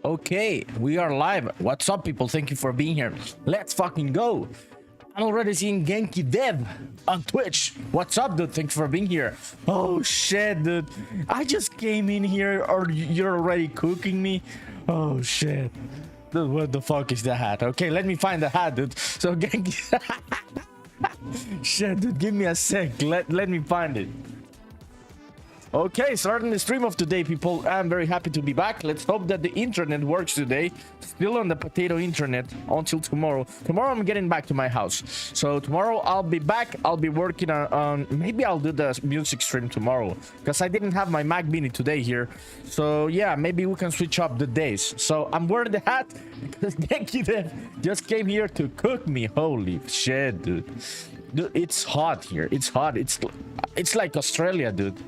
Okay, we are live. What's up, people? Thank you for being here. Let's fucking go. I'm already seeing Genki Dev on Twitch. What's up, dude? Thanks for being here. Oh shit, dude. I just came in here, or you're already cooking me? Oh shit. Dude, what the fuck is the hat? Okay, let me find the hat, dude. So Genki... Shit, dude, give me a sec. Let me find it. Okay, starting the stream of today, people. I'm very happy to be back. Let's hope that the internet works today. Still on the potato internet until tomorrow. Tomorrow I'm getting back to my house. So tomorrow I'll be back. I'll be working on maybe I'll do the music stream tomorrow, because I didn't have my Mac Mini today here. So yeah, maybe we can switch up the days. So I'm wearing the hat because Genki just came here to cook me. Holy shit, dude. Dude, it's hot here. It's hot. It's like Australia, dude.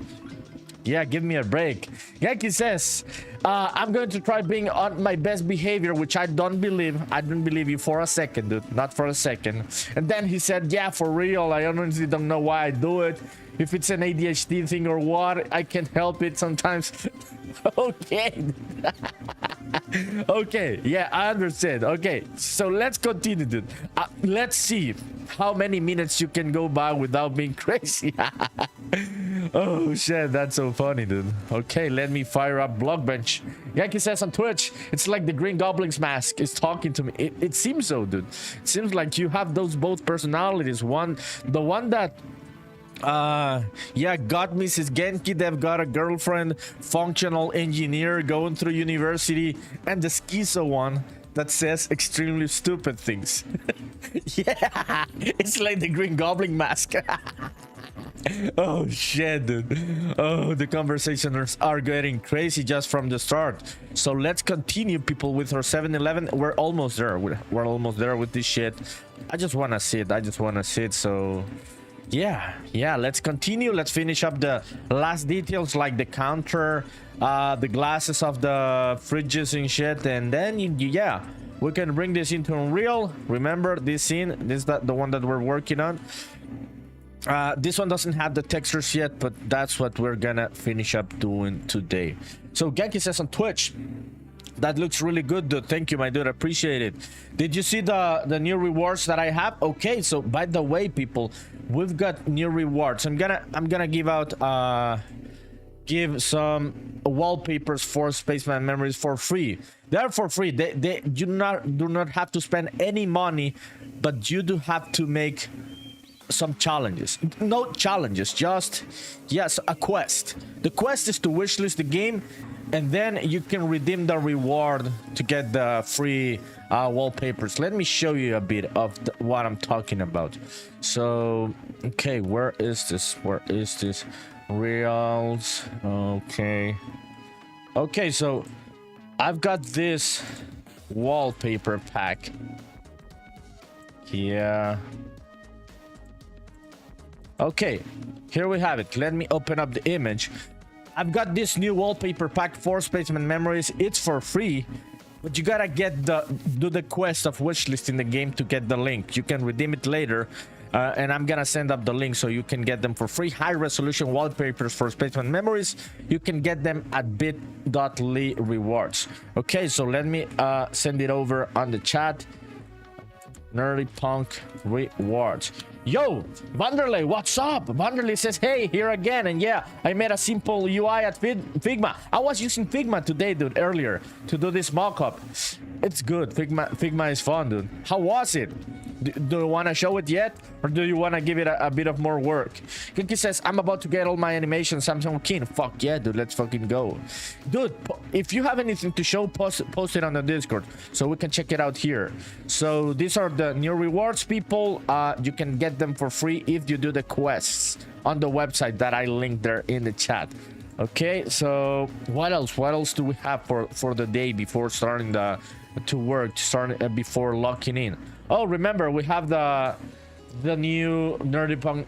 Yeah, give me a break. Genki says, I'm going to try being on my best behavior, which I don't believe. I don't believe you for a second, dude. Not for a second. And then he said, yeah, for real. I honestly don't know why I do it. If it's an ADHD thing or what, I can't help it sometimes. Okay. Okay, yeah, I understand. Okay, so let's continue, dude. Let's see how many minutes you can go by without being crazy. Oh shit, that's so funny, dude. Okay, let me fire up BlockBench. Yankee says on Twitch, it's like the Green Goblin's mask is talking to me. It seems so, dude. It seems like you have those both personalities. The one that yeah, got Mrs. Genki Dev, got a girlfriend, functional engineer going through university, and the schizo one that says extremely stupid things. Yeah, it's like the Green Goblin mask. Oh shit, dude. Oh, the conversations are getting crazy just from the start. So let's continue, people, with our 7-Eleven. We're almost there. We're almost there with this shit. I just want to sit. So yeah, let's continue. Let's finish up the last details, like the counter, the glasses of the fridges and shit, and then yeah, we can bring this into Unreal. Remember this scene? This is the one that we're working on. This one doesn't have the textures yet, but that's what we're gonna finish up doing today. So Genki says on Twitch, that looks really good, dude. Thank you, my dude. Appreciate it. Did you see the new rewards that I have? Okay, so by the way, people, we've got new rewards. I'm gonna give out give some wallpapers for Spaceman Memories for free. They're for free. They do not have to spend any money, but you do have to make some challenges. No challenges, just yes, a quest. The quest is to wishlist the game, and then you can redeem the reward to get the free wallpapers. Let me show you a bit of what I'm talking about. So okay, where is this Reals? Okay, so I've got this wallpaper pack. Yeah. Okay, here we have it. Let me open up the image. I've got this new wallpaper pack for Spaceman Memories. It's for free, but you gotta do the quest of wishlisting the game to get the link. You can redeem it later, and I'm gonna send up the link so you can get them for free. High resolution wallpapers for Spaceman Memories. You can get them at bit.ly rewards. Okay, so let me send it over on the chat. NerdyPunk rewards. Yo, Vanderlei, what's up? Vanderlei says, hey, here again. And yeah, I made a simple UI at Figma. I was using Figma today, dude, earlier to do this mock-up. It's good. Figma is fun, dude. How was it? Do you want to show it yet? Or do you want to give it a bit of more work? Kinky says, I'm about to get all my animations. Samsung keen. Fuck yeah, dude. Let's fucking go. Dude, if you have anything to show, post it on the Discord so we can check it out here. So these are the new rewards, people. You can get them for free if you do the quests on the website that I linked there in the chat. Okay, so what else do we have for the day before starting to work, before locking in? Oh, remember, we have the new NerdyPunk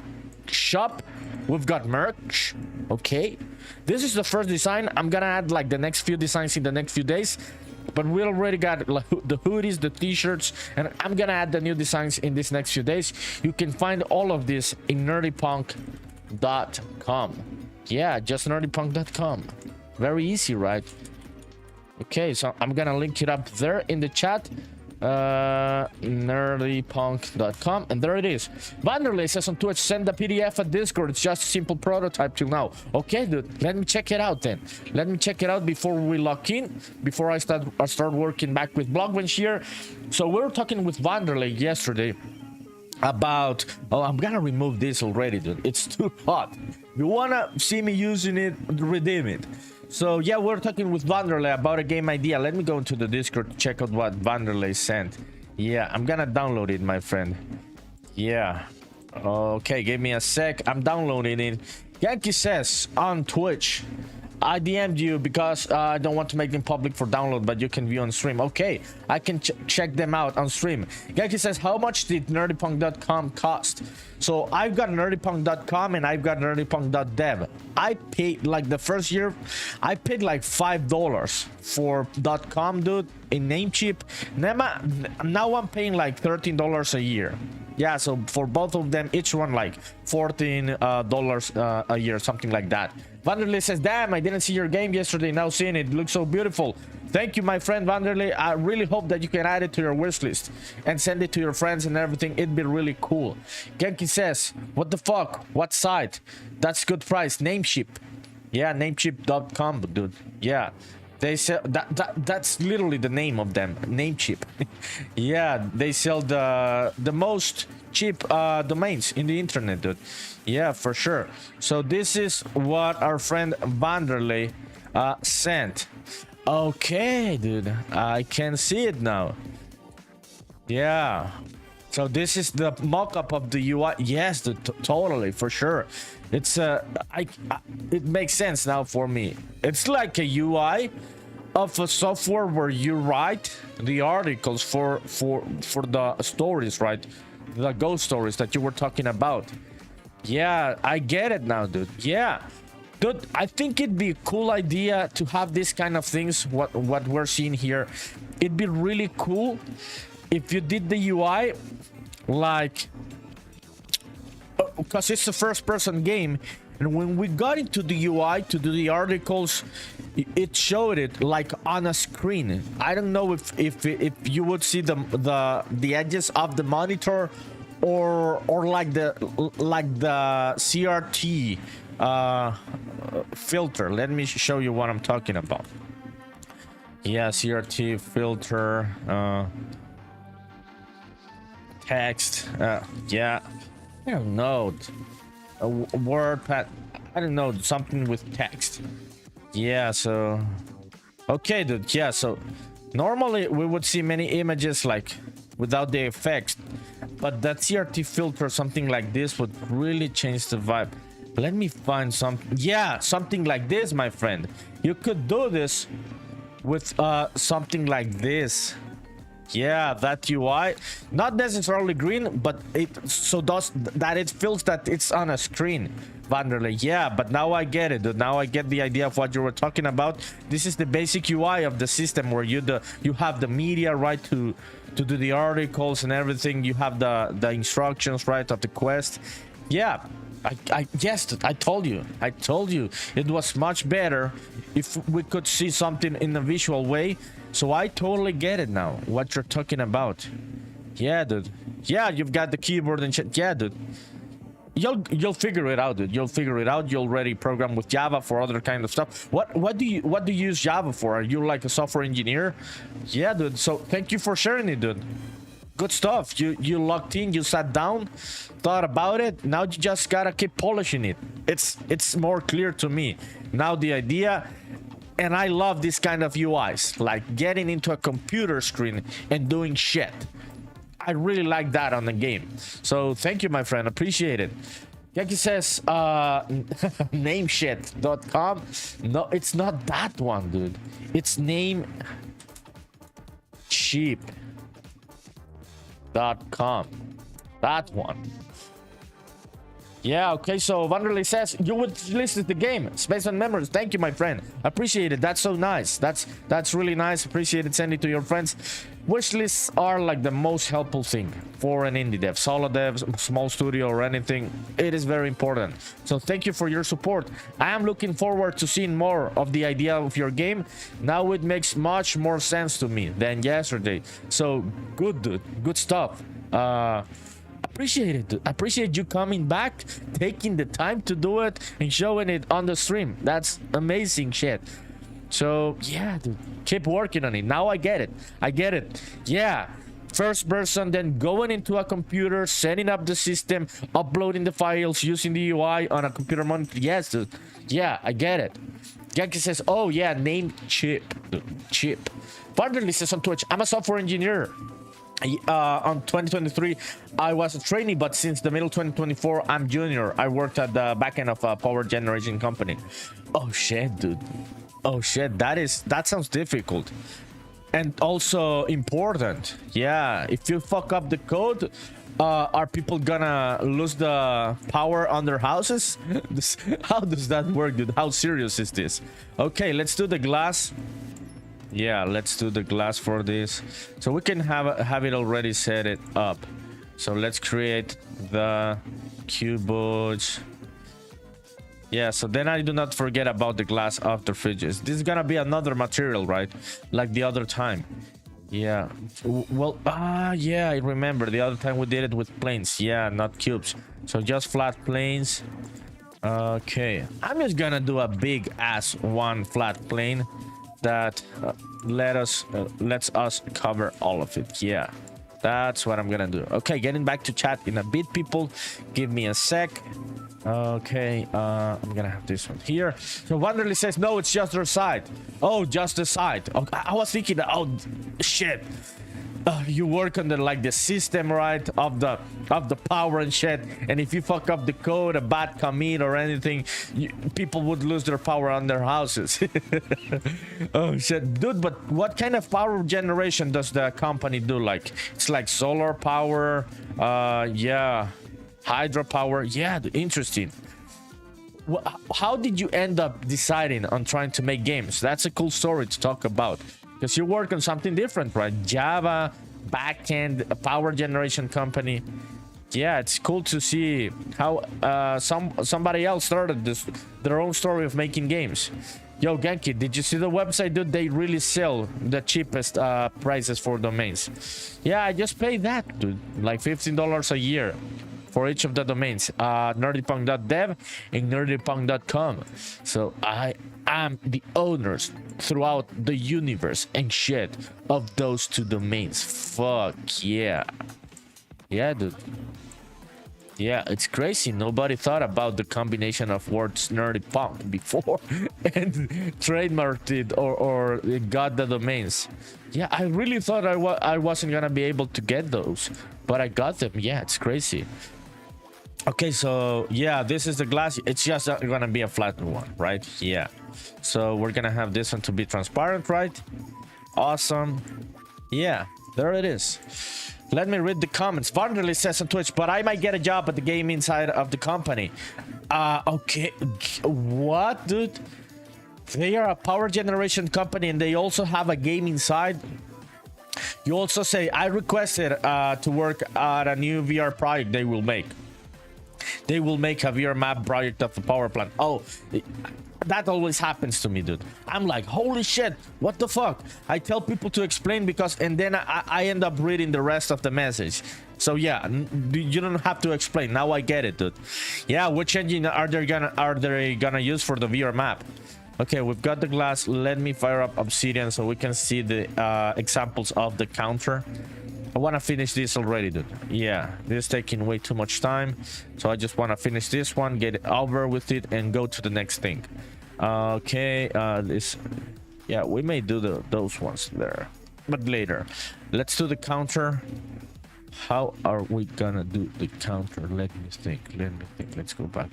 shop. We've got merch. Okay, this is the first design. I'm gonna add like the next few designs in the next few days, but we already got like the hoodies, the t-shirts, and I'm gonna add the new designs in these next few days. You can find all of this in nerdypunk.com. Yeah, just nerdypunk.com. Very easy, right? Okay, so I'm gonna link it up there in the chat. NerdyPunk.com, and there it is. Vanderlei says on Twitch, send the PDF at Discord. It's just a simple prototype till now. Okay, dude, let me check it out then. Let me check it out before we lock in, before I start working back with BlockBench here. So we were talking with Vanderlei yesterday about, oh, I'm gonna remove this already, dude. It's too hot. If you wanna see me using it, redeem it. So yeah, we're talking with Vanderlei about a game idea. Let me go into the Discord to check out what Vanderlei sent. Yeah, I'm gonna download it, my friend. Yeah. Okay, give me a sec. I'm downloading it. Yankee says on Twitch, I DM'd you because I don't want to make them public for download, but you can view on stream. Okay, I can check them out on stream. Yankee says, how much did nerdypunk.com cost? So I've got nerdypunk.com and I've got nerdypunk.dev. I paid, like, the first year, I paid like $5 for .com, dude, in Namecheap. Now I'm paying like $13 a year. Yeah, so for both of them, each one like $14 a year, something like that. Vanderlei says, damn, I didn't see your game yesterday. Now seeing it, looks so beautiful. Thank you, my friend Vanderlei. I really hope that you can add it to your wish list and send it to your friends and everything. It'd be really cool. Genki says, what the fuck? What site? That's good price. Namecheap. Yeah, namecheap.com, dude. Yeah. They sell that's literally the name of them, Namecheap. Yeah, they sell the most cheap domains in the internet, dude. Yeah, for sure. So this is what our friend Vanderlei sent. Okay, dude, I can see it now. Yeah, so this is the mock-up of the UI. Yes, dude, totally, for sure. It's it makes sense now for me. It's like a UI of a software where you write the articles for the stories, right? The ghost stories that you were talking about. Yeah, I get it now, dude. Yeah, dude, I think it'd be a cool idea to have this kind of things. What we're seeing here, it'd be really cool if you did the UI like, because it's a first-person game, and when we got into the UI to do the articles, it showed it like on a screen. I don't know if you would see the edges of the monitor, or like the CRT filter. Let me show you what I'm talking about. Yeah, CRT filter, text. Yeah, I don't know. A WordPad. I don't know, something with text. Yeah, so okay, dude. Yeah, so normally we would see many images like without the effects, but that CRT filter, something like this, would really change the vibe. Let me find something. Yeah, something like this, my friend. You could do this with something like this. Yeah, that UI, not necessarily green, but it so does that it feels that it's on a screen. Vanderlei, yeah, but now I get it, dude. Now I get the idea of what you were talking about. This is the basic UI of the system where you have the media, right, to do the articles and everything. You have the instructions, right, of the quest. Yeah, yes, I told you it was much better if we could see something in a visual way. So I totally get it now, what you're talking about. Yeah, dude. Yeah, you've got the keyboard and shit. Yeah, dude. You'll figure it out, dude. You'll figure it out. You'll already program with Java for other kind of stuff. What do you use Java for? Are you like a software engineer? Yeah, dude. So thank you for sharing it, dude. Good stuff. You locked in, you sat down, thought about it. Now you just gotta keep polishing it. It's more clear to me now, the idea. And I love this kind of UIs, like getting into a computer screen and doing shit. I really like that on the game. So thank you, my friend. Appreciate it. Yankee says, nameshit.com. No, it's not that one, dude. It's namecheap.com. That one. Yeah, okay, so Vanderlei says you would list the game. Spaceman Memories. Thank you, my friend. Appreciate it. That's so nice. That's really nice. Appreciate it. Send it to your friends. Wish lists are like the most helpful thing for an indie dev, solo dev, small studio or anything. It is very important. So thank you for your support. I am looking forward to seeing more of the idea of your game. Now it makes much more sense to me than yesterday. So good, dude. Good stuff. Appreciate it, dude. Appreciate you coming back, taking the time to do it and showing it on the stream. That's amazing shit. So yeah, dude, keep working on it. Now I get it. I get it. Yeah, first person, then going into a computer, setting up the system, uploading the files, using the UI on a computer monitor. Yes, dude. Yeah, I get it. Yankee says, oh yeah, name Chip. Chip. Vanderly says on Twitch, I'm a software engineer. On 2023 I was a trainee, but since the middle 2024 I'm junior. I worked at the back end of a power generation company. Oh shit, dude. Oh shit, that sounds difficult and also important. Yeah, if you fuck up the code, are people gonna lose the power on their houses? How does that work, dude? How serious is this? Okay, let's do the glass. Yeah, let's do the glass for this, so we can have it already set it up. So let's create the cuboids. Yeah, so then I do not forget about the glass after fridges. This is gonna be another material, right? Like the other time. Yeah. Well, yeah, I remember the other time we did it with planes. Yeah, not cubes. So just flat planes. Okay, I'm just gonna do a big ass one flat plane that lets us cover all of it. Yeah, that's what I'm gonna do. Okay, getting back to chat in a bit, people. Give me a sec. Okay, I'm gonna have this one here. So Wanderly says no, it's just their side. Oh, just the side. Okay, I was thinking that, oh shit, you work on the system, right, of the power and shit, and if you fuck up the code, a bad commit or anything, people would lose their power on their houses. Oh shit, dude. But what kind of power generation does the company do? Like, it's like solar power, yeah, hydropower. Yeah, interesting. How did you end up deciding on trying to make games? That's a cool story to talk about, because you work on something different, right? Java, backend, a power generation company. Yeah, it's cool to see how somebody else started their own story of making games. Yo, Genki, did you see the website, dude? They really sell the cheapest prices for domains. Yeah, I just paid that, dude, like $15 a year for each of the domains, nerdypunk.dev and nerdypunk.com. So I am the owners throughout the universe and shit of those two domains. Fuck yeah. Yeah, dude. Yeah, it's crazy. Nobody thought about the combination of words nerdypunk before and trademarked it or got the domains. Yeah, I really thought I wasn't gonna be able to get those, but I got them. Yeah, it's crazy. Okay, so yeah, this is the glass. It's just gonna be a flat one, right? Yeah. So we're gonna have this one to be transparent, right? Awesome. Yeah, there it is. Let me read the comments. Vanderly says on Twitch, but I might get a job at the gaming side of the company. Okay. What, dude? They are a power generation company and they also have a gaming side. You also say, I requested to work at a new VR project they will make. They will make a VR map project of the power plant. Oh, that always happens to me, dude. I'm like, holy shit, what the fuck? I tell people to explain and then I end up reading the rest of the message. So yeah, you don't have to explain. Now I get it, dude. Yeah, which engine are they gonna use for the VR map? Okay, we've got the glass. Let me fire up Obsidian so we can see the examples of the counter. I want to finish this already, dude. Yeah, this is taking way too much time, so I just want to finish this one, get it over with it, and go to the next thing. Okay, this, yeah, we may do those ones there, but later. Let's do the counter. How are we gonna do the counter? Let me think. Let's go back.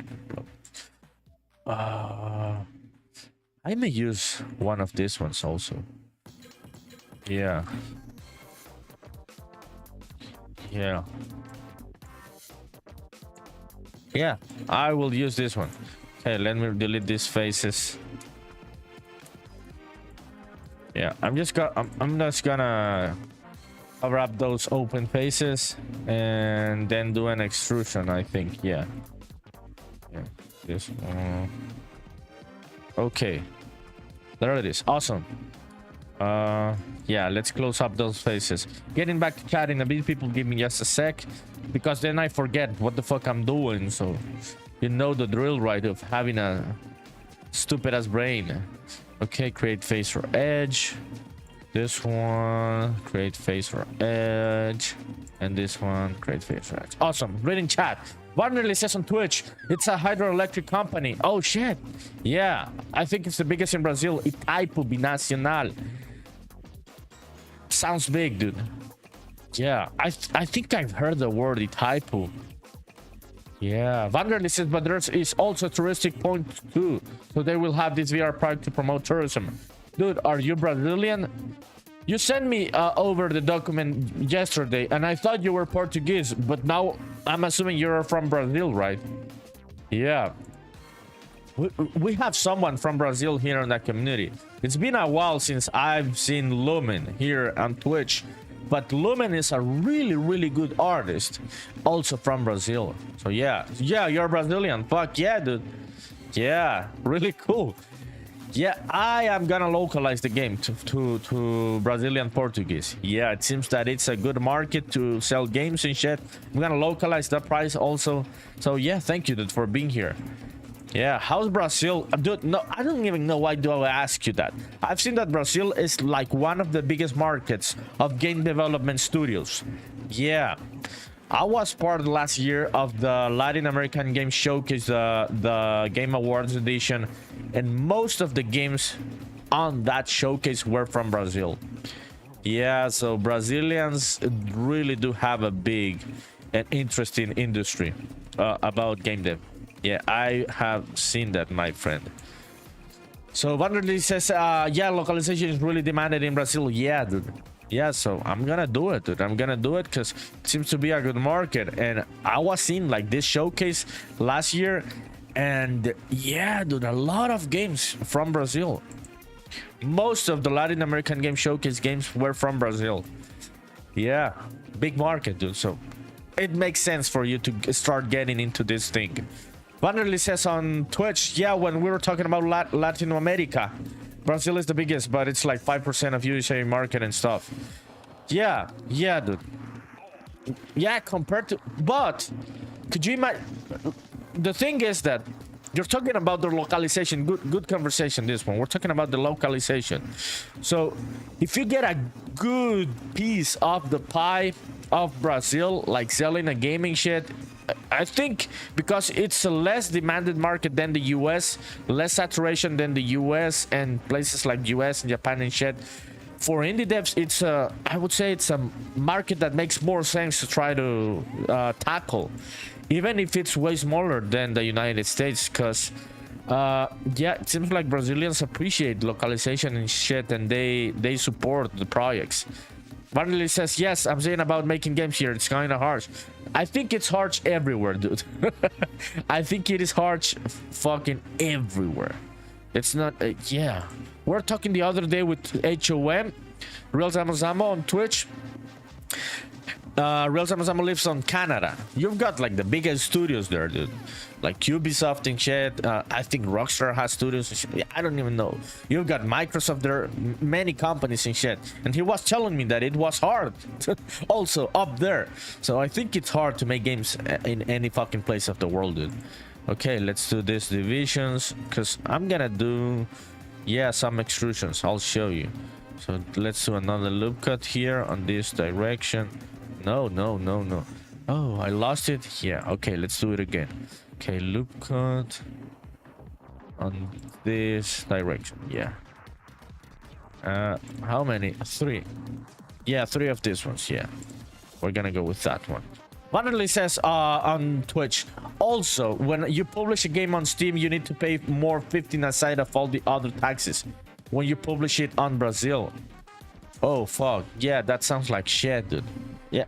I may use one of these ones also. Yeah. Yeah, I will use this one. Okay, let me delete these faces. Yeah, I'm just gonna Cover up those open faces and then do an extrusion, I think. Yeah. This one. Okay. There it is. Awesome. Yeah, let's close up those faces. Getting back to chatting a bit, people give me just a sec, because then I forget what the fuck I'm doing. So you know the drill, right, of having a stupid ass brain. Okay, create face for edge. This one, create face for edge. And this one, create face for edge. Awesome. Reading chat. Wanderley says on Twitch, it's a hydroelectric company. Oh shit. Yeah, I think it's the biggest in Brazil. Itaipu Binacional. Sounds big, dude. Yeah, I think I've heard the word Itaipu. Yeah, Wanderley says, but there is also a touristic point too. So they will have this VR park to promote tourism. Dude, are you Brazilian? You sent me over the document yesterday, and I thought you were Portuguese, but now I'm assuming you're from Brazil, right? Yeah. We have someone from Brazil here in that community. It's been a while since I've seen Lumen here on Twitch, but Lumen is a really, really good artist, also from Brazil. So yeah, you're Brazilian. Fuck yeah, dude. Yeah, really cool. Yeah, I am gonna localize the game to Brazilian Portuguese. Yeah, it seems that it's a good market to sell games and shit. I'm gonna localize the price also. So yeah, thank you, dude, for being here. Yeah, how's Brazil? Dude, no, I don't even know why do I ask you that. I've seen that Brazil is like one of the biggest markets of game development studios. Yeah. I was part last year of the Latin American Game Showcase, the Game Awards edition, and most of the games on that showcase were from Brazil. Yeah, so Brazilians really do have a big and interesting industry about game dev. Yeah, I have seen that, my friend. So Wanderley says, yeah, localization is really demanded in Brazil. Yeah, dude. Yeah, so I'm gonna do it, dude. I'm gonna do it because it seems to be a good market. And I was seeing like this showcase last year, and yeah, dude, a lot of games from Brazil. Most of the Latin American Game Showcase games were from Brazil. Yeah, big market, dude. So it makes sense for you to start getting into this thing. Wanderley says on Twitch, yeah, when we were talking about Latin America, Brazil is the biggest, but it's like 5% of USA market and stuff. Yeah, dude. Yeah, compared to... But, could you imagine... The thing is that you're talking about the localization. Good conversation, this one. We're talking about the localization. So, if you get a good piece of the pie of Brazil, like selling a gaming shit... I think because it's a less demanded market than the US, less saturation than the US and places like US and Japan and shit. For indie devs, it's I would say it's a market that makes more sense to try to tackle, even if it's way smaller than the United States. Because yeah, it seems like Brazilians appreciate localization and shit, and they support the projects. Barley says, yes, I'm saying about making games here. It's kind of harsh. I think it's harsh everywhere, dude. I think it is harsh fucking everywhere. It's not... yeah. We're talking the other day with HOM, Real Zamozamo on Twitch. Real Zamozamo lives on Canada. You've got like the biggest studios there, dude. Like Ubisoft and shit. I think Rockstar has studios and shit. I don't even know. You've got Microsoft there, many companies and shit. And he was telling me that it was hard also up there. So I think it's hard to make games in any fucking place of the world, dude. Okay, let's do these divisions, because I'm gonna do, yeah, some extrusions. I'll show you. So let's do another loop cut here on this direction. No. Oh, I lost it. Yeah, okay, let's do it again. Okay, loop cut on this direction. Yeah. How many? 3. Yeah, 3 of these ones. Yeah, we're gonna go with that one. Wanderley says on Twitch, also, when you publish a game on Steam, you need to pay more 15 aside of all the other taxes when you publish it on Brazil. Oh, fuck. Yeah, that sounds like shit, dude. Yeah.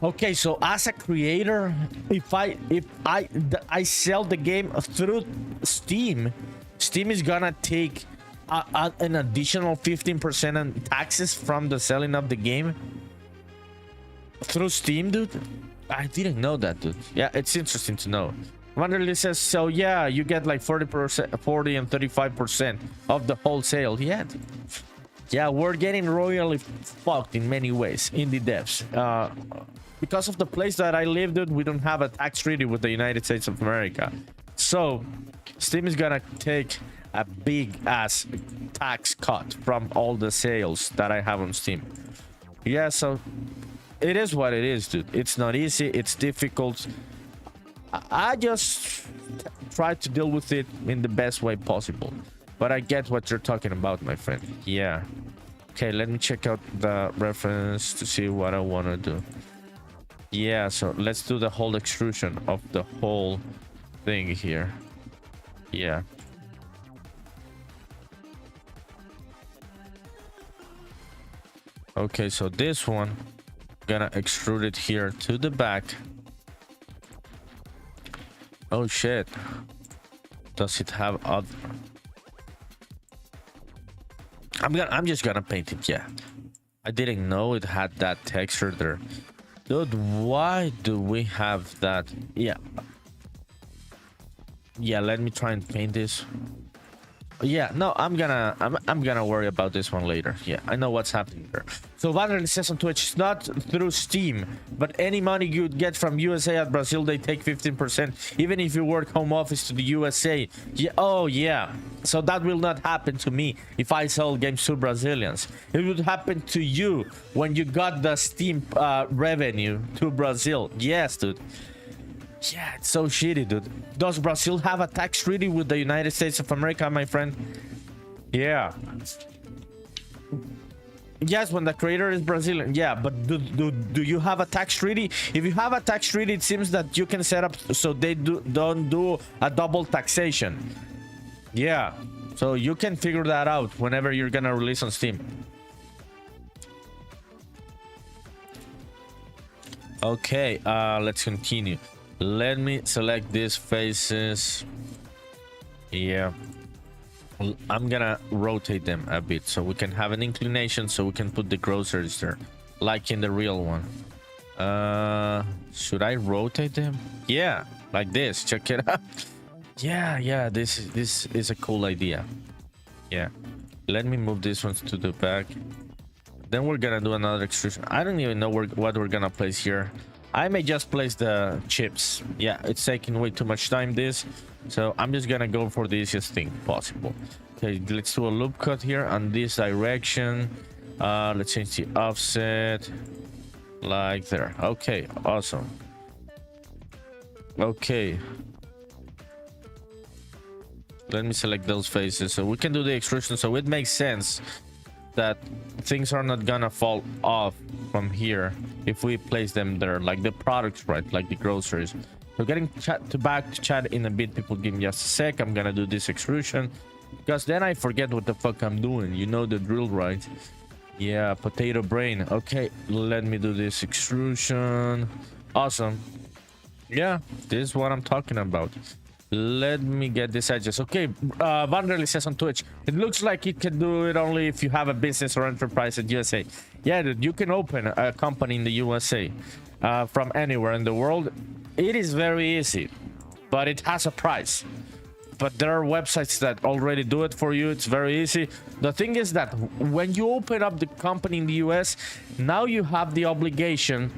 Okay, so as a creator, if I sell the game through Steam is gonna take an additional 15% on taxes from the selling of the game through Steam, dude. I didn't know that, dude. Yeah, it's interesting to know. Wanderly says, so yeah, you get like 40%, 40 and 35% of the wholesale. Yeah, dude. Yeah, we're getting royally fucked in many ways, indie devs. Because of the place that I live, dude, we don't have a tax treaty with the United States of America. So Steam is gonna take a big ass tax cut from all the sales that I have on Steam. Yeah, so it is what it is, dude. It's not easy, it's difficult. I just try to deal with it in the best way possible. But I get what you're talking about, my friend. Yeah. Okay, let me check out the reference to see what I want to do. Yeah, so let's do the whole extrusion of the whole thing here. Yeah. Okay, so this one, gonna extrude it here to the back. Oh shit. Does it have other... I'm just gonna paint it, yeah. I didn't know it had that texture there. Dude, why do we have that? Yeah. Yeah, let me try and paint this. Yeah, no, I'm gonna worry about this one later. Yeah, I know what's happening there. So Vanderly says on Twitch, it's not through Steam, but any money you get from USA at Brazil, they take 15%, even if you work home office to the USA. Yeah, oh yeah. So that will not happen to me if I sell games to Brazilians. It would happen to you when you got the Steam revenue to Brazil. Yes, dude. Yeah, it's so shitty, dude. Does Brazil have a tax treaty with the United States of America, my friend? Yeah. Yes, when the creator is Brazilian. Yeah, but do you have a tax treaty? If you have a tax treaty, it seems that you can set up so they don't do a double taxation. Yeah, so you can figure that out whenever you're gonna release on Steam. Okay, let's continue. Let me select these faces. Yeah, I'm gonna rotate them a bit so we can have an inclination, so we can put the groceries there like in the real one. Should I rotate them? Yeah, like this. Check it out. Yeah, this is a cool idea. Yeah, let me move these ones to the back. Then we're gonna do another extrusion. I don't even know what we're gonna place here. I may just place the chips. Yeah, it's taking way too much time, this. So I'm just gonna go for the easiest thing possible. Okay, let's do a loop cut here on this direction. Let's change the offset. Like there. Okay, awesome. Okay. Let me select those faces so we can do the extrusion, so it makes sense that things are not gonna fall off from here if we place them there, like the products, right? Like the groceries. So getting back to chat in a bit, people, give me just a sec. I'm gonna do this extrusion because then I forget what the fuck I'm doing. You know the drill, right? Yeah, potato brain. Okay, let me do this extrusion. Awesome. Yeah, this is what I'm talking about. Let me get this edges. Okay, Vanderly says on Twitch, it looks like you can do it only if you have a business or enterprise in USA. Yeah, dude, you can open a company in the USA from anywhere in the world. It is very easy, but it has a price. But there are websites that already do it for you. It's very easy. The thing is that when you open up the company in the US, now you have the obligation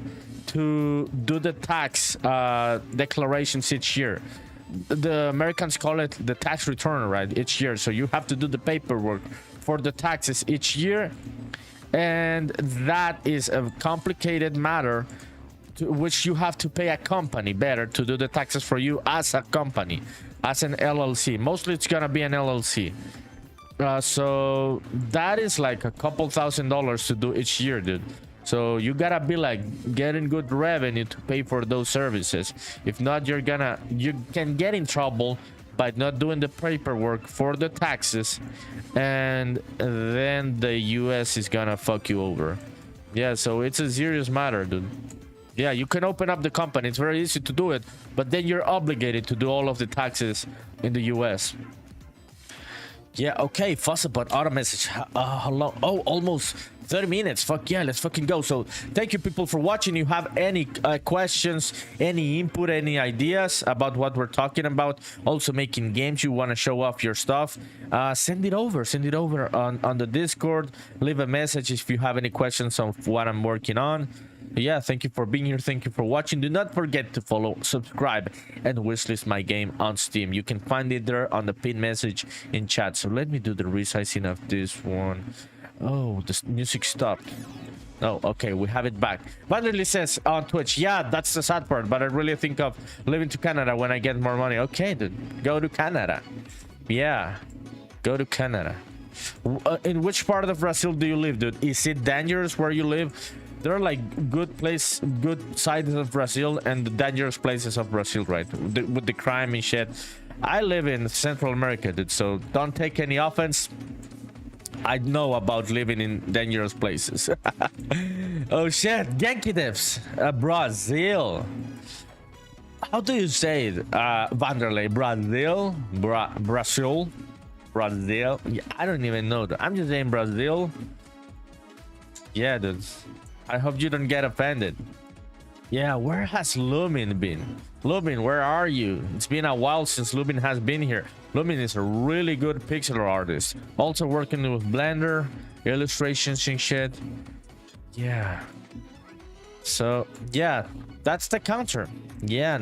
to do the tax declarations each year. The Americans call it the tax return, right, each year. So you have to do the paperwork for the taxes each year, and that is a complicated matter to which you have to pay a company better to do the taxes for you as a company, as an LLC. Mostly it's gonna be an LLC. So that is like a couple $1,000s to do each year, dude. So you gotta be like getting good revenue to pay for those services. If not, you can get in trouble by not doing the paperwork for the taxes, and then the US is gonna fuck you over. Yeah, so it's a serious matter, dude. Yeah, you can open up the company. It's very easy to do it, but then you're obligated to do all of the taxes in the US. Yeah, okay, Fussabot auto message. How long? Oh, almost 30 minutes. Fuck yeah, let's fucking go. So thank you people for watching. You have any questions, any input, any ideas about what we're talking about, also making games, you want to show off your stuff, send it over on the Discord. Leave a message if you have any questions on what I'm working on. Yeah, thank you for being here. Thank you for watching. Do not forget to follow, subscribe, and wishlist my game on Steam. You can find it there on the pin message in chat. So let me do the resizing of this one. Oh, the music stopped. Oh, okay, we have it back. Vanderly says on Twitch, yeah, that's the sad part, but I really think of living to Canada when I get more money. Okay, dude, go to Canada. Yeah, go to Canada. In which part of Brazil do you live, dude? Is it dangerous where you live? There are like good sides of Brazil and the dangerous places of Brazil, right? With the crime and shit. I live in Central America, dude, so don't take any offense. I know about living in dangerous places. Oh shit, Genki Devs, Brazil. How do you say it? Vanderlei, Brazil? Brazil? Brazil? Yeah, I don't even know. I'm just saying Brazil. Yeah, dude. I hope you don't get offended. Yeah, where has Lumin been? Lumin, where are you? It's been a while since Lumin has been here. Lumin is a really good pixel artist. Also working with Blender, illustrations and shit. Yeah. So, yeah, that's the counter. Yeah,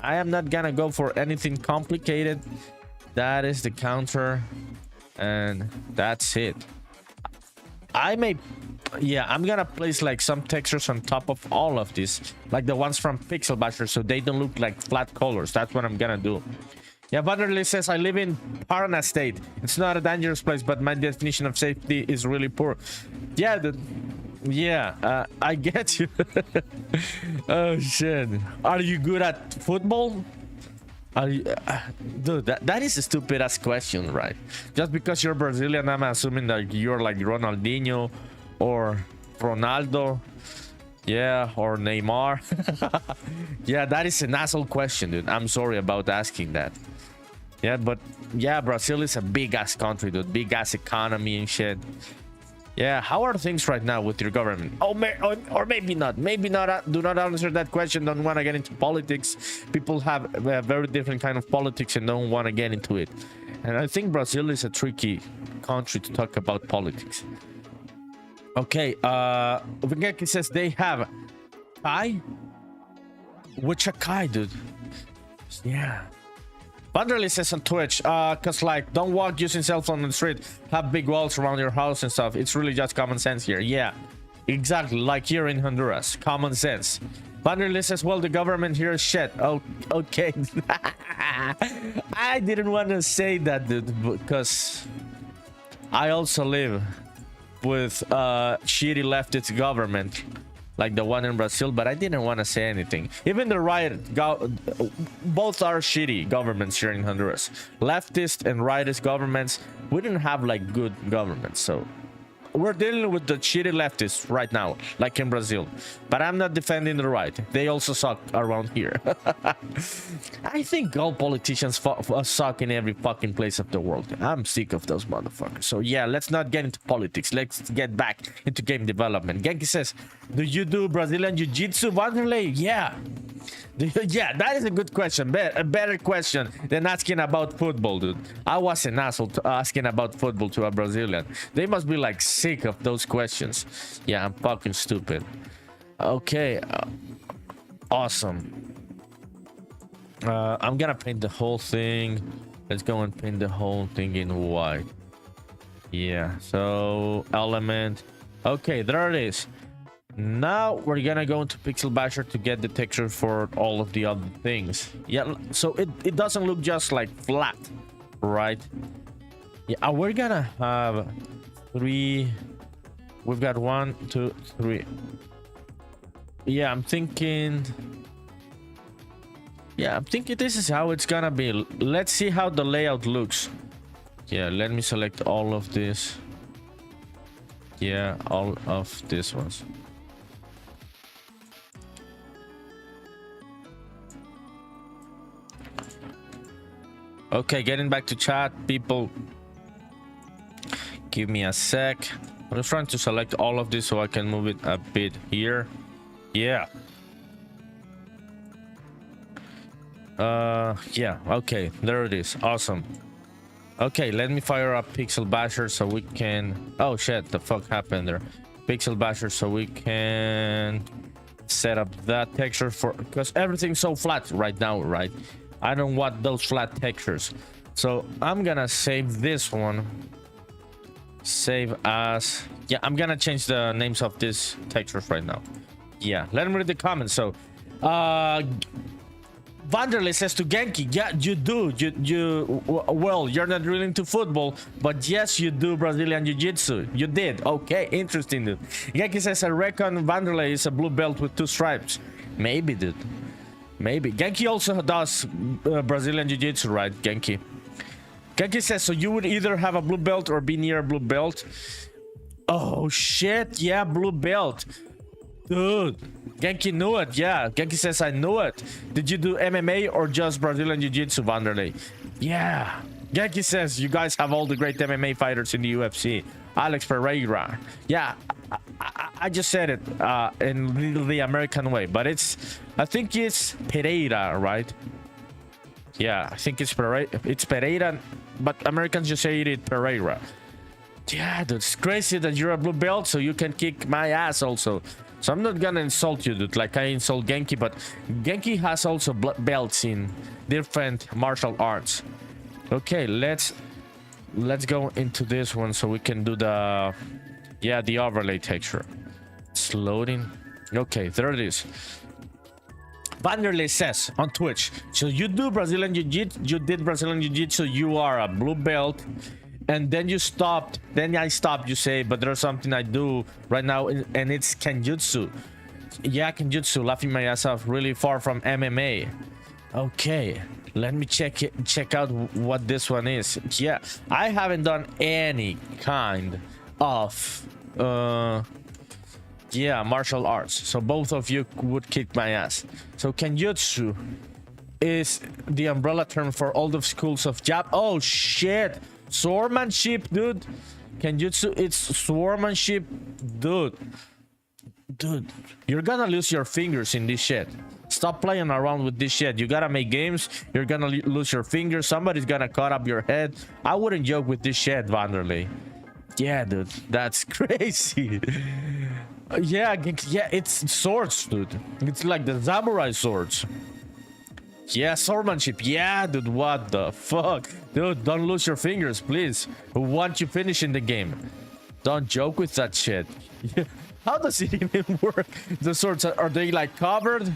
I am not gonna go for anything complicated. That is the counter. And that's it. Yeah, I'm gonna place like some textures on top of all of this, like the ones from Pixel Basher, so they don't look like flat colors. That's what I'm gonna do. Yeah, Vanderlei says I live in Parana State. It's not a dangerous place, but my definition of safety is really poor. Yeah, I get you. Oh shit, are you good at football? Dude, that is a stupid ass question, right? Just because you're Brazilian, I'm assuming that you're like Ronaldinho or Ronaldo, yeah, or Neymar. Yeah, that is an asshole question, dude. I'm sorry about asking that. Yeah, but yeah, Brazil is a big ass country, dude. Big ass economy and shit. Yeah, how are things right now with your government? Oh, or maybe not. Maybe not. Do not answer that question. Don't want to get into politics. People have a very different kind of politics and don't want to get into it. And I think Brazil is a tricky country to talk about politics. Okay, Vingeki says they have Kai? Which a Kai, dude? Yeah. Vanderlei says on Twitch, cause like don't walk using cell phone on the street, have big walls around your house and stuff. It's really just common sense here. Yeah, exactly, like here in Honduras, common sense. Vanderlei says, well, the government here is shit. Oh, okay. I didn't want to say that, dude, because I also live with shitty leftist government like the one in Brazil, but I didn't want to say anything. Even the both are shitty governments here in Honduras. Leftist and rightist governments. We didn't have like good governments, so we're dealing with the shitty leftists right now, like in Brazil. But I'm not defending the right. They also suck around here. I think all politicians suck in every fucking place of the world. I'm sick of those motherfuckers. So yeah, let's not get into politics. Let's get back into game development. Genki says, do you do Brazilian Jiu-Jitsu, Vanderlei? Yeah. Yeah, that is a good question. A better question than asking about football, dude. I was an asshole asking about football to a Brazilian. They must be like sick of those questions. Yeah, I'm fucking stupid. Okay, awesome. I'm gonna paint the whole thing. Let's go and paint the whole thing in white. Yeah, so element. Okay, there it is. Now we're gonna go into Pixel Basher to get the texture for all of the other things. Yeah, so it doesn't look just like flat, right? Yeah, we're gonna have 3. We've got 1, 2, 3. Yeah, I'm thinking this is how it's gonna be. Let's see how the layout looks. Yeah, let me select all of this. Yeah, all of these ones. Okay, getting back to chat, people. Give me a sec. I'm just trying to select all of this so I can move it a bit here. Yeah. Yeah, okay, there it is. Awesome. Okay, let me fire up Pixel Basher so we can... Oh shit, the fuck happened there? Pixel Basher so we can set up that texture for... Because everything's so flat right now, right? I don't want those flat textures. So I'm gonna save this one. Save as... Yeah, I'm gonna change the names of these textures right now. Yeah, let me read the comments. So, Vanderlei says to Genki, yeah, you do. Well, you're not really into football, but yes, you do Brazilian Jiu-Jitsu. You did. Okay, interesting, dude. Genki says, I reckon Vanderlei is a blue belt with 2 stripes. Maybe, dude. Maybe. Genki also does Brazilian Jiu-Jitsu, right, Genki? Genki says, so you would either have a blue belt or be near a blue belt. Oh, shit. Yeah, blue belt. Dude, Genki knew it. Yeah, Genki says I knew it. Did you do MMA or just Brazilian Jiu-Jitsu, Vanderlei? Yeah. Genki says you guys have all the great MMA fighters in the UFC. Alex Pereira. Yeah, I just said it in the American way, but I think it's Pereira, right? Yeah, I think it's Pereira. It's Pereira, but Americans just say it Pereira. Yeah, dude, it's crazy that you're a blue belt, so you can kick my ass also. So I'm not gonna insult you, dude, like I insult Genki, but Genki has also belts in different martial arts. Okay, let's go into this one so we can do the overlay texture. It's loading. Okay, there it is. Vanderlei says on Twitch, so you do Brazilian Jiu-Jitsu, you did Brazilian Jiu-Jitsu, you are a blue belt. And then you stopped. Then I stopped, you say, but there's something I do right now, and it's Kenjutsu. Yeah, Kenjutsu, laughing my ass off, really far from MMA. Okay, let me check out what this one is. Yeah, I haven't done any kind of martial arts, so both of you would kick my ass. So Kenjutsu is the umbrella term for all the schools of Jap. Oh shit. Swordsmanship, dude. Kenjutsu, it's swordsmanship, dude. Dude, you're gonna lose your fingers in this shit. Stop playing around with this shit. You gotta make games. You're gonna lose your fingers. Somebody's gonna cut up your head. I wouldn't joke with this shit, Vanderlei. Yeah, dude, that's crazy. Yeah, it's swords, dude. It's like the samurai swords. Yeah, swordsmanship. Yeah, dude, what the fuck? Dude, don't lose your fingers, please. We want you finishing the game. Don't joke with that shit. How does it even work? The swords, are they like covered?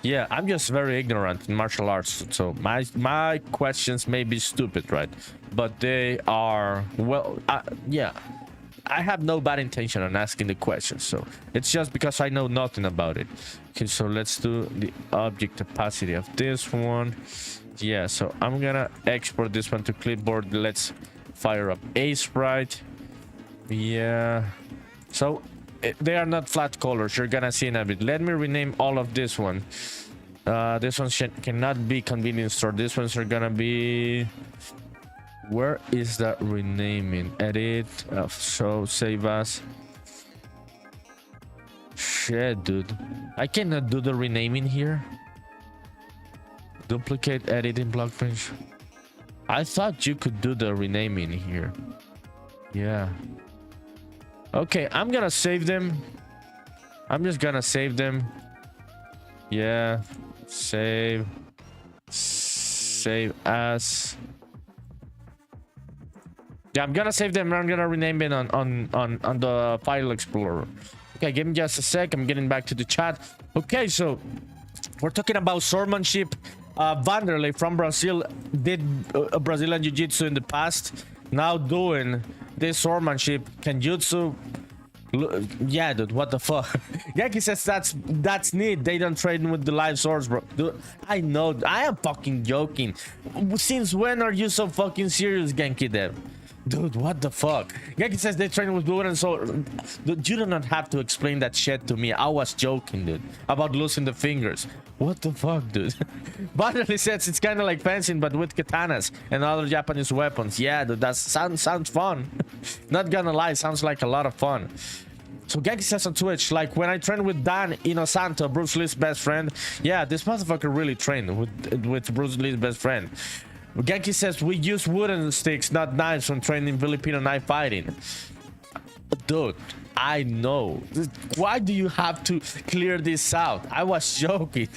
Yeah, I'm just very ignorant in martial arts, so my questions may be stupid, right? But they are, well, yeah. I have no bad intention on asking the questions, so it's just because I know nothing about it. Okay, so let's do the object opacity of this one. Yeah, so I'm gonna export this one to clipboard. Let's fire up Aseprite. Yeah, so they are not flat colors. You're gonna see in a bit. Let me rename all of this one. This one cannot be convenience store. These ones are gonna be... Where is that renaming? Edit. So save as. Shit, dude. I cannot do the renaming here. Duplicate, edit in BlockBench. I thought you could do the renaming here. Yeah. Okay, I'm gonna save them. I'm just gonna save them. Yeah. Save. Save as. Yeah, I'm gonna save them. I'm gonna rename it on the file explorer. Okay, give me just a sec. I'm getting back to the chat. Okay, so we're talking about swordsmanship. Vanderlei from Brazil did Brazilian Jiu-Jitsu in the past. Now doing this swordsmanship, Kenjutsu. Yeah, dude, what the fuck? Genki says that's neat. They don't train with the live swords, bro. Dude, I know. I am fucking joking. Since when are you so fucking serious, Genki Dev? Dude, what the fuck? Genki says they train with blue and so... Dude, you do not have to explain that shit to me. I was joking, dude. About losing the fingers. What the fuck, dude? Vanderlei says it's kind of like fencing, but with katanas and other Japanese weapons. Yeah, dude, that sounds fun. Not gonna lie, sounds like a lot of fun. So Genki says on Twitch, like when I trained with Dan Inosanto, Bruce Lee's best friend. Yeah, this motherfucker really trained with Bruce Lee's best friend. Genki says we use wooden sticks, not knives, when training Filipino knife fighting. Dude, I know. Why do you have to clear this out? I was joking.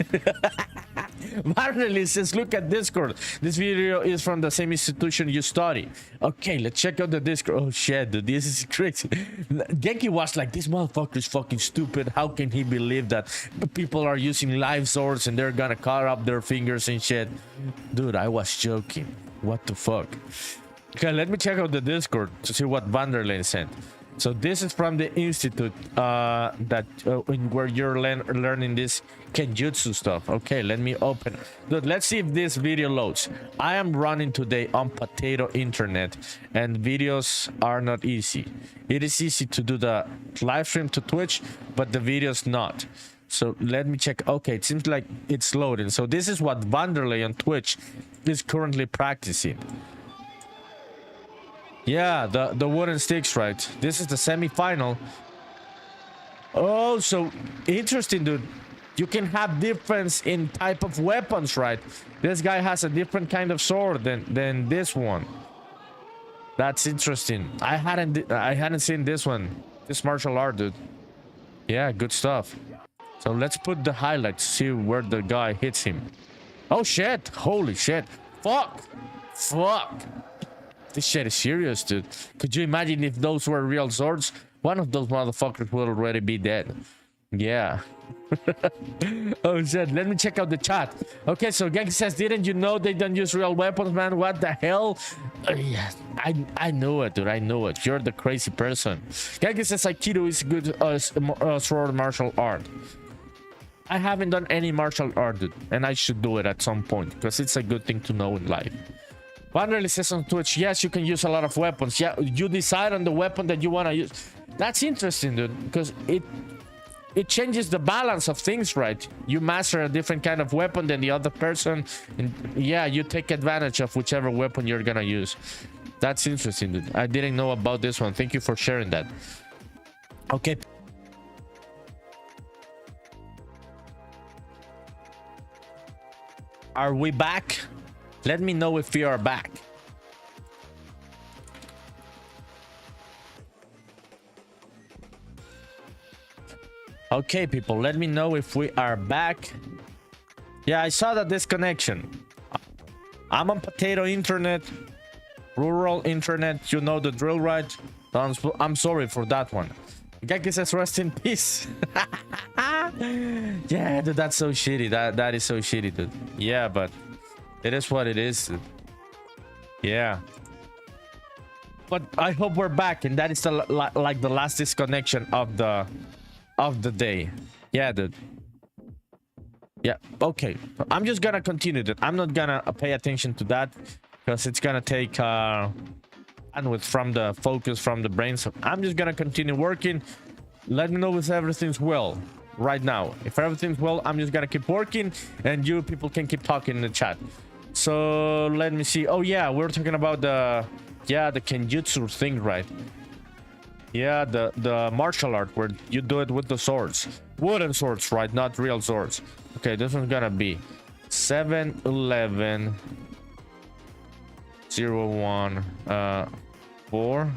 Marley says, look at Discord. This video is from the same institution you study. Okay, let's check out the Discord. Oh shit, dude, this is crazy. Genki was like, this motherfucker is fucking stupid. How can he believe that people are using live swords and they're gonna cut up their fingers and shit? Dude, I was joking. What the fuck? Okay, let me check out the Discord to see what Vanderlane sent. So this is from the institute where you're learning this kenjutsu stuff. Okay, let me open. Dude, let's see if this video loads. I am running today on potato internet, and videos are not easy. It is easy to do the live stream to Twitch, but the video's not. So let me check. Okay, it seems like it's loading. So this is what Vanderlei on Twitch is currently practicing. Yeah, the wooden sticks, right? This is the semi-final. Oh, so interesting, dude. You can have difference in type of weapons, right? This guy has a different kind of sword than this one. That's interesting. I hadn't seen this one. This martial art, dude. Yeah, good stuff. So let's put the highlights, see where the guy hits him. Oh shit! Holy shit! Fuck! Fuck! This shit is serious, dude. Could you imagine if those were real swords? One of those motherfuckers would already be dead. Yeah. Oh shit, let me check out the chat. Okay, so Genki says, didn't you know they don't use real weapons, man? What the hell? Yeah, I know it, dude. I know it. You're the crazy person. Genki says Aikido is good sword martial art. I haven't done any martial art, dude, and I should do it at some point because it's a good thing to know in life. Vanderlei says on Twitch, yes, you can use a lot of weapons. Yeah, you decide on the weapon that you want to use. That's interesting, dude, because it changes the balance of things, right? You master a different kind of weapon than the other person, and yeah, you take advantage of whichever weapon you're gonna use. That's interesting, dude. I didn't know about this one. Thank you for sharing that. Okay. Are we back? Let me know if we are back. Okay, people, let me know if we are back. Yeah, I saw the disconnection. I'm on potato internet, rural internet. You know the drill, right? I'm sorry for that one. Genki says rest in peace. Yeah, dude, that's so shitty. That is so shitty, dude. Yeah, but it is what it is, dude. Yeah, but I hope we're back, and that is the like the last disconnection of the day. Yeah, dude. Yeah, okay, I'm just gonna continue that. I'm not gonna pay attention to that because it's gonna take bandwidth from the focus from the brain. So I'm just gonna continue working. Let me know if everything's well right now. If everything's well, I'm just gonna keep working, and you people can keep talking in the chat. So let me see. Oh yeah, we're talking about the kenjutsu thing, right? Yeah, the martial art where you do it with the swords, wooden swords, right? Not real swords. Okay, this one's gonna be 711 01 4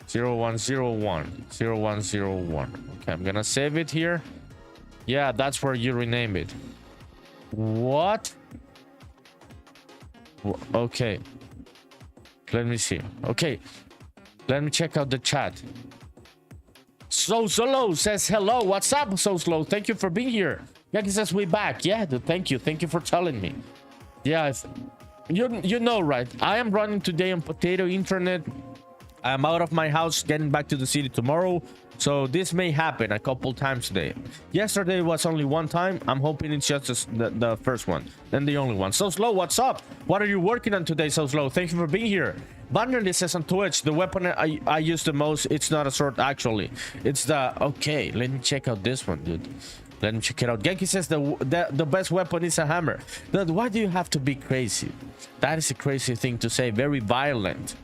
0101 0101. Okay, I'm gonna save it here. Yeah, that's where you rename it. What? Okay, let me see. Okay, let me check out the chat. So slow says hello. What's up, so slow? Thank you for being here. Yaki says we back. Yeah, dude, thank you for telling me. Yeah, you know, right? I am running today on potato internet. I'm out of my house, getting back to the city tomorrow. So this may happen a couple times today. Yesterday was only one time. I'm hoping it's just the first one, then the only one. So slow, what's up? What are you working on today, so slow? Thank you for being here. Vanderlei says on Twitch, the weapon I use the most, it's not a sword actually. It's the... Okay, let me check out this one, dude. Let me check it out. Genki says the best weapon is a hammer. Dude, why do you have to be crazy? That is a crazy thing to say. Very violent.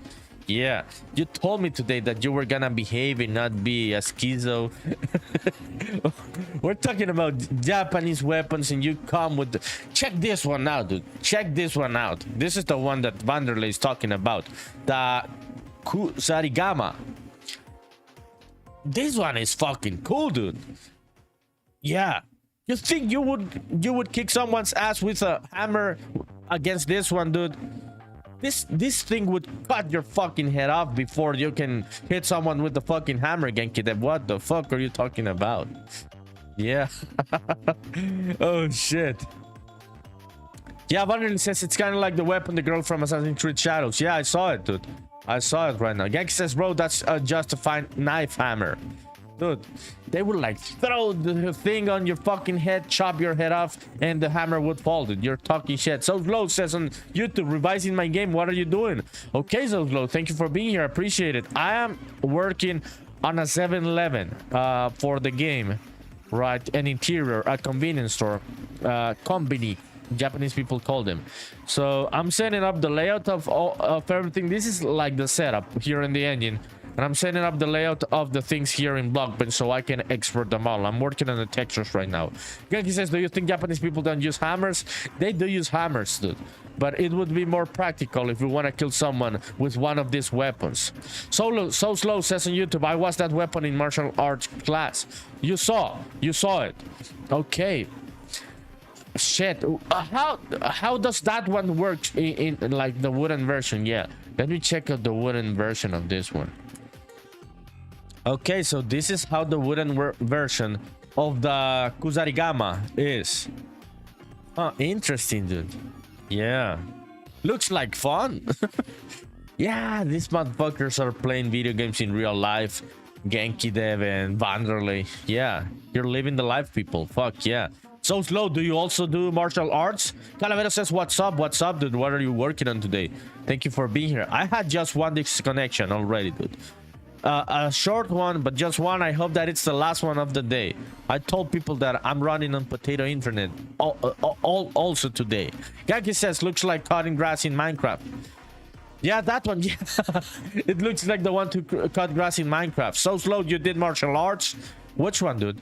Yeah, you told me today that you were gonna behave and not be a schizo. We're talking about Japanese weapons, and you come with the... Check this one out, dude. Check this one out. This is the one that Vanderlei is talking about. The Kusarigama. This one is fucking cool, dude. Yeah. You think you would kick someone's ass with a hammer against this one, dude? This thing would cut your fucking head off before you can hit someone with the fucking hammer, Genki. What the fuck are you talking about? Yeah. Oh shit. Yeah, Vanderlei says it's kind of like the weapon the girl from Assassin's Creed Shadows. Yeah, I saw it, dude. I saw it right now. Genki says, bro, that's just a fine knife hammer. Dude, they would like throw the thing on your fucking head, chop your head off, and the hammer would fall, dude. You're talking shit. So Glow says on YouTube, revising my game. What are you doing? Okay, so Glow, thank you for being here. I appreciate it. I am working on a 7-Eleven for the game, right? An interior, a convenience store, combini. Japanese people call them. So I'm setting up the layout of everything. This is like the setup here in the engine. And I'm setting up the layout of the things here in BlockBench so I can export them all. I'm working on the textures right now. Genki says, do you think Japanese people don't use hammers? They do use hammers, dude. But it would be more practical if we want to kill someone with one of these weapons. So Slow says on YouTube, I was that weapon in martial arts class. You saw it. Okay. Shit. How does that one work in like the wooden version? Yeah. Let me check out the wooden version of this one. Okay, so this is how the wooden version of the Kusarigama is. Oh, interesting, dude. Yeah. Looks like fun. Yeah, these motherfuckers are playing video games in real life. Genki Dev and Vanderlei. Yeah, you're living the life, people. Fuck yeah. So Slow, do you also do martial arts? Calavera says, what's up, dude? What are you working on today? Thank you for being here. I had just one disconnection already, dude. A short one, but just one. I hope that it's the last one of the day. I told people that I'm running on potato internet also today. Gaki says, looks like cutting grass in Minecraft. Yeah, that one. Yeah. It looks like the one to cut grass in Minecraft. So Slow, you did martial arts? Which one, dude?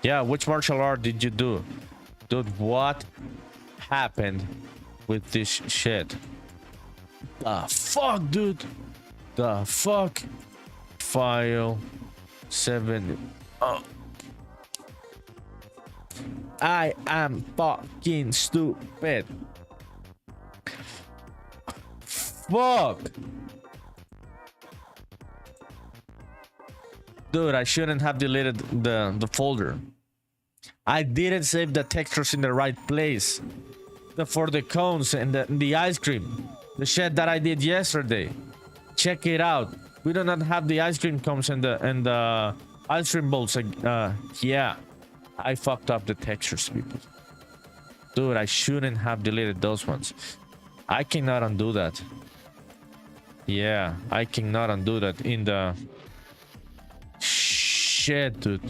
Yeah, which martial art did you do? Dude, what happened with this shit? The fuck, dude? The fuck? File 7. Oh. I am fucking stupid. Fuck. Dude, I shouldn't have deleted the folder. I didn't save the textures in the right place. For the cones and the ice cream. The shit that I did yesterday. Check it out. We do not have the ice cream cones and the ice cream bowls. Yeah. I fucked up the textures, people. Dude, I shouldn't have deleted those ones. I cannot undo that. Yeah, I cannot undo that in the... Shit, dude.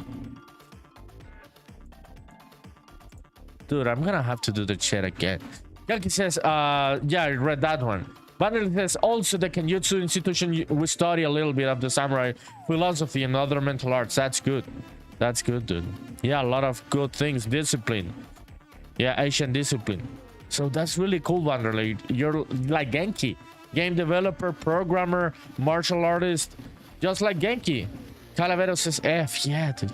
Dude, I'm gonna have to do the chat again. Yaki says, yeah, I read that one. Vanderlei says, also the Kenjutsu institution, we study a little bit of the samurai philosophy and other mental arts. That's good. That's good, dude. Yeah, a lot of good things. Discipline. Yeah, Asian discipline. So that's really cool, Vanderlei. You're like Genki. Game developer, programmer, martial artist. Just like Genki. Calavero says F. Yeah, dude.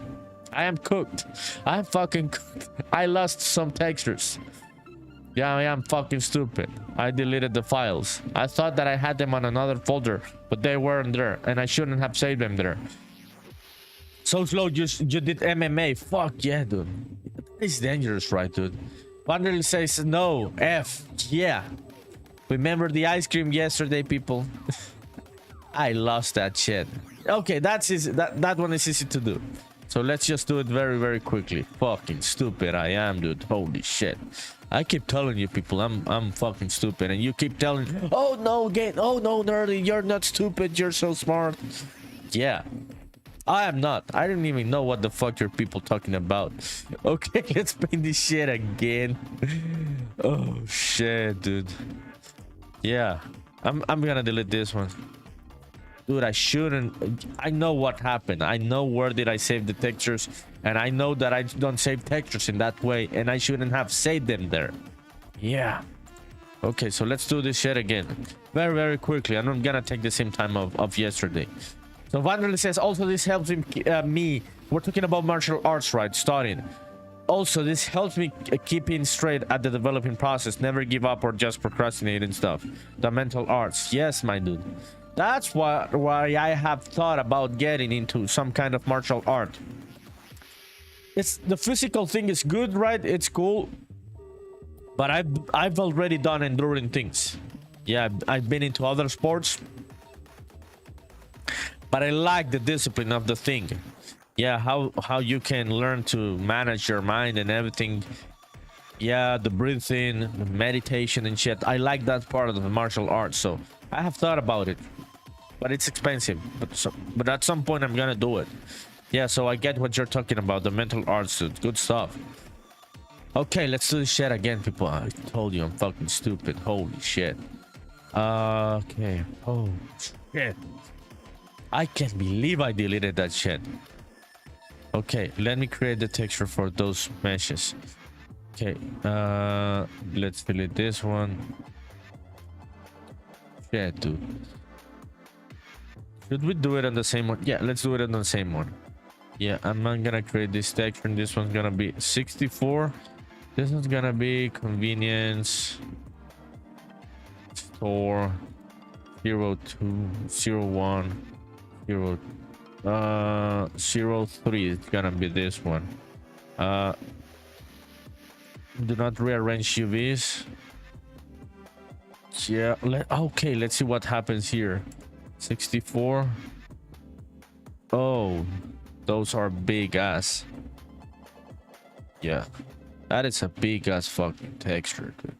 I am cooked. I'm fucking cooked. I lost some textures. Yeah, I am fucking stupid. I deleted the files. I thought that I had them on another folder, but they weren't there, and I shouldn't have saved them there. So Slow, you did MMA. Fuck yeah, dude. It's dangerous, right, dude? Vanderlei says no. F. Yeah. Remember the ice cream yesterday, people? I lost that shit. Okay, that's easy. That one is easy to do. So let's just do it very, very quickly. Fucking stupid I am, dude. Holy shit. I keep telling you, people, I'm fucking stupid, and you keep telling, oh no, nerdy, you're not stupid, you're so smart. Yeah, I am not. I didn't even know what the fuck your people talking about. Okay, let's paint this shit again. Oh shit, dude. Yeah, I'm gonna delete this one. dude, I shouldn't. I know what happened. I know where did I save the textures, and I know that I don't save textures in that way, and I shouldn't have saved them there. Yeah. Okay, so let's do this shit again. Very, very quickly. I'm not gonna take the same time of yesterday. So Vanderlei says, also this helps me. We're talking about martial arts, right? Studying. Also, this helps me keeping straight at the developing process. Never give up or just procrastinate and stuff. The mental arts. Yes, my dude. That's why I have thought about getting into some kind of martial art. It's the physical thing is good, right? It's cool. But I've already done enduring things. Yeah, I've been into other sports. But I like the discipline of the thing. Yeah, how you can learn to manage your mind and everything. Yeah, the breathing, the meditation and shit. I like that part of the martial arts. So I have thought about it. But it's expensive. But at some point I'm gonna do it. Yeah, so I get what you're talking about. The mental arts, dude. Good stuff. Okay, let's do this shit again, people. I told you I'm fucking stupid. Holy shit. Okay. Oh, shit. I can't believe I deleted that shit. Okay, let me create the texture for those meshes. Okay, let's delete this one. Shit, dude. Should we do it on the same one? Yeah, let's do it on the same one. Yeah, I'm not gonna create this texture, and this one's gonna be 64. This one's gonna be convenience store 0201 03. It's gonna be this one. Do not rearrange UVs. Yeah, okay, let's see what happens here. 64. Oh, those are big ass. Yeah, that is a big ass fucking texture, dude.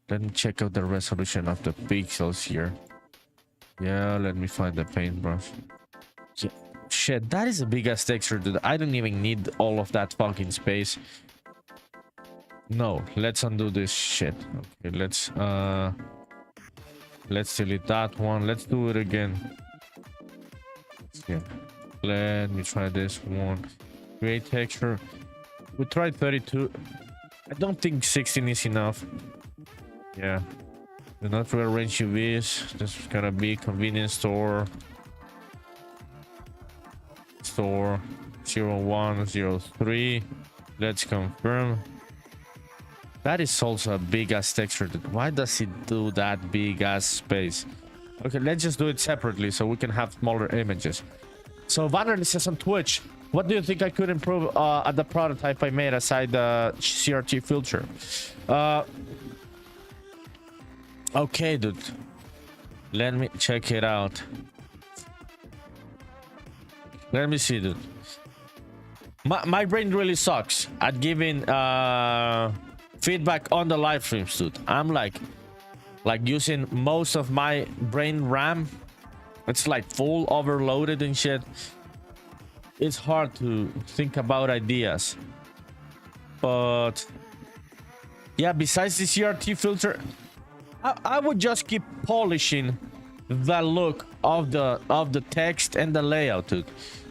Let me check out the resolution of the pixels here. Yeah, let me find the paintbrush. Yeah. Shit, that is a big ass texture, dude. I don't even need all of that fucking space. No, let's undo this shit. Okay, let's delete that one. Let's do it again. Yeah. Let me try this one. Create texture. We tried 32. I don't think 16 is enough. Yeah. Do not rearrange UVs. This is gonna be convenience store. Store 0103. Let's confirm. That is also a big ass texture. Why does it do that big ass space? Okay, let's just do it separately so we can have smaller images. So Vanderlei says on Twitch, what do you think I could improve at the prototype I made aside the CRT filter? Okay, dude. Let me check it out. Let me see, dude. My brain really sucks at giving feedback on the live streams, dude. I'm like using most of my brain RAM. It's like full overloaded and shit. It's hard to think about ideas. But yeah, besides the CRT filter, I would just keep polishing the look of the text and the layout, dude.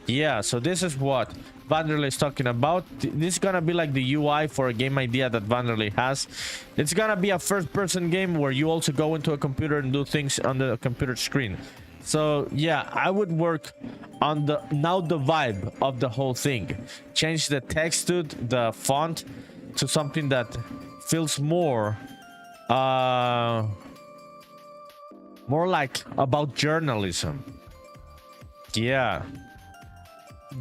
Yeah, so this is what Vanderlei is talking about. This is gonna be like the UI for a game idea that Vanderlei has. It's gonna be a first-person game where you also go into a computer and do things on the computer screen. So yeah, I would work on the vibe of the whole thing. Change the text to the font to something that feels more like about journalism. Yeah.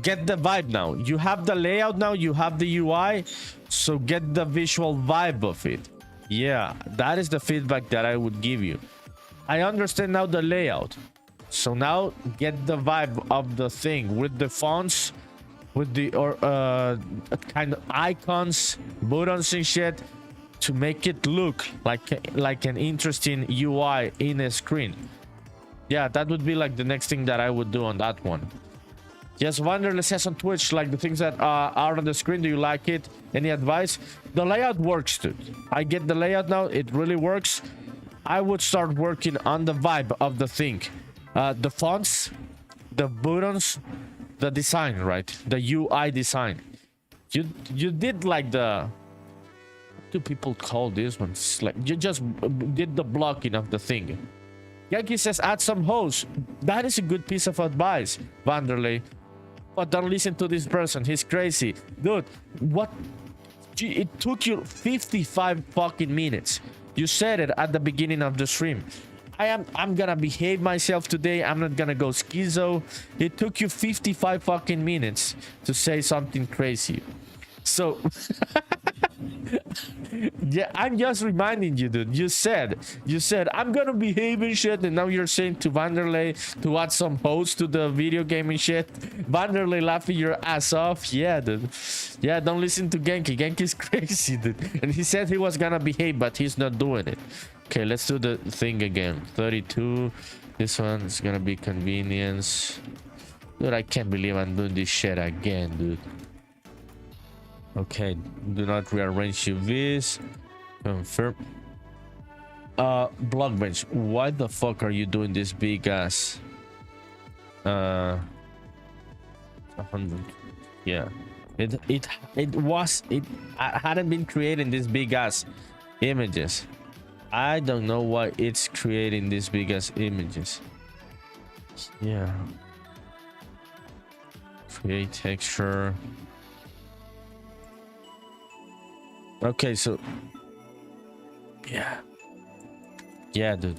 Get the vibe now. You have the layout now, you have the UI, so get the visual vibe of it. Yeah, that is the feedback that I would give you. I understand now the layout. So now get the vibe of the thing with the fonts, with the kind of icons, buttons and shit to make it look like an interesting UI in a screen. Yeah, that would be like the next thing that I would do on that one. Yes, Vanderlei says on Twitch, like the things that are on the screen, do you like it? Any advice? The layout works, dude. I get the layout now. It really works. I would start working on the vibe of the thing. The fonts, the buttons, the design, right? The UI design. You did like the, what do people call this one? It's like you just did the blocking of the thing. Yankee says add some hosts. That is a good piece of advice, Vanderlei. But don't listen to this person. He's crazy, dude. What? It took you 55 fucking minutes. You said it at the beginning of the stream. I'm gonna behave myself today. I'm not gonna go schizo. It took you 55 fucking minutes to say something crazy. So yeah, I'm just reminding you, dude. You said I'm gonna behave and shit, and now you're saying to Vanderlei to add some hosts to the video game and shit. Vanderlei laughing your ass off. Yeah, dude. Yeah, don't listen to Genki. Genki's crazy, dude. And he said he was gonna behave, but he's not doing it. Okay, let's do the thing again. 32. This one is gonna be convenience. Dude, I can't believe I'm doing this shit again, dude. Okay, do not rearrange UVs. Confirm. BlockBench, why the fuck are you doing this big ass? 100. Yeah, it hadn't been creating these big ass images. I don't know why it's creating these big ass images. Yeah. Create texture. Okay, so yeah, dude,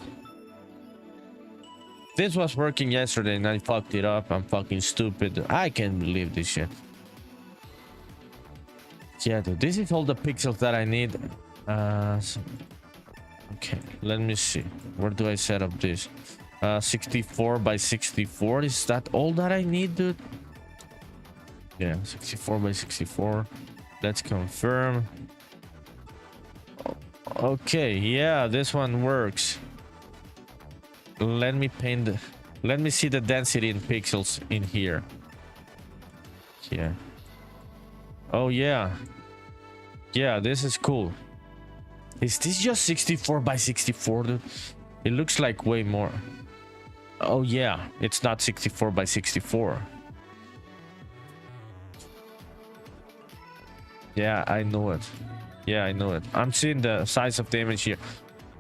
this was working yesterday and I fucked it up. I'm fucking stupid. I can't believe this shit. Yeah, dude, this is all the pixels that I need. Okay, let me see, where do I set up this? 64 by 64, is that all that I need, dude? Yeah, 64 by 64. Let's confirm. Okay, yeah, this one works. Let me paint let me see the density in pixels in here. Yeah. Oh yeah, this is cool. Is this just 64 by 64, dude? It looks like way more. Oh yeah, it's not 64 by 64. Yeah, I know it. Yeah, I know it. I'm seeing the size of the image here.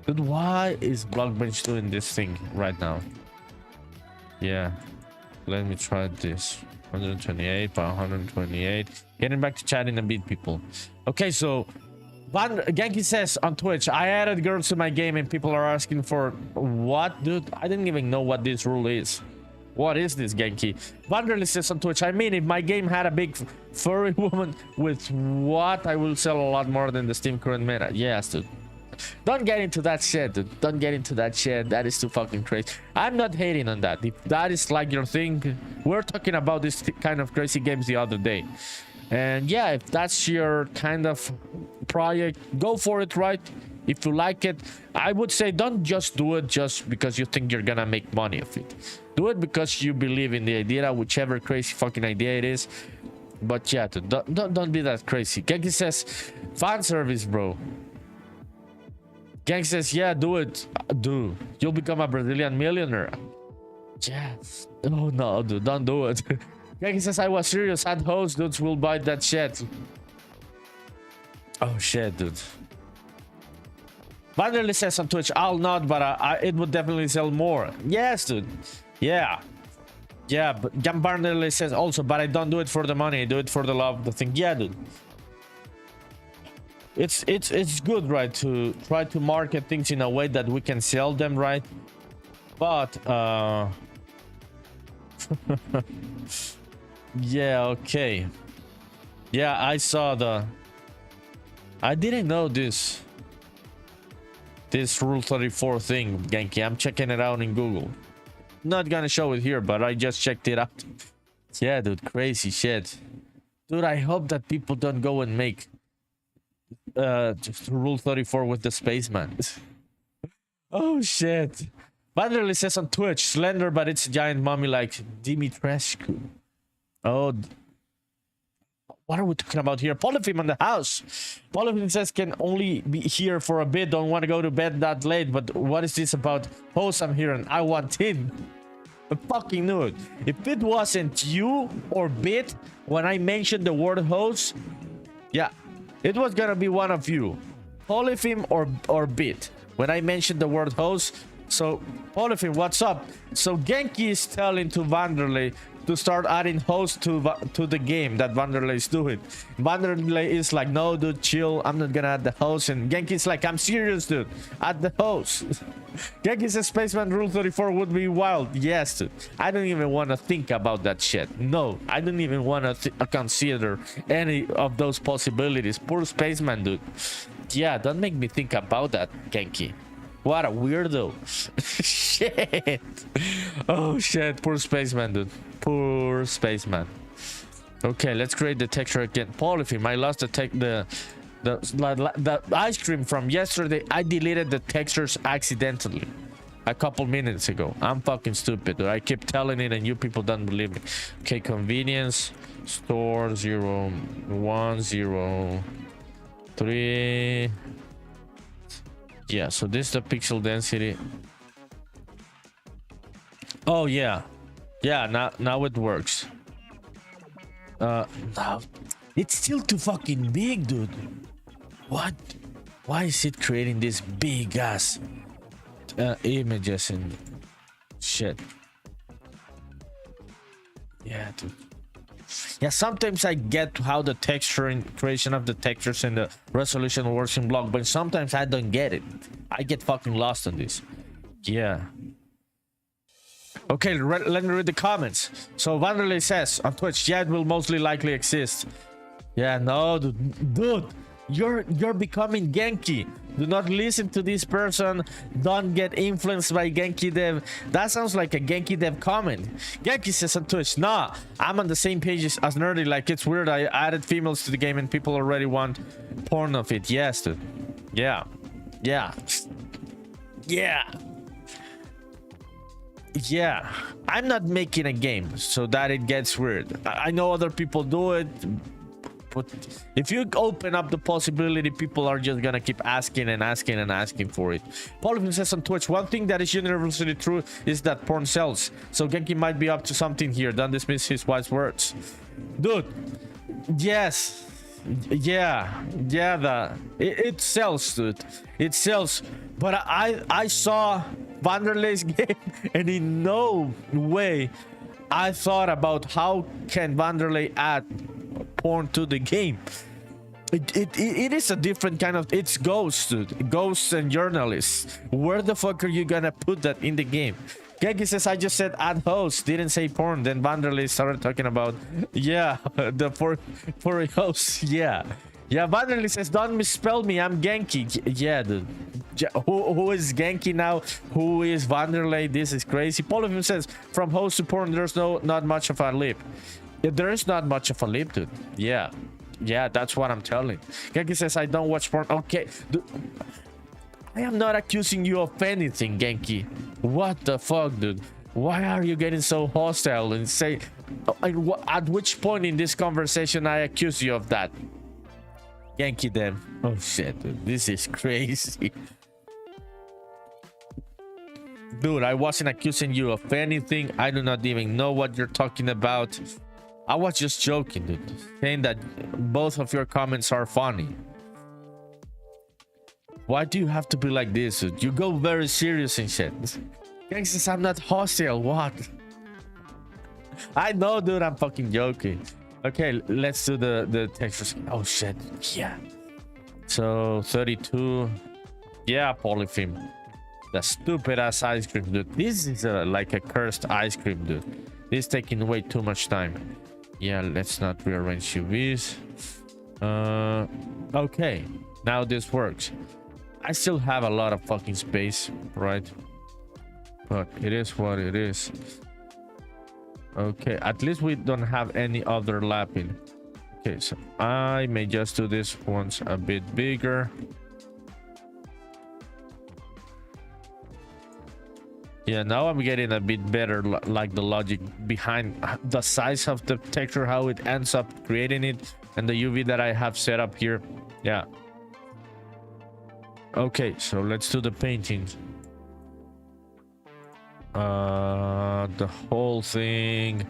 But why is BlockBench doing this thing right now? Yeah, let me try this. 128 by 128. Getting back to chat in a bit, people. Okay, so Genki says on Twitch, I added girls to my game and people are asking for what, dude? I didn't even know what this rule is. What is this, Genki? Vanderlei says on Twitch, I mean, if my game had a big furry woman with what, I will sell a lot more than the Steam current meta. Yes, dude. Don't get into that shit, dude. Don't get into that shit. That is too fucking crazy. I'm not hating on that. If that is like your thing, we're talking about this kind of crazy games the other day. And yeah, if that's your kind of project, go for it, right? If you like it, I would say don't just do it just because you think you're gonna make money of it. Do it because you believe in the idea, whichever crazy fucking idea it is. But yeah, don't be that crazy. Genki says, fan service, bro. Genki says, yeah, do it. Do. You'll become a Brazilian millionaire. Yes. Oh no, dude, don't do it. Genki says, I was serious. Ad host dudes will buy that shit. Oh shit, dude. Vanderlei says on Twitch, I'll not, but it would definitely sell more. Yes, dude. Yeah, but Vanderlei says also, but I don't do it for the money. I do it for the love of the thing. Yeah, dude. It's good, right, to try to market things in a way that we can sell them, right? But yeah, okay. Yeah, I saw I didn't know this Rule 34 thing, Genki. I'm checking it out in Google. Not gonna show it here, but I just checked it out. Yeah, dude, crazy shit. Dude, I hope that people don't go and make just Rule 34 with the Spaceman. Oh shit. Vanderlei says on Twitch, slender, but it's a giant mummy like Dimitrescu. Oh, what are we talking about here? Polyphim in the house. Polyphim says can only be here for a bit. Don't want to go to bed that late. But what is this about? Host, I'm here and I want in. I fucking knew it. If it wasn't you or Bit when I mentioned the word host, yeah, it was gonna be one of you, Polyphim or Bit, when I mentioned the word host. So Polyphim, what's up? So Genki is telling to Vanderlei to start adding hosts to the game that Vanderlei is doing. Vanderlei is like, no dude, chill, I'm not gonna add the host. And Genki is like, I'm serious dude, add the host. Genki says Spaceman Rule 34 would be wild. Yes dude, I don't even want to think about that shit. No, I don't even want to consider any of those possibilities. Poor Spaceman dude. Yeah, don't make me think about that, Genki. What a weirdo. Shit. Oh shit, poor Spaceman dude. Poor Spaceman. Okay, let's create the texture again. Polyphim, I lost the ice cream from yesterday. I deleted the textures accidentally a couple minutes ago. I'm fucking stupid dude. I keep telling it and you people don't believe me. Okay, convenience store 0 1 0 3. Yeah, so this is the pixel density. Oh yeah, now it works. No, it's still too fucking big dude. What? Why is it creating this big ass images and shit? Yeah dude. Yeah, sometimes I get how the texture and creation of the textures and the resolution works in BlockBench. Sometimes I don't get it. I get fucking lost on this. Yeah. Okay, let me read the comments. So Vanderlei says on Twitch, yeah, it will mostly likely exist. Yeah, no, dude, you're becoming Genki. Do not listen to this person. Don't get influenced by Genki Dev. That sounds like a Genki Dev comment. Genki says on Twitch, nah, I'm on the same page as Nerdy. Like, it's weird. I added females to the game and people already want porn of it. Yes, dude. Yeah. Yeah. Yeah. Yeah. I'm not making a game so that it gets weird. I know other people do it. But if you open up the possibility, people are just gonna keep asking and asking and asking for it. Polyphim says on Twitch, one thing that is universally true is that porn sells. So Genki might be up to something here. Don't dismiss his wise words. Dude, yes. Yeah, it sells, dude. It sells. But I saw Vanderlei's game and in no way I thought about how can Vanderlei add porn to the game. It is a different kind of, it's ghosts, dude. Ghosts and journalists. Where the fuck are you gonna put that in the game? Genki says, I just said add host, didn't say porn. Then Vanderlei started talking about, yeah, the for host. Yeah, Vanderlei says, don't misspell me, I'm Genki. Yeah, dude. Who is Genki now? Who is Vanderlei? This is crazy. Polyphim says, from host to porn, there's not much of a leap. Yeah, there is not much of a leap, dude. Yeah, that's what I'm telling. Genki says, I don't watch porn. Okay, dude, I am not accusing you of anything, Genki. What the fuck, dude? Why are you getting so hostile and say, at which point in this conversation I accuse you of that? Genki Dev. Oh shit, dude, this is crazy. Dude, I wasn't accusing you of anything. I do not even know what you're talking about. I was just joking, dude. Saying that both of your comments are funny. Why do you have to be like this, dude? You go very serious and shit. Genki says I'm not hostile. What? I know, dude. I'm fucking joking. Okay, let's do the textures. Oh shit. Yeah. So 32. Yeah, Polyphim. The stupid ass ice cream, dude. This is like a cursed ice cream, dude. This is taking way too much time. Yeah, let's not rearrange UVs. Okay, now this works. I still have a lot of fucking space, right? But it is what it is. Okay, at least we don't have any other lapping. Okay, so I may just do this once a bit bigger. Yeah, now I'm getting a bit better, like the logic behind the size of the texture, how it ends up creating it, and the UV that I have set up here. Yeah. Okay, so let's do the paintings. The whole thing.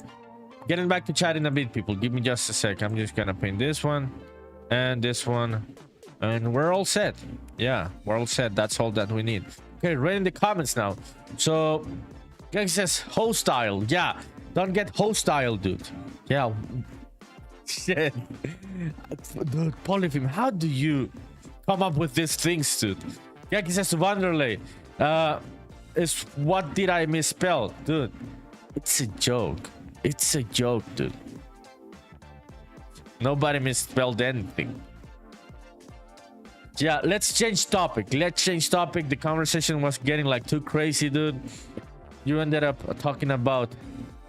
Getting back to chat in a bit, people. Give me just a sec. I'm just gonna paint this one and this one, and we're all set. Yeah, we're all set. That's all that we need. Okay, read in the comments now. So Gang says hostile. Yeah, don't get hostile, dude. Yeah. Shit. Dude, Polyphim, how do you come up with these things, dude? Gang says Wanderley. Is what did I misspell? Dude, it's a joke. It's a joke, dude. Nobody misspelled anything. Yeah, let's change topic. Let's change topic. The conversation was getting like too crazy, dude. You ended up talking about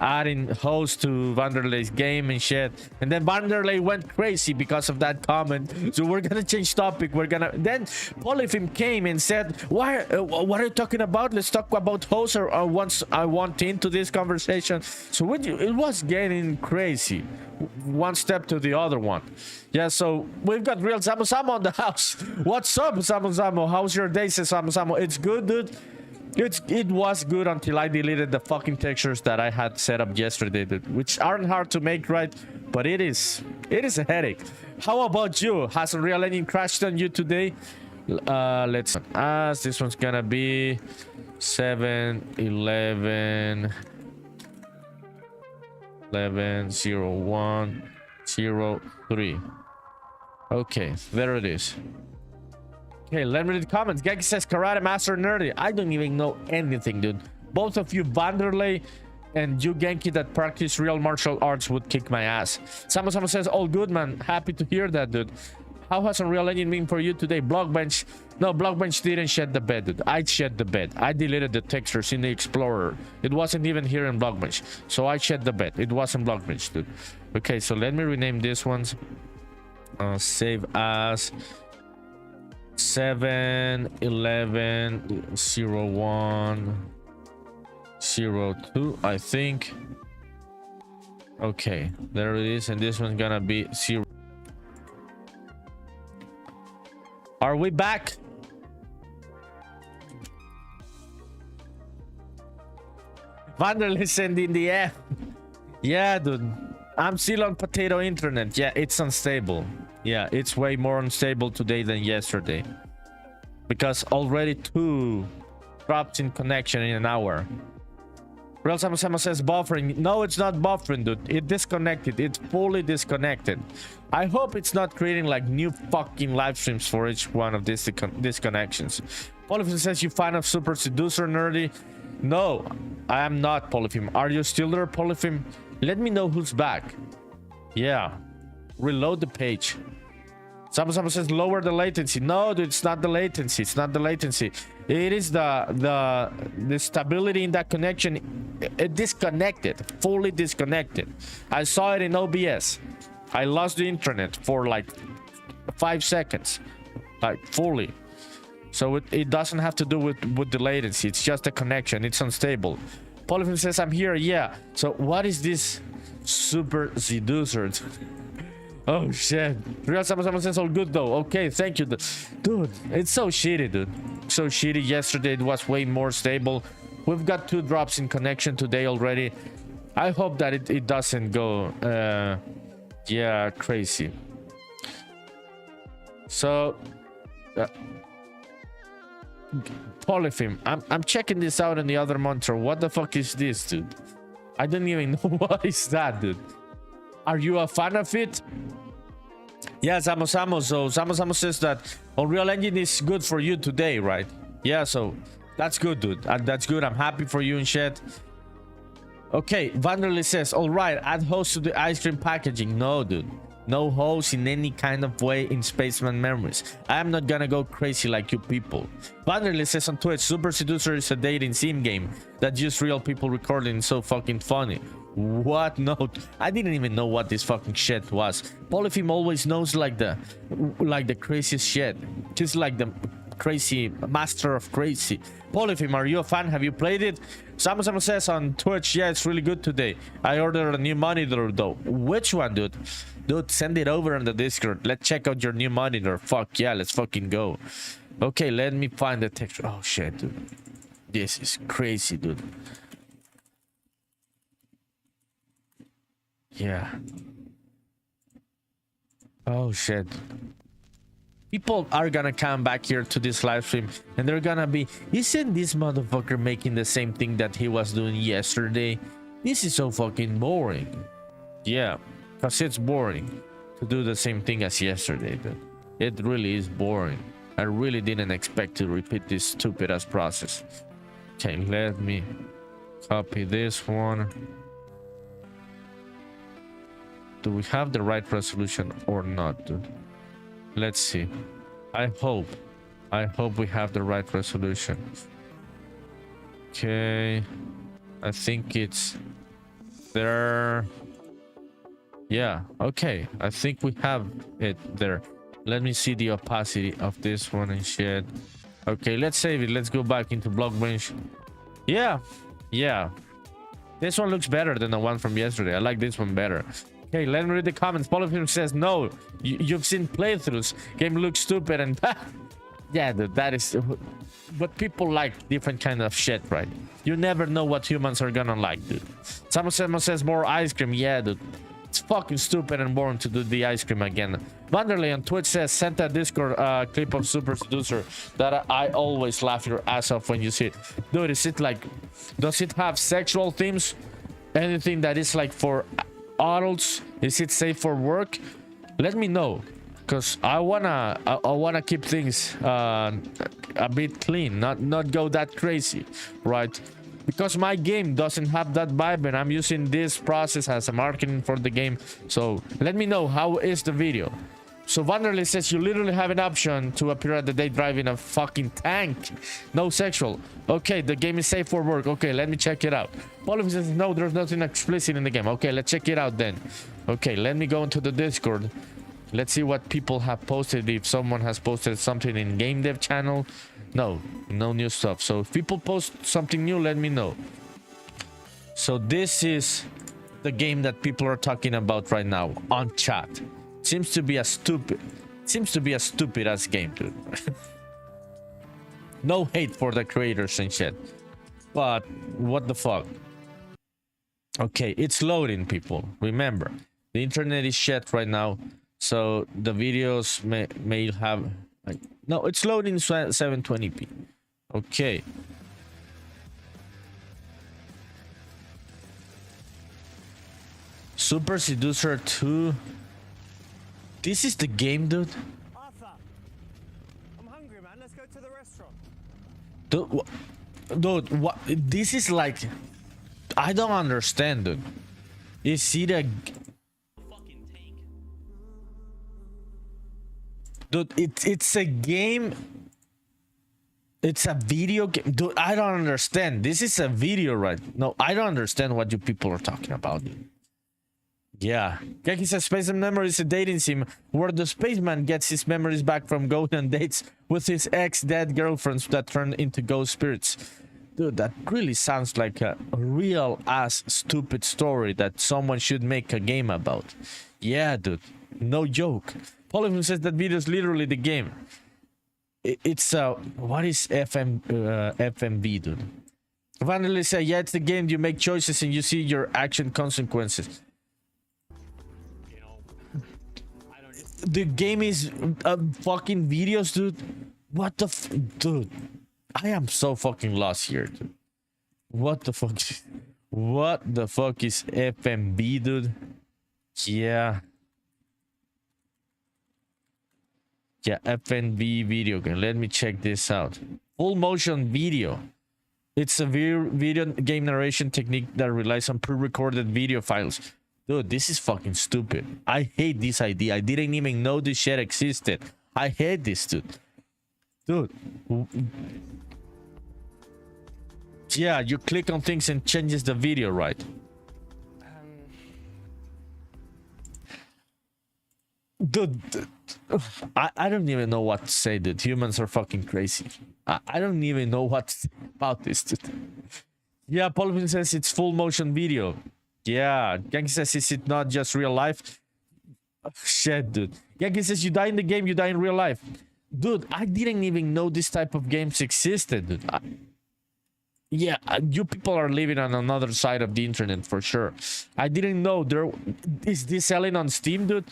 adding host to Vanderley's game and shit, and then Vanderley went crazy because of that comment. So we're gonna change topic. Then Polyphim came and said, what are you talking about? Let's talk about host, or once I want into this conversation. So it was getting crazy, one step to the other one. Yeah, so we've got real Samo Samo on the house. What's up, Samo Samo? How's your day, says Samo Samo? It's good, dude. It was good until I deleted the fucking textures that I had set up yesterday, dude, which aren't hard to make, right? But it is a headache. How about you? Has Unreal Engine crashed on you today? Let's ask. This one's gonna be 7-11-11-01-03. Okay, there it is. Okay, let me read the comments. Geki says Karate Master Nerdy. I don't even know anything, dude. Both of you, Vanderlei and you, Genki, that practice real martial arts would kick my ass. Sama says, all good, man. Happy to hear that, dude. How has Unreal Engine been for you today? BlockBench. No, BlockBench didn't shed the bed, dude. I shed the bed. I deleted the textures in the Explorer. It wasn't even here in BlockBench. So I shed the bed. It wasn't BlockBench, dude. Okay, so let me rename this ones. Save as 7-11-01-02, I think. Okay, there it is, and this one's gonna be 0. Are we back? Vanderlei sending the F. Yeah, dude. I'm still on potato internet. Yeah, it's unstable. Yeah, it's way more unstable today than yesterday. Because already 2 drops in connection in an hour. Real Sama says buffering. No, it's not buffering, dude. It disconnected. It's fully disconnected. I hope it's not creating like new fucking live streams for each one of these disconnections. Polyphim says, you fan of Super Seducer Nerdy? No, I am not, Polyphim. Are you still there, Polyphim? Let me know who's back. Yeah. Reload the page. Someone says lower the latency. No, dude, it's not the latency. It's not the latency. It is the stability in that connection. It disconnected, fully disconnected. I saw it in OBS. I lost the internet for like 5 seconds, like fully. So it doesn't have to do with the latency. It's just a connection. It's unstable. Polyphim says I'm here. Yeah. So what is this Super Seducer? Oh shit. Real someone says all good though. Okay, thank you, dude. It's so shitty, dude. So shitty. Yesterday it was way more stable. We've got 2 drops in connection today already. I hope that it doesn't go yeah, crazy. So Polyphim, I'm checking this out on the other monitor. What the fuck is this, dude? I don't even know what is that, dude. Are you a fan of it? Yeah, Samo. So Samo says that Unreal Engine is good for you today, right? Yeah, so that's good, dude. That's good. I'm happy for you and shit. Okay, Vanderlei says, all right, add host to the ice cream packaging. No, dude. No host in any kind of way in Spaceman Memories. I'm not gonna go crazy like you people. Vanderlei says on Twitch, Super Seducer is a dating sim game that just real people recording. So fucking funny. What? No, I didn't even know what this fucking shit was. Polyphim always knows like the craziest shit. Just like the crazy master of crazy. Polyphim, are you a fan? Have you played it? Someone says on Twitch, yeah, it's really good today. I ordered a new monitor though. Which one, dude? Dude, send it over on the Discord. Let's check out your new monitor. Fuck yeah, let's fucking go. Okay, let me find the texture. Oh shit, dude. This is crazy, dude. Yeah. Oh shit. People are gonna come back here to this live stream and they're gonna be, isn't this motherfucker making the same thing that he was doing yesterday? This is so fucking boring. Yeah, because it's boring to do the same thing as yesterday, dude. It really is boring. I really didn't expect to repeat this stupid ass process. Okay, let me copy this one. Do we have the right resolution or not, dude? Let's see. I hope we have the right resolution. Okay, I think it's there. Yeah, okay, I think we have it there. Let me see the opacity of this one and shit. Okay, let's save it. Let's go back into BlockBench. Yeah, this one looks better than the one from yesterday. I like this one better. Okay, let me read the comments. Paul of him says, no, you've seen playthroughs. Game looks stupid and yeah, dude, that is. But people like different kind of shit, right? You never know what humans are gonna like, dude. Someone says more ice cream. Yeah, dude. It's fucking stupid and boring to do the ice cream again. Vanderlei on Twitch says, sent a Discord clip of Super Seducer that I always laugh your ass off when you see it. Dude, is it like, does it have sexual themes? Anything that is like for adults? Is it safe for work? Let me know, because I wanna keep things a bit clean, not go that crazy, right? Because my game doesn't have that vibe and I'm using this process as a marketing for the game. So let me know, how is the video? So Vanderlei says, you literally have an option to appear at the day driving a fucking tank. No sexual. Okay, the game is safe for work. Okay, let me check it out. Paul says, no, there's nothing explicit in the game. Okay, let's check it out then. Okay, let me go into the Discord. Let's see what people have posted. If someone has posted something in game dev channel. No new stuff. So if people post something new, let me know. So this is the game that people are talking about right now on chat. Seems to be a stupid ass game, dude. No hate for the creators and shit, but what the fuck. Okay, it's loading, people. Remember, the internet is shit right now, so the videos may have like, no, it's loading 720p. Okay, Super Seducer 2. This is the game, dude. Arthur, I'm hungry, man. Let's go to the restaurant. Dude, what? This is like, I don't understand, dude. Is it a fucking tank? Dude, it's a game. It's a video game, dude. I don't understand. This is a video, right? No, I don't understand what you people are talking about, dude. Yeah, Geki says Spaceman Memories is a dating sim where the spaceman gets his memories back from going on dates with his ex-dead girlfriends that turn into ghost spirits. Dude, that really sounds like a real ass stupid story that someone should make a game about. Yeah, dude, no joke. Polyphone says that video is literally the game. It's what is FMV, dude? Vanderlei says, yeah, it's the game. You make choices and you see your action consequences. The game is fucking videos, dude. What the dude? I am so fucking lost here, dude. What the fuck? What the fuck is FMB, dude? Yeah, FNV video game. Let me check this out. Full motion video. It's a video game narration technique that relies on pre-recorded video files. Dude, this is fucking stupid. I hate this idea. I didn't even know this shit existed. I hate this, dude. Dude. Yeah, you click on things and changes the video, right? Dude, I don't even know what to say, dude. Humans are fucking crazy. I don't even know what to say about this, dude. Yeah, Paulvin says it's full motion video. Yeah, Genki says, is it not just real life? Shit, dude. Genki says, you die in the game, you die in real life. Dude, I didn't even know this type of games existed, dude. Yeah, you people are living on another side of the internet for sure. I didn't know there is this selling on Steam, dude.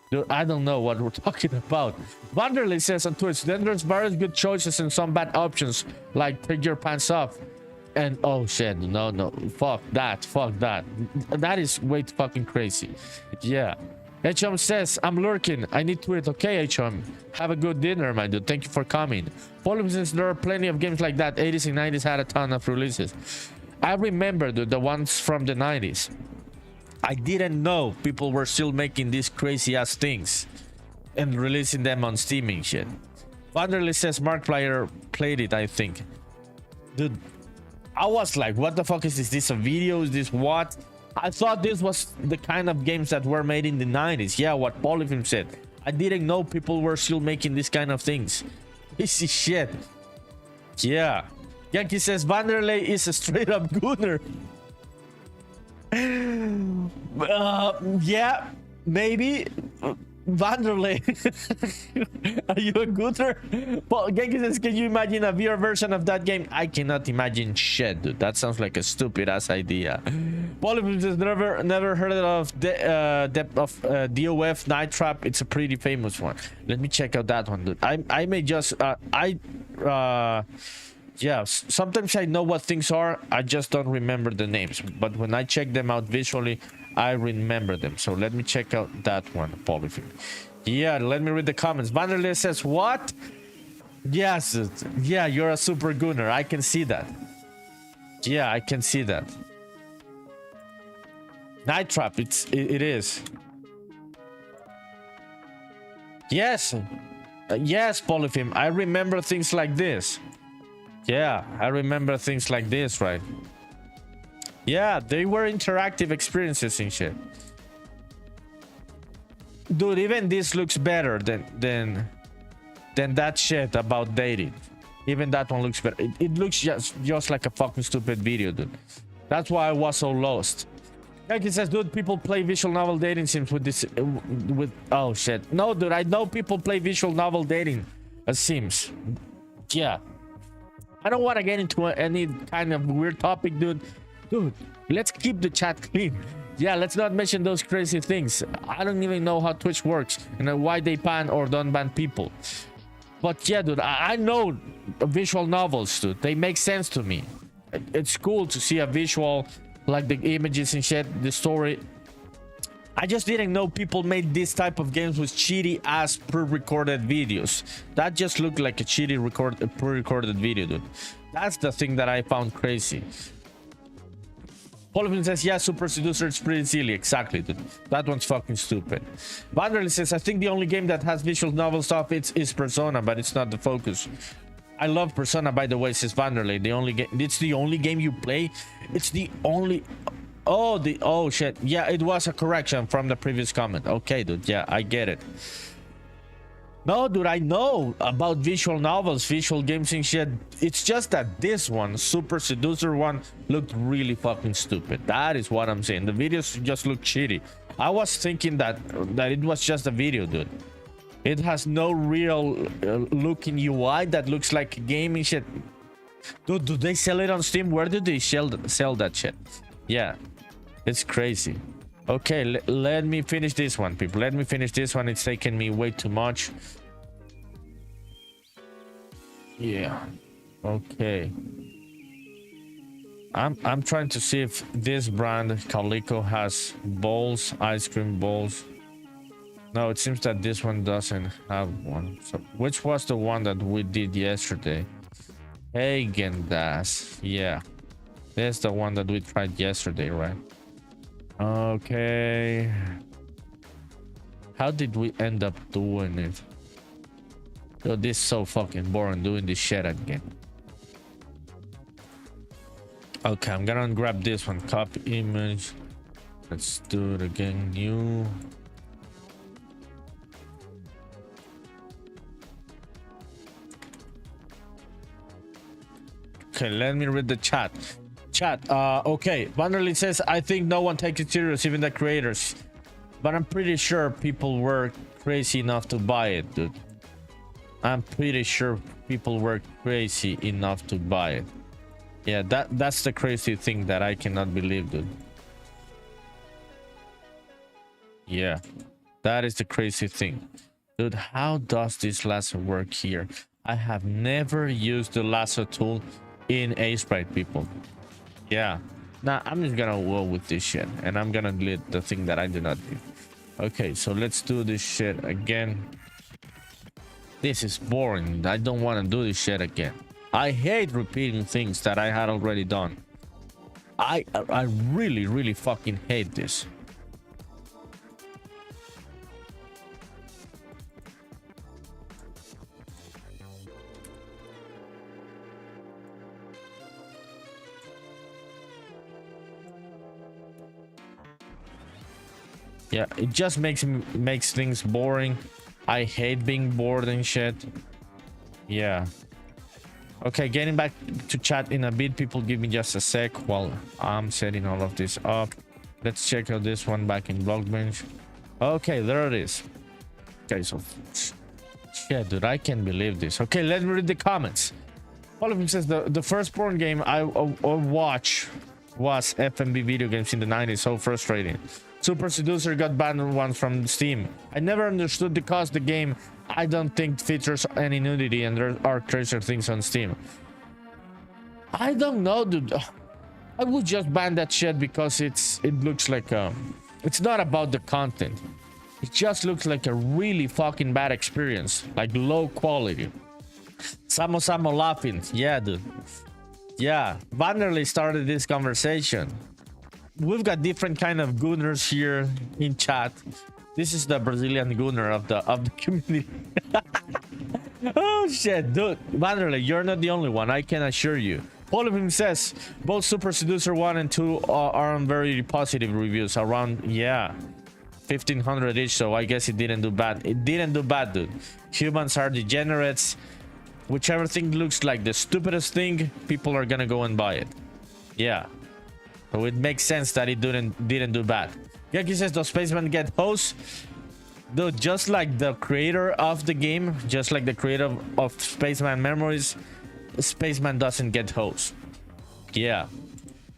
Dude, I don't know what we're talking about. Wanderley says on Twitch, then there's various good choices and some bad options, like take your pants off. And oh shit, no, fuck that. That is way too fucking crazy. Yeah. HM says, I'm lurking. I need to eat. Okay, HM. Have a good dinner, my dude. Thank you for coming. Volume says there are plenty of games like that. 80s and 90s had a ton of releases. I remember, dude, the ones from the 90s. I didn't know people were still making these crazy ass things and releasing them on Steam and shit. Wanderley says Markiplier played it, I think. Dude, I was like, what the fuck is this? This a video? Is this what? I thought this was the kind of games that were made in the 90s. Yeah, what Polyphim said. I didn't know people were still making this kind of things. This is shit. Yeah. Yankee says Vanderlei is a straight up gooner. Yeah, maybe. Vanderlei. Are you a gooter? Well, Genki says, can you imagine a VR version of that game? I cannot imagine shit, dude. That sounds like a stupid ass idea. Polyphim says, never heard of DOF Night Trap. It's a pretty famous one. Let me check out that one, dude. I may just yeah, sometimes I know what things are, I just don't remember the names, but when I check them out visually, I remember them. So let me check out that one, Polyphim. Yeah, let me read the comments. Vanderlei says, what? Yes, yeah, you're a super gooner. I can see that. Yeah, I can see that. Night Trap, it is. Yes, yes, Polyphim, I remember things like this. Yeah, I remember things like this, right? Yeah, they were interactive experiences and shit. Dude, even this looks better than that shit about dating. Even that one looks better. It looks just like a fucking stupid video, dude. That's why I was so lost. Like he says, dude, people play visual novel dating sims with this oh shit. No, dude, I know people play visual novel dating sims. Yeah. I don't want to get into any kind of weird topic, dude. Dude, let's keep the chat clean. Yeah, let's not mention those crazy things. I don't even know how Twitch works and why they ban or don't ban people. But yeah, dude, I know visual novels, dude. They make sense to me. It's cool to see a visual, like the images and shit, the story. I just didn't know people made this type of games with cheaty ass pre-recorded videos. That just looked like a cheaty pre-recorded video, dude. That's the thing that I found crazy. Polyphim says, yeah, Super Seducer is pretty silly. Exactly, dude. That one's fucking stupid. Vanderlei says, I think the only game that has visual novel stuff is Persona, but it's not the focus. I love Persona, by the way, says Vanderlei. It's the only game you play. It's the only... Oh shit. Yeah, it was a correction from the previous comment. Okay, dude. Yeah, I get it. No, dude, I know about visual novels, visual games and shit. It's just that this one, Super Seducer one, looked really fucking stupid. That is what I'm saying. The videos just look shitty. I was thinking that it was just a video, dude. It has no real looking UI that looks like a game and shit. Dude, do they sell it on Steam? Where do they sell that shit? Yeah. It's crazy. Okay, let me finish this one, people. Let me finish this one. It's taken me way too much. Yeah. Okay. I'm trying to see if this brand Calico has bowls, ice cream bowls. No, it seems that this one doesn't have one. So which was the one that we did yesterday? Hagen-Dazs. Yeah. That's the one that we tried yesterday, right? Okay. How did we end up doing it? Yo, this is so fucking boring doing this shit again. Okay, I'm gonna grab this one. Copy image. Let's do it again. New. Okay, let me read the chat. Okay, Vanderlei says, I think no one takes it serious, even the creators. But I'm pretty sure people were crazy enough to buy it, dude. I'm pretty sure people were crazy enough to buy it. Yeah, that's the crazy thing that I cannot believe, dude. Yeah, that is the crazy thing. Dude, how does this lasso work here? I have never used the lasso tool in Aseprite, people. Yeah. Nah, I'm just gonna roll with this shit. And I'm gonna delete the thing that I did not do. Okay, so let's do this shit again. This is boring. I don't want to do this shit again. I hate repeating things that I had already done. I really fucking hate this. Yeah, it just makes things boring. I hate being bored and shit. Yeah. Okay, getting back to chat in a bit. People, give me just a sec while I'm setting all of this up. Let's check out this one back in BlockBench. Okay, there it is. Okay, so shit, dude, I can't believe this. Okay, let me read the comments. All of them says the first porn game I watched was FMV video games in the 90s. So frustrating. Super Seducer got banned once from Steam. I never understood the cause the game. I don't think features any nudity, and there are crazier things on Steam. I don't know, dude. I would just ban that shit because it looks like it's not about the content. It just looks like a really fucking bad experience, like low quality. Samo laughing. Yeah, dude. Yeah, Vanderlei started this conversation. We've got different kind of gooners here in chat. This is the Brazilian gooner of the community. Oh shit, dude. Vanderlei, you're not the only one, I can assure you. All of him says both Super Seducer 1 and 2 are on very positive reviews, around 1500 each, so I guess it didn't do bad. It didn't do bad, dude. Humans are degenerates. Whichever thing looks like the stupidest thing, people are gonna go and buy it. Yeah. So it makes sense that it didn't do bad. Yaki says, does Spaceman get hosts? Dude, just like the creator of the game, just like the creator of Spaceman Memories, Spaceman doesn't get hosts. Yeah.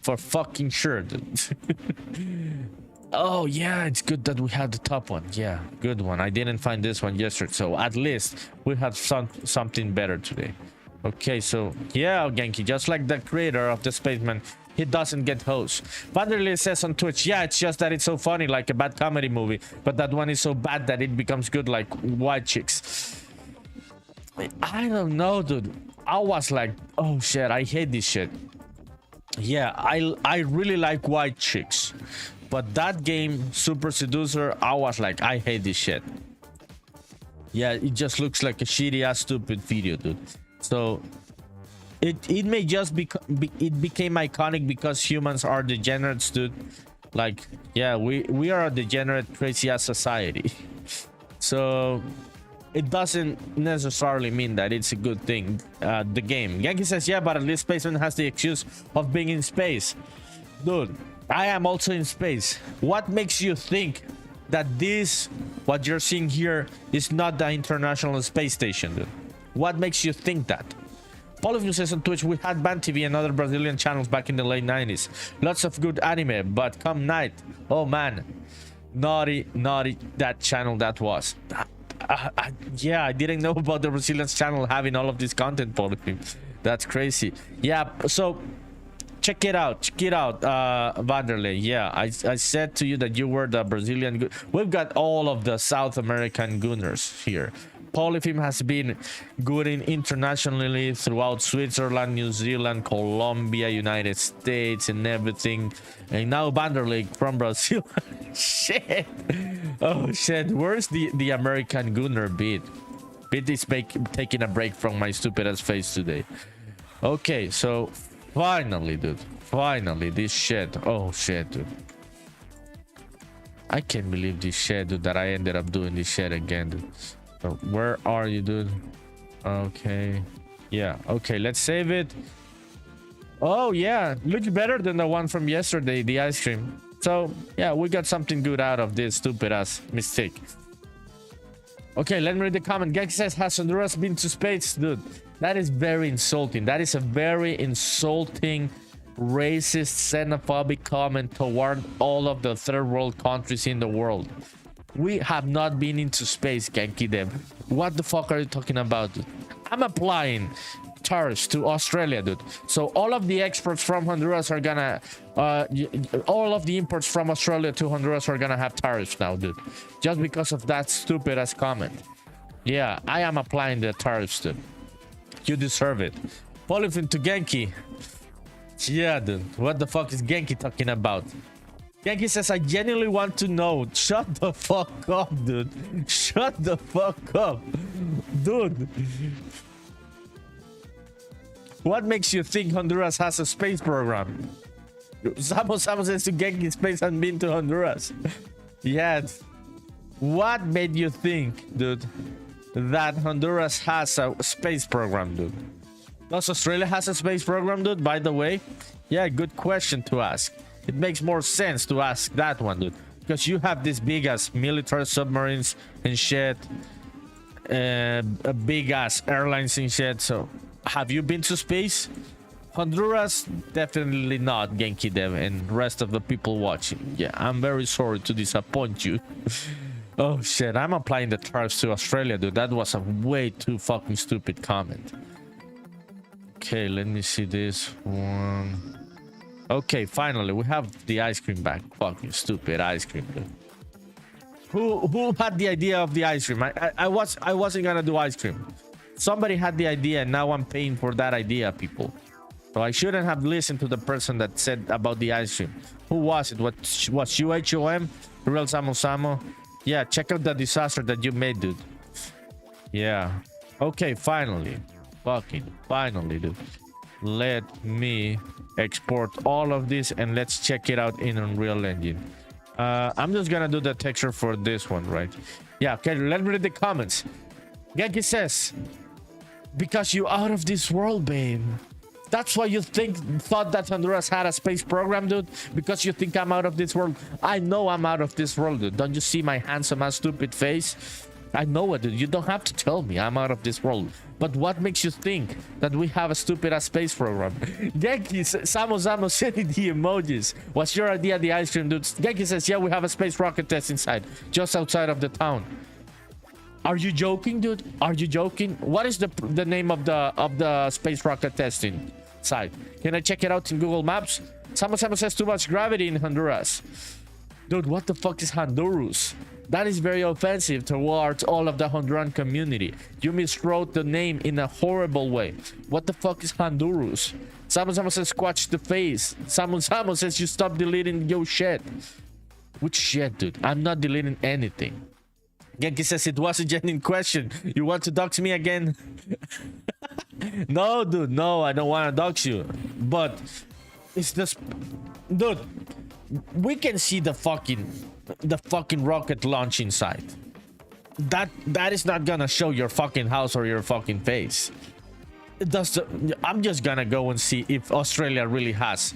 For fucking sure, dude. Oh, yeah, it's good that we had the top one. Yeah, good one. I didn't find this one yesterday, so at least we had something better today. Okay, so yeah, Genki, just like the creator of the Spaceman, he doesn't get hosts. Vanderlei says on Twitch, yeah, it's just that it's so funny, like a bad comedy movie, but that one is so bad that it becomes good, like White Chicks. I don't know, dude. I was like, oh shit, I hate this shit. Yeah, I really like White Chicks, but that game, Super Seducer, I was like, I hate this shit. Yeah, it just looks like a shitty ass stupid video, dude. So it may just it became iconic because humans are degenerates, dude. Like, yeah, we are a degenerate, crazy ass society. So it doesn't necessarily mean that it's a good thing. The game, Yankee says, yeah, but at least Spaceman has the excuse of being in space. Dude, I am also in space. What makes you think that what you're seeing here is not the International Space Station, dude? What makes you think that? All of you says on Twitch, we had Band TV and other Brazilian channels back in the late 90s. Lots of good anime, but come night, oh man, naughty that channel that was. Yeah, I didn't know about the Brazilian channel having all of this content, Polyphim. That's crazy. Yeah, so check it out, Vanderlei. Yeah, I said to you that you were the Brazilian. We've got all of the South American gooners here. Polyphim has been gooning internationally throughout Switzerland, New Zealand, Colombia, United States, and everything. And now Vanderlei from Brazil. Shit. Oh shit. Where's the American gooner Beat? Beat is taking a break from my stupid ass face today. Okay, so finally, dude. Finally, this shit. Oh shit, dude. I can't believe this shit, dude, that I ended up doing this shit again, dude. So where are you, dude? Okay. Yeah. Okay, let's save it. Oh, yeah. Looks better than the one from yesterday, the ice cream. So, yeah, we got something good out of this stupid ass mistake. Okay, let me read the comment. Genki says, has Honduras been to space? Dude, that is very insulting. That is a very insulting, racist, xenophobic comment toward all of the third world countries in the world. We have not been into space, Genki Dev. What the fuck are you talking about, dude? I'm applying tariffs to Australia, dude. So all of the exports from Honduras are gonna all of the imports from Australia to Honduras are gonna have tariffs now, dude, just because of that stupid ass comment. Yeah, I am applying the tariffs, dude. You deserve it. Polyphone to Genki. Yeah, dude, what the fuck is Genki talking about? Genki says, I genuinely want to know. Shut the fuck up, dude. Shut the fuck up, dude. What makes you think Honduras has a space program? Someone says to Genki, space and been to Honduras. Yeah. What made you think, dude, that Honduras has a space program, dude? Does Australia has a space program, dude, by the way? Yeah, good question to ask. It makes more sense to ask that one, dude, because you have these big ass military submarines and shit, big ass airlines and shit. So have you been to space? Honduras, definitely not, Genki Dev and rest of the people watching. Yeah, I'm very sorry to disappoint you. Oh shit, I'm applying the tariffs to Australia, dude. That was a way too fucking stupid comment. Okay, let me see this one. Okay, finally we have the ice cream back. Fucking stupid ice cream, dude. Who had the idea of the ice cream? I wasn't gonna do ice cream. Somebody had the idea and now I'm paying for that idea, people. So I shouldn't have listened to the person that said about the ice cream. Who was it? What was UHOM? Real Samo Samo? Yeah, check out the disaster that you made, dude. Yeah. Okay, finally. Fucking finally, dude. Let me export all of this and let's check it out in Unreal Engine. I'm just gonna do the texture for this one, right? Yeah, okay, let me read the comments. Genki says, because you out of this world, babe. That's why you thought that Honduras had a space program, dude? Because you think I'm out of this world? I know I'm out of this world, dude. Don't you see my handsome ass stupid face? I know it, dude. You don't have to tell me I'm out of this world. But what makes you think that we have a stupid ass space program? Genki, Samo sending the emojis. What's your idea of the ice cream, dude? Genki says, yeah, we have a space rocket test inside, just outside of the town. Are you joking, dude? Are you joking? What is the name of the space rocket testing site? Can I check it out in Google Maps? Samo says too much gravity in Honduras. Dude, what the fuck is Honduras? That is very offensive towards all of the Honduran community. You miswrote the name in a horrible way. What the fuck is Honduras? Samo says squash the face. Samo says you stop deleting your shit. Which shit, dude? I'm not deleting anything. Genki says it was a genuine question. You want to dox me again? No, dude. No, I don't want to dox you. But it's just, dude. We can see the fucking rocket launch inside. That is not gonna show your fucking house or your fucking face. I'm just gonna go and see if Australia really has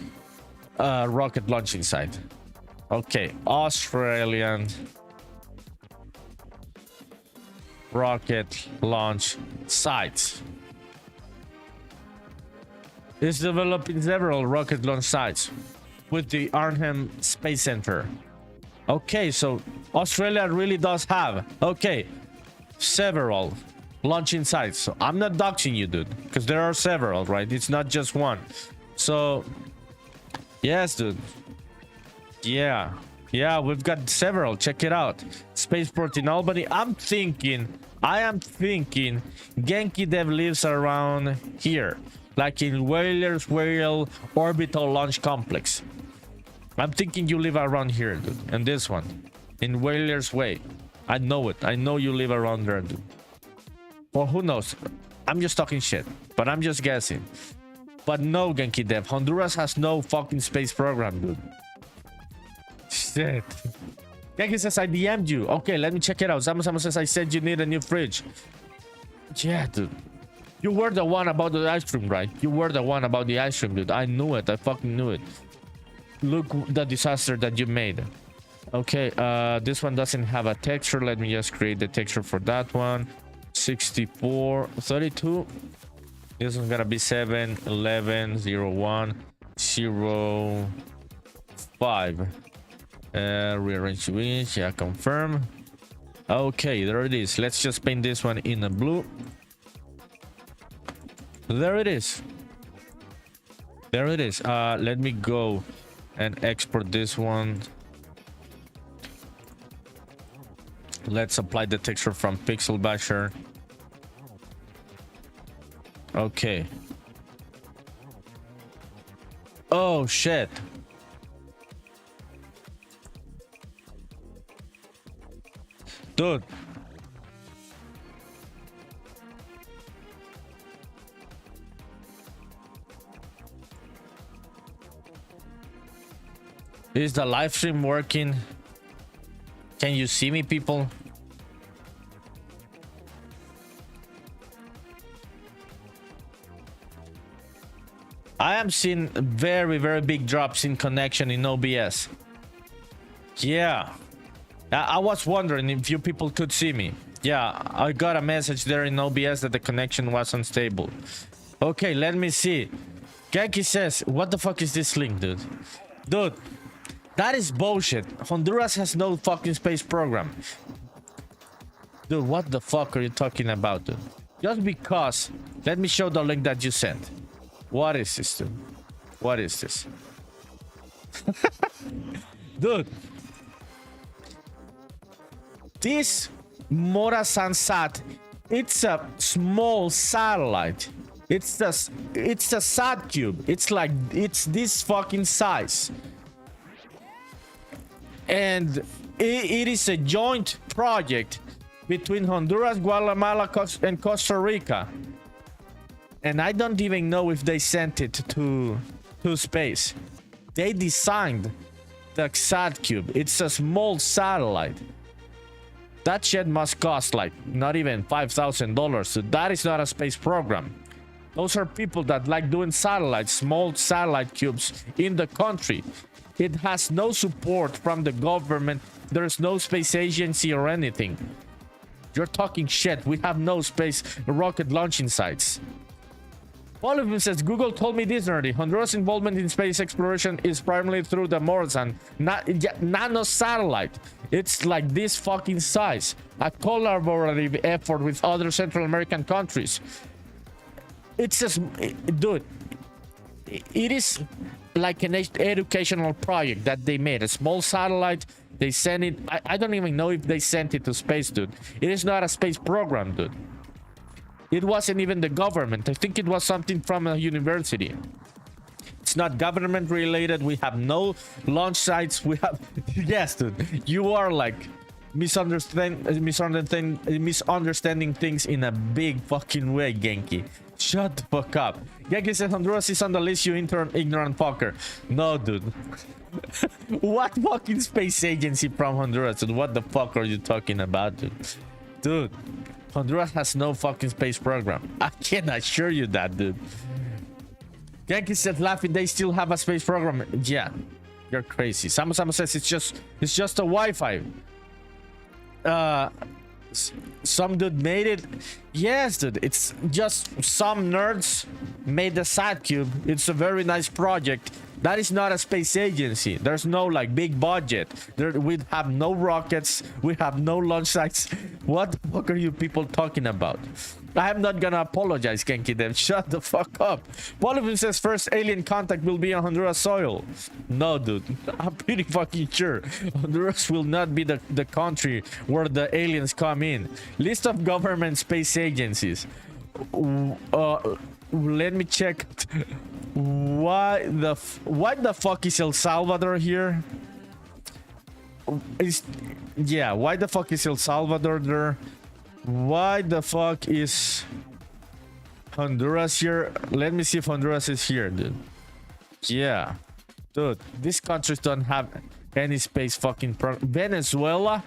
a rocket launch inside. Okay, Australian rocket launch sites. It's developing several rocket launch sites with the Arnhem Space Center. Okay, so Australia really does have, okay, several launching sites. So I'm not doxing you, dude, because there are several, right? It's not just one. So yes, dude. Yeah, we've got several. Check it out. Spaceport in Albany. I am thinking Genki Dev lives around here, like in Whalers Whale Orbital Launch Complex. I'm thinking you live around here, dude. And this one, in Whalers Way. I know it. I know you live around there, dude. Or who knows? I'm just talking shit, but I'm just guessing. But no, Genki Dev, Honduras has no fucking space program, dude. Shit. Genki says I DM'd you. Okay, let me check it out. Samo says I said you need a new fridge. Yeah, dude. You were the one about the ice cream, right? You were the one about the ice cream, dude. I knew it. I fucking knew it. Look the disaster that you made. Okay, this one doesn't have a texture. Let me just create the texture for that one. 64, 32. This one's gonna be 7, 11, 0, 1, 0, 5. Rearrange to each. Yeah, confirm. Okay, there it is. Let's just paint this one in a blue. There it is. There it is. Let me go and export this one. Let's apply the texture from Pixel Basher. Okay. Oh shit. Dude. Is the live stream working? Can you see me, people? I am seeing very, very big drops in connection in OBS. Yeah. I was wondering if you people could see me. Yeah, I got a message there in OBS that the connection was unstable. Okay, let me see. Genki says, what the fuck is this link, dude? Dude, that is bullshit. Honduras has no fucking space program. Dude, what the fuck are you talking about, dude? Just because. Let me show the link that you sent. What is this, dude? What is this? Dude. This Morasan Sat, it's a small satellite. It's a sat cube. It's this fucking size. And it is a joint project between Honduras, Guatemala, and Costa Rica. And I don't even know if they sent it to space. They designed the sat cube. It's a small satellite. That shit must cost like not even $5,000. So that is not a space program. Those are people that like doing satellites, small satellite cubes in the country. It has no support from the government. There's no space agency or anything. You're talking shit. We have no space rocket launching sites. Polyphone says, Google told me this, nerdy. Honduras' involvement in space exploration is primarily through the Morazan nano satellite. It's like this fucking size. A collaborative effort with other Central American countries. It's just, dude, it is like an educational project that they made. A small satellite, they sent it. I don't even know if they sent it to space, dude. It is not a space program, dude. It wasn't even the government. I think it was something from a university. It's not government related. We have no launch sites. We have... Yes, dude. You are like misunderstanding things in a big fucking way, Genki. Shut the fuck up. Genki said Honduras is on the list, you ignorant fucker. No, dude. What fucking space agency from Honduras? Dude? What the fuck are you talking about, dude? Dude. Honduras has no fucking space program. I can assure you that, dude. Genki said laughing, they still have a space program. Yeah, you're crazy. Someone says it's just a Wi-Fi. Some dude made it. Yes, dude. It's just some nerds made the sat cube. It's a very nice project. That is not a space agency. There's no like big budget. We have no rockets. We have no launch sites. What the fuck are you people talking about? I'm not gonna apologize, Genki Dev. Shut the fuck up. Polyphone says first alien contact will be on Honduras soil. No, dude. I'm pretty fucking sure. Honduras will not be the country where the aliens come in. List of government space agencies. Let me check. Why the fuck is El Salvador here? Why the fuck is El Salvador there? Why the fuck is Honduras here? Let me see if Honduras is here, dude. Yeah. Dude, these countries don't have any space fucking Venezuela?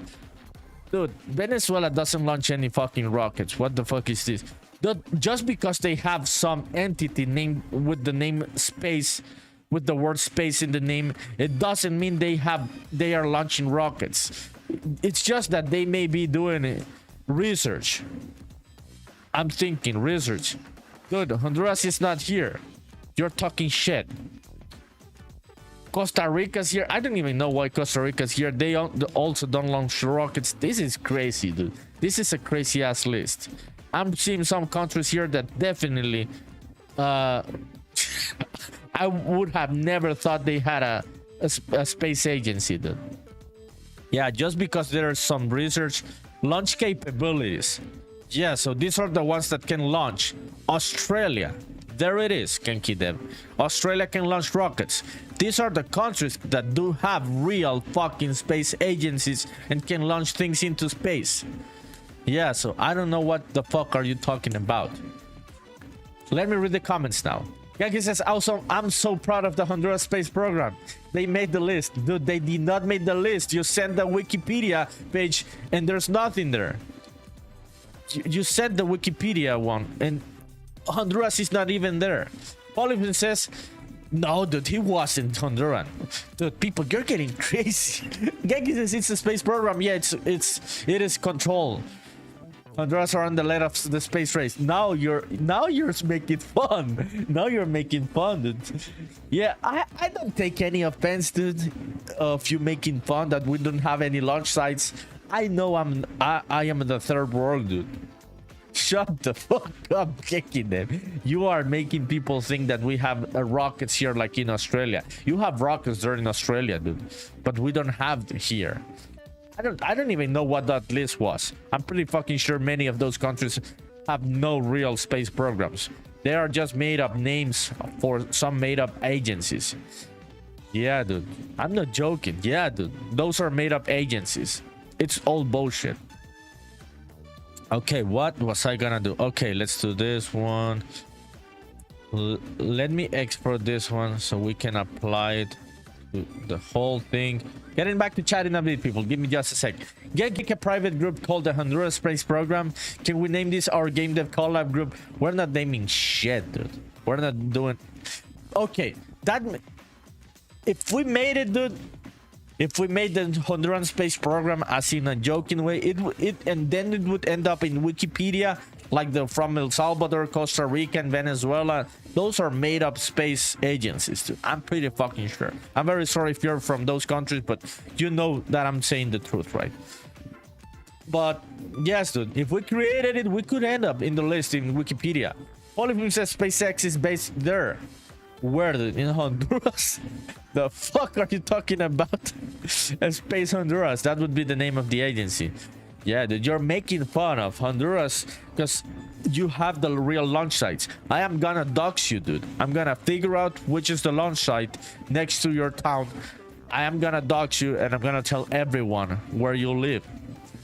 Dude, Venezuela doesn't launch any fucking rockets. What the fuck is this? Dude, just because they have some entity named with the name space with the word space in the name, it doesn't mean they are launching rockets. It's just that they may be doing research. I'm thinking research. Dude, Honduras is not here. You're talking shit. Costa Rica's here. I don't even know why Costa Rica's here. They also don't launch rockets. This is crazy, dude. This is a crazy ass list. I'm seeing some countries here that definitely I would have never thought they had a space agency, dude. Yeah, just because there are some research launch capabilities. Yeah, so these are the ones that can launch. Australia, there it is, KenkiDev. Australia can launch rockets. These are the countries that do have real fucking space agencies and can launch things into space. Yeah, so I don't know what the fuck are you talking about. Let me read the comments now. Genki says, also, I'm so proud of the Honduras space program. They made the list. Dude, they did not make the list. You sent the Wikipedia page and there's nothing there. You sent the Wikipedia one and Honduras is not even there. Polyphone says, no, dude, he wasn't Honduran. Dude, people, you're getting crazy. Genki says it's a space program. Yeah, it is control. Honduras are on the lead of the space race. Now you're making fun. Now you're making fun, dude. Yeah, I don't take any offense, dude, of you making fun that we don't have any launch sites. I know I am in the third world, dude. Shut the fuck up, kicking them. You are making people think that we have rockets here like in Australia. You have rockets there in Australia, dude, but we don't have here. I don't even know what that list was. I'm pretty fucking sure many of those countries have no real space programs. They are just made up names for some made up agencies. Yeah, dude. I'm not joking. Yeah, dude. Those are made up agencies. It's all bullshit. Okay, what was I gonna do? Okay, let's do this one. Let me export this one so we can apply it to the whole thing. Getting back to chatting a bit, people. Give me just a sec. Get a private group called the Honduras Space Program. Can we name this our game dev collab group? We're not naming shit, dude. We're not doing... Okay, that... If we made it, dude... If we made the Honduran Space Program as in a joking way, and then it would end up in Wikipedia, like the from El Salvador, Costa Rica, and Venezuela. Those are made-up space agencies, dude. I'm pretty fucking sure. I'm very sorry if you're from those countries, but you know that I'm saying the truth, right? But yes, dude, if we created it, we could end up in the list in Wikipedia. Polyphone says SpaceX is based there. Where, dude? In Honduras? The fuck are you talking about? Space Honduras. That would be the name of the agency. Yeah, dude, you're making fun of Honduras because you have the real launch sites. I am gonna dox you, dude. I'm gonna figure out which is the launch site next to your town. I am gonna dox you and I'm gonna tell everyone where you live.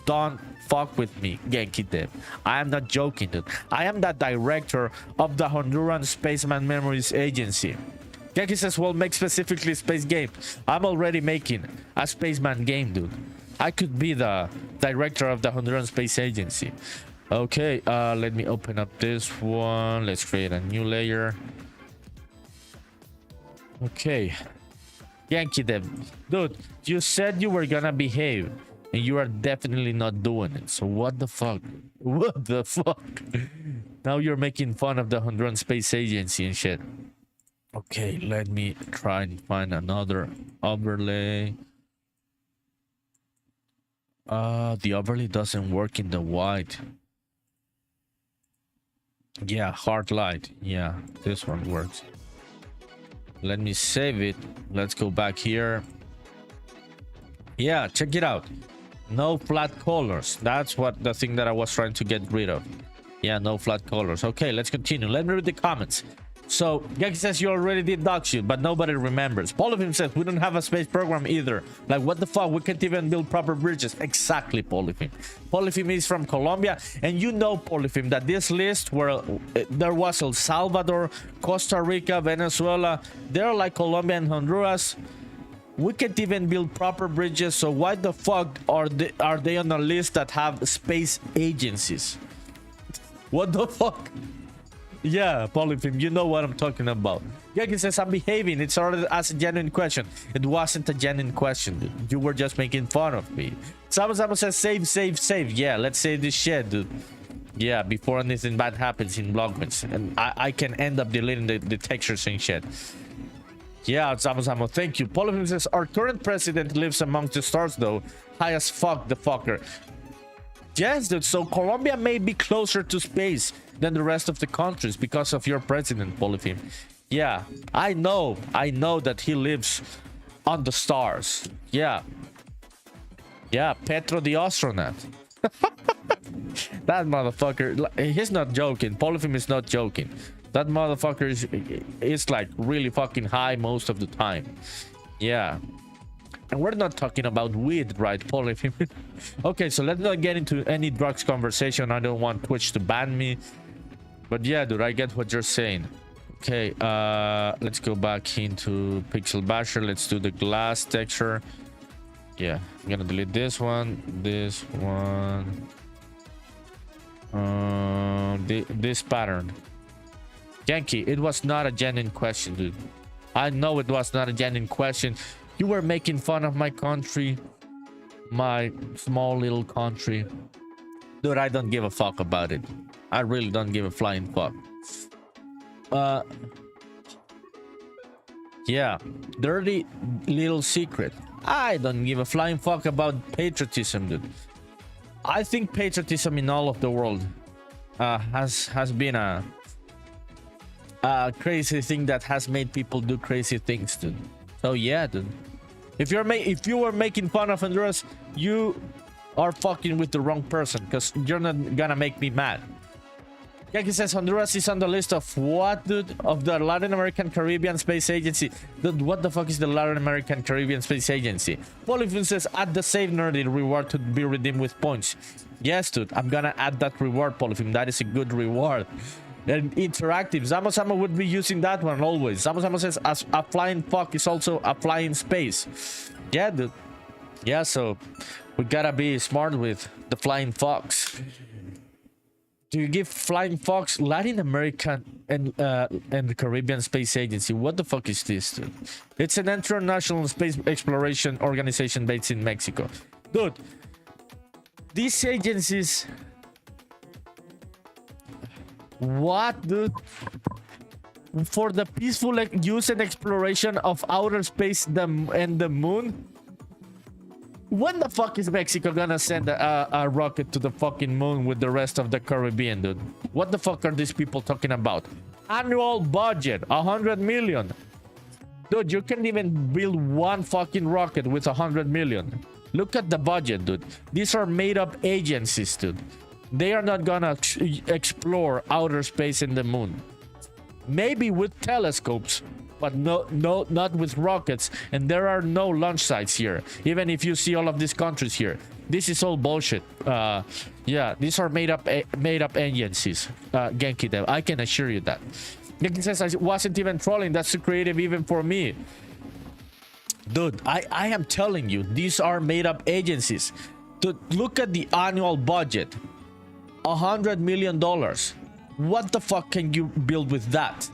Don't fuck with me, KenkiDev. I am not joking, dude. I am the director of the Honduran Spaceman Memories agency. Genki says, well, make specifically space game. I'm already making a spaceman game, dude. I could be the director of the Honduran Space Agency. Okay, let me open up this one. Let's create a new layer. Okay. KenkiDev. Dude, you said you were gonna behave. And you are definitely not doing it. So what the fuck? What the fuck? Now you're making fun of the Honduran Space Agency and shit. Okay, let me try and find another overlay. The overlay doesn't work in the white. Yeah, hard light. Yeah, this one works. Let me save it. Let's go back here. Yeah, check it out. No flat colors. That's what the thing that I was trying to get rid of. Yeah, no flat colors. Okay, let's continue. Let me read the comments. So, Geki says you already did dog shit, but nobody remembers. Polyphone says we don't have a space program either. Like, what the fuck? We can't even build proper bridges. Exactly, Polyphone. Polyphone is from Colombia, and you know, Polyphone, that this list where there was El Salvador, Costa Rica, Venezuela, they're like Colombia and Honduras. We can't even build proper bridges, so why the fuck are they on a list that have space agencies? What the fuck? Yeah, Polyphim, you know what I'm talking about. Genki says, I'm behaving. It's already as a genuine question. It wasn't a genuine question, dude. You were just making fun of me. Sama says, save, save, save. Yeah, let's save this shit, dude. Yeah, before anything bad happens in BlockBench. And I can end up deleting the textures and shit. Yeah, Samo, thank you. Polyphim says, our current president lives amongst the stars, though. High as fuck, the fucker. Yes, dude. So Colombia may be closer to space than the rest of the countries because of your president, Polyphim. Yeah, I know that he lives on the stars. Yeah. Yeah, Petro the astronaut. That motherfucker, he's not joking. Polyphim is not joking. That motherfucker is like really fucking high most of the time. Yeah. And we're not talking about weed, right, Polyphim? Okay, so let's not get into any drugs conversation. I don't want Twitch to ban me. But yeah, dude, I get what you're saying. Okay, let's go back into Pixel Basher. Let's do the glass texture. Yeah, I'm gonna delete this one, this pattern. Genki, it was not a genuine question, dude. I know it was not a genuine question. You were making fun of my country, my small little country. Dude, I don't give a fuck about it. I really don't give a flying fuck. Yeah, dirty little secret. I don't give a flying fuck about patriotism, dude. I think patriotism in all of the world has been a crazy thing that has made people do crazy things, dude. So yeah, dude. If you were making fun of Honduras, you are fucking with the wrong person, because you're not gonna make me mad. Yaki says Honduras is on the list of what, dude? Of the Latin American Caribbean Space Agency. Dude, what the fuck is the Latin American Caribbean Space Agency? Polyphone says add the Save Nerdy reward to be redeemed with points. Yes, dude, I'm gonna add that reward, Polyphone. That is a good reward. And interactive. Zamo would be using that one always. Zamo says as a flying fuck is also a flying space. Yeah, dude. Yeah, so we gotta be smart with the flying fox. Do you give Flying Fox Latin American and the Caribbean Space Agency? What the fuck is this, dude? It's an international space exploration organization based in Mexico. Dude, these agencies... What, dude? For the peaceful use and exploration of outer space and the moon? When the fuck is Mexico gonna send a rocket to the fucking moon with the rest of the Caribbean, dude? What the fuck are these people talking about? Annual budget, 100 million. Dude, you can't even build one fucking rocket with 100 million. Look at the budget, dude. These are made up agencies, dude. They are not gonna explore outer space and the moon. Maybe with telescopes, but not with rockets. And there are no launch sites here, even if you see all of these countries here. This is all bullshit. Yeah, these are made up agencies. Genki Dev, I can assure you that. Genki says I wasn't even trolling. That's too creative even for me. Dude, I am telling you, these are made up agencies. Dude, look at the annual budget. $100 million. What the fuck can you build with that?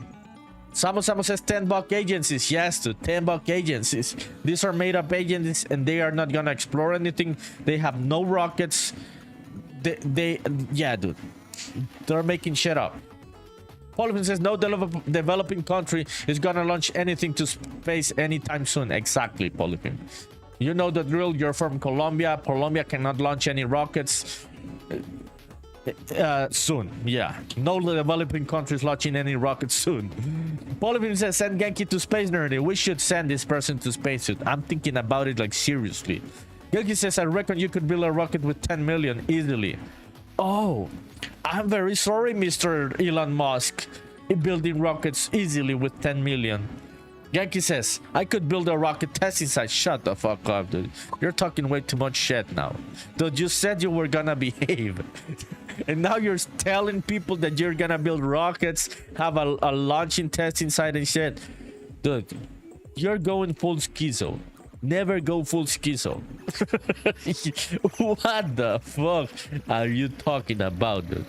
Samo says 10 buck agencies. Yes, dude, 10 buck agencies. These are made up agencies and they are not gonna explore anything. They have no rockets. Yeah, dude, they're making shit up. Polyphone says no developing country is gonna launch anything to space anytime soon. Exactly, Polyphone. You know the drill. You're from Colombia. Colombia cannot launch any rockets soon. Yeah, no developing countries launching any rockets soon. Polyphone says send Genki to Space Nerdy. We should send this person to spacesuit. I'm thinking about it like seriously. Genki says I reckon you could build a rocket with 10 million easily. Oh, I'm very sorry, Mr. Elon Musk. Building rockets easily with 10 million. Genki says I could build a rocket testing site. Shut the fuck up, dude. You're talking way too much shit now. Dude, you said you were gonna behave. And now you're telling people that you're gonna build rockets, have a launching testing site and shit. Dude, you're going full schizo. Never go full schizo. What the fuck are you talking about, dude?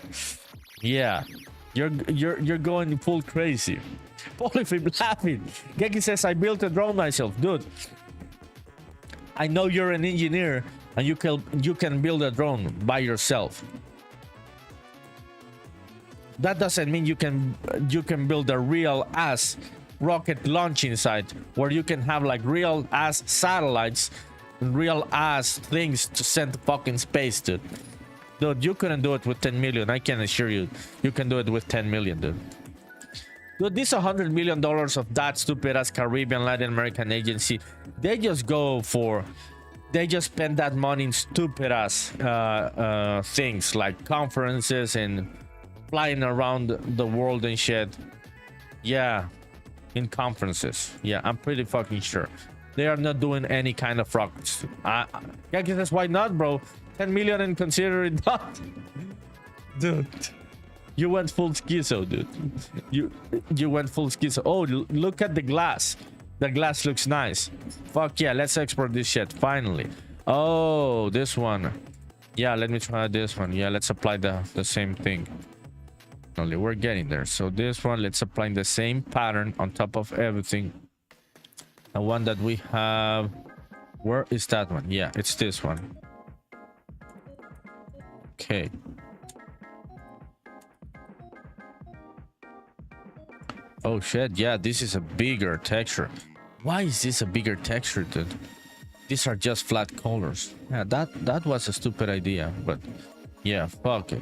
Yeah. You're going full crazy. Polyfib laughing. Geki says, I built a drone myself. Dude, I know you're an engineer and you can build a drone by yourself. That doesn't mean you can build a real ass rocket launching site where you can have like real ass satellites and real ass things to send to fucking space, dude. Dude, you couldn't do it with 10 million. I can assure you, you can do it with 10 million, dude. Dude, this $100 million of that stupid ass Caribbean Latin American agency, they just spend that money in stupid ass things like conferences and flying around the world and shit. Yeah, in conferences. Yeah, I'm pretty fucking sure. They are not doing any kind of rockets. Yeah, because why not, bro? 10 million and consider it done. Dude, you went full schizo, dude. You went full schizo. Oh, look at the glass. The glass looks nice. Fuck yeah, let's export this shit finally. Oh, this one. Yeah, let me try this one. Yeah, let's apply the same thing. Only we're getting there. So this one, let's apply the same pattern on top of everything. The one that we have, where is that one? Yeah, it's this one. Okay. Oh shit, yeah, this is a bigger texture. Why is this a bigger texture, dude? These are just flat colors. Yeah, that was a stupid idea, but yeah, fuck it.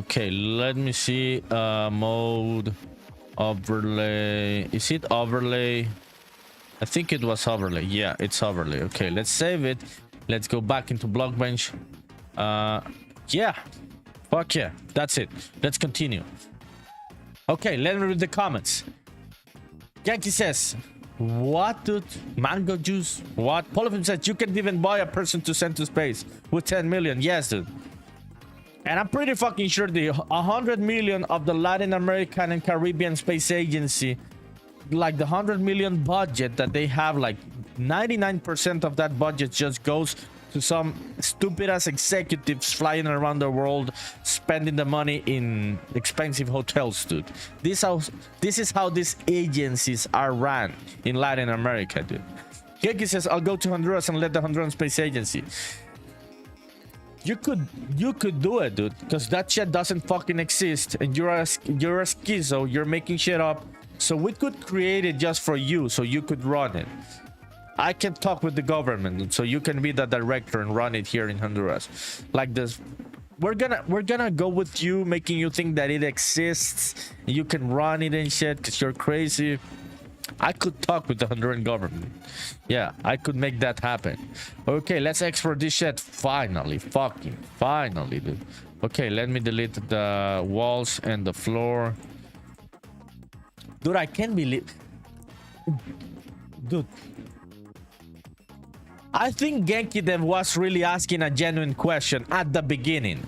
Okay, let me see. Mode overlay. Is it overlay? I think it was overlay. Yeah, it's overlay. Okay, let's save it. Let's go back into BlockBench. Yeah, fuck yeah, that's it. Let's continue. Okay, let me read the comments. Yankee says, what, dude? Mango juice? What? Polyfilm says, you can even buy a person to send to space with 10 million. Yes, dude. And I'm pretty fucking sure the 100 million of the Latin American and Caribbean Space Agency, like the 100 million budget that they have, like 99% of that budget just goes to some stupid ass executives flying around the world spending the money in expensive hotels, dude. This is how these agencies are ran in Latin America, dude. Geki says, I'll go to Honduras and let the Honduran Space Agency. You could do it, dude, because that shit doesn't fucking exist, and you're a schizo, you're making shit up. So we could create it just for you, so you could run it. I can talk with the government, so you can be the director and run it here in Honduras. Like this, we're gonna go with you, making you think that it exists. You can run it and shit, because you're crazy. I could talk with the Honduran government. Yeah, I could make that happen. Okay, let's export this shit. Finally, fucking finally, dude. Okay, let me delete the walls and the floor. Dude, I can't believe... Dude. I think GenkiDev was really asking a genuine question at the beginning.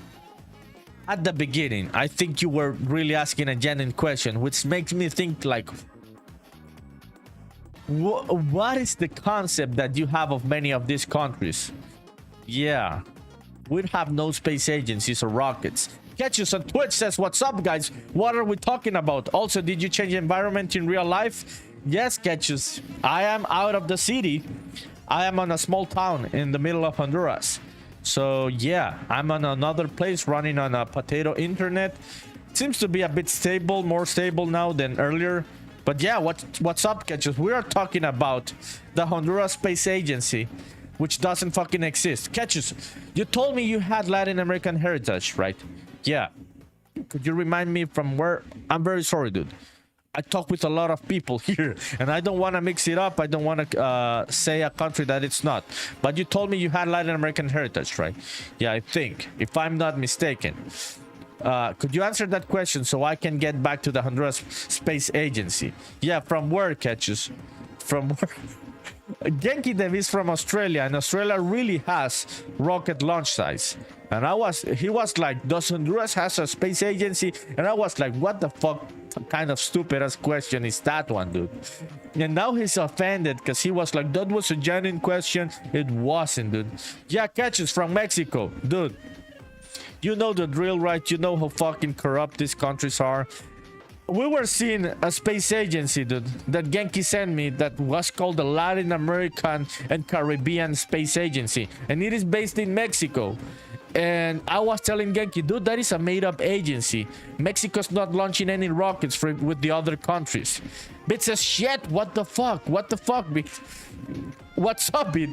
At the beginning, I think you were really asking a genuine question, which makes me think like... What is the concept that you have of many of these countries? Yeah, we'd have no space agencies or rockets. Catches on Twitch says, what's up, guys? What are we talking about? Also, did you change the environment in real life? Yes, Catches. I am out of the city. I am on a small town in the middle of Honduras. So yeah, I'm on another place running on a potato internet. It seems to be a bit stable, more stable now than earlier. But yeah, what's up, Catches? We are talking about the Honduras Space Agency, which doesn't fucking exist. Catches, you told me you had Latin American heritage, right? Yeah. Could you remind me from where? I'm very sorry, dude. I talk with a lot of people here, and I don't want to mix it up. I don't want to say a country that it's not. But you told me you had Latin American heritage, right? Yeah, I think, if I'm not mistaken. Could you answer that question so I can get back to the Honduras Space Agency? Yeah, from where, Catches? From where? GenkiDev is from Australia, and Australia really has rocket launch sites. And he was like, does Honduras has a space agency? And I was like, what the fuck kind of stupid ass question is that one, dude? And now he's offended because he was like, that was a genuine question. It wasn't, dude. Yeah, Catches from Mexico, dude. You know the drill, right? You know how fucking corrupt these countries are. we were seeing a space agency, dude, that Genki sent me that was called the Latin American and Caribbean Space Agency, and it is based in Mexico. And I was telling Genki, dude, that is a made-up agency. Mexico's not launching any rockets with the other countries. Bit says, shit, what the fuck? What the fuck, Bit? What's up, Bit?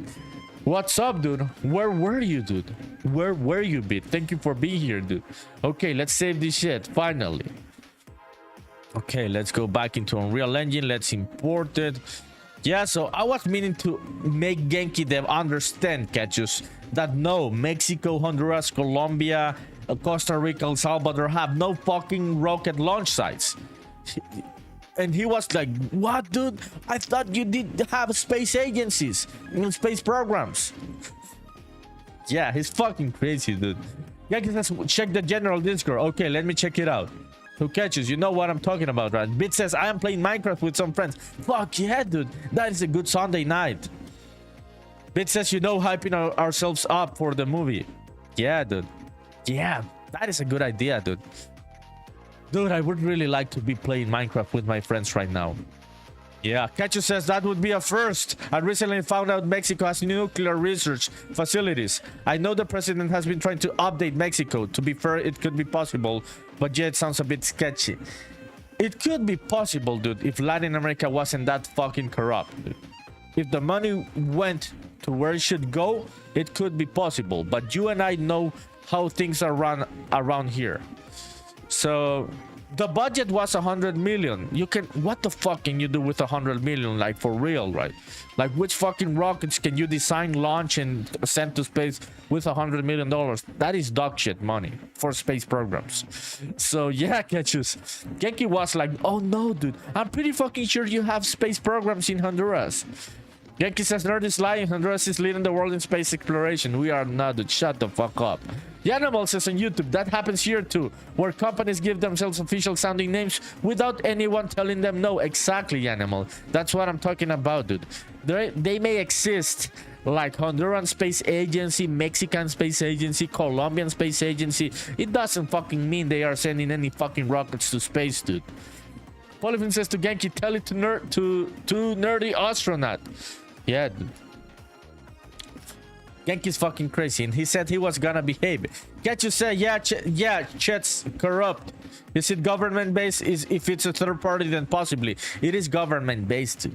What's up, dude? Where were you, dude? Where were you, Bit? Thank you for being here, dude. Okay, let's save this shit, finally. Okay, let's go back into Unreal Engine. Let's import it. Yeah, so I was meaning to make Genki Dev understand, Catchus, that no, Mexico, Honduras, Colombia, Costa Rica, El Salvador have no fucking rocket launch sites. And he was like, what, dude? I thought you did have space agencies and space programs. Yeah, he's fucking crazy, dude. Genki says, check the general Discord. Okay, let me check it out. Who catches? You know what I'm talking about, right? Bit says, I am playing Minecraft with some friends. Fuck yeah, dude. That is a good Sunday night. Bit says, you know, hyping ourselves up for the movie. Yeah, dude. Yeah, that is a good idea, dude. Dude, I would really like to be playing Minecraft with my friends right now. Yeah, Ketchu says that would be a first. I recently found out Mexico has nuclear research facilities. I know the president has been trying to update Mexico. To be fair, it could be possible, but yeah, it sounds a bit sketchy. It could be possible, dude, if Latin America wasn't that fucking corrupt, dude. If the money went to where it should go, it could be possible. But you and I know how things are run around here. So the budget was 100 million. You can, what the fuck can you do with 100 million? Like, for real, right? Like, which fucking rockets can you design, launch, and send to space with 100 million dollars? That is dog shit money for space programs. So yeah, Ketchus. Genki was like, oh no, dude, I'm pretty fucking sure you have space programs in Honduras. Genki says, nerd is lying. Honduras is leading the world in space exploration. We are not, dude. Shut the fuck up. Yanimal says on YouTube, that happens here too, where companies give themselves official sounding names without anyone telling them no. Exactly, Yanimal. That's what I'm talking about, dude. They may exist like Honduran Space Agency, Mexican Space Agency, Colombian Space Agency. It doesn't fucking mean they are sending any fucking rockets to space, dude. Polyphone says to Genki, tell it to nerdy astronaut. Yeah, dude. Genki's fucking crazy, and he said he was gonna behave. Can't you say, yeah, chat's corrupt? Is it government-based? If it's a third party, then possibly. It is government-based.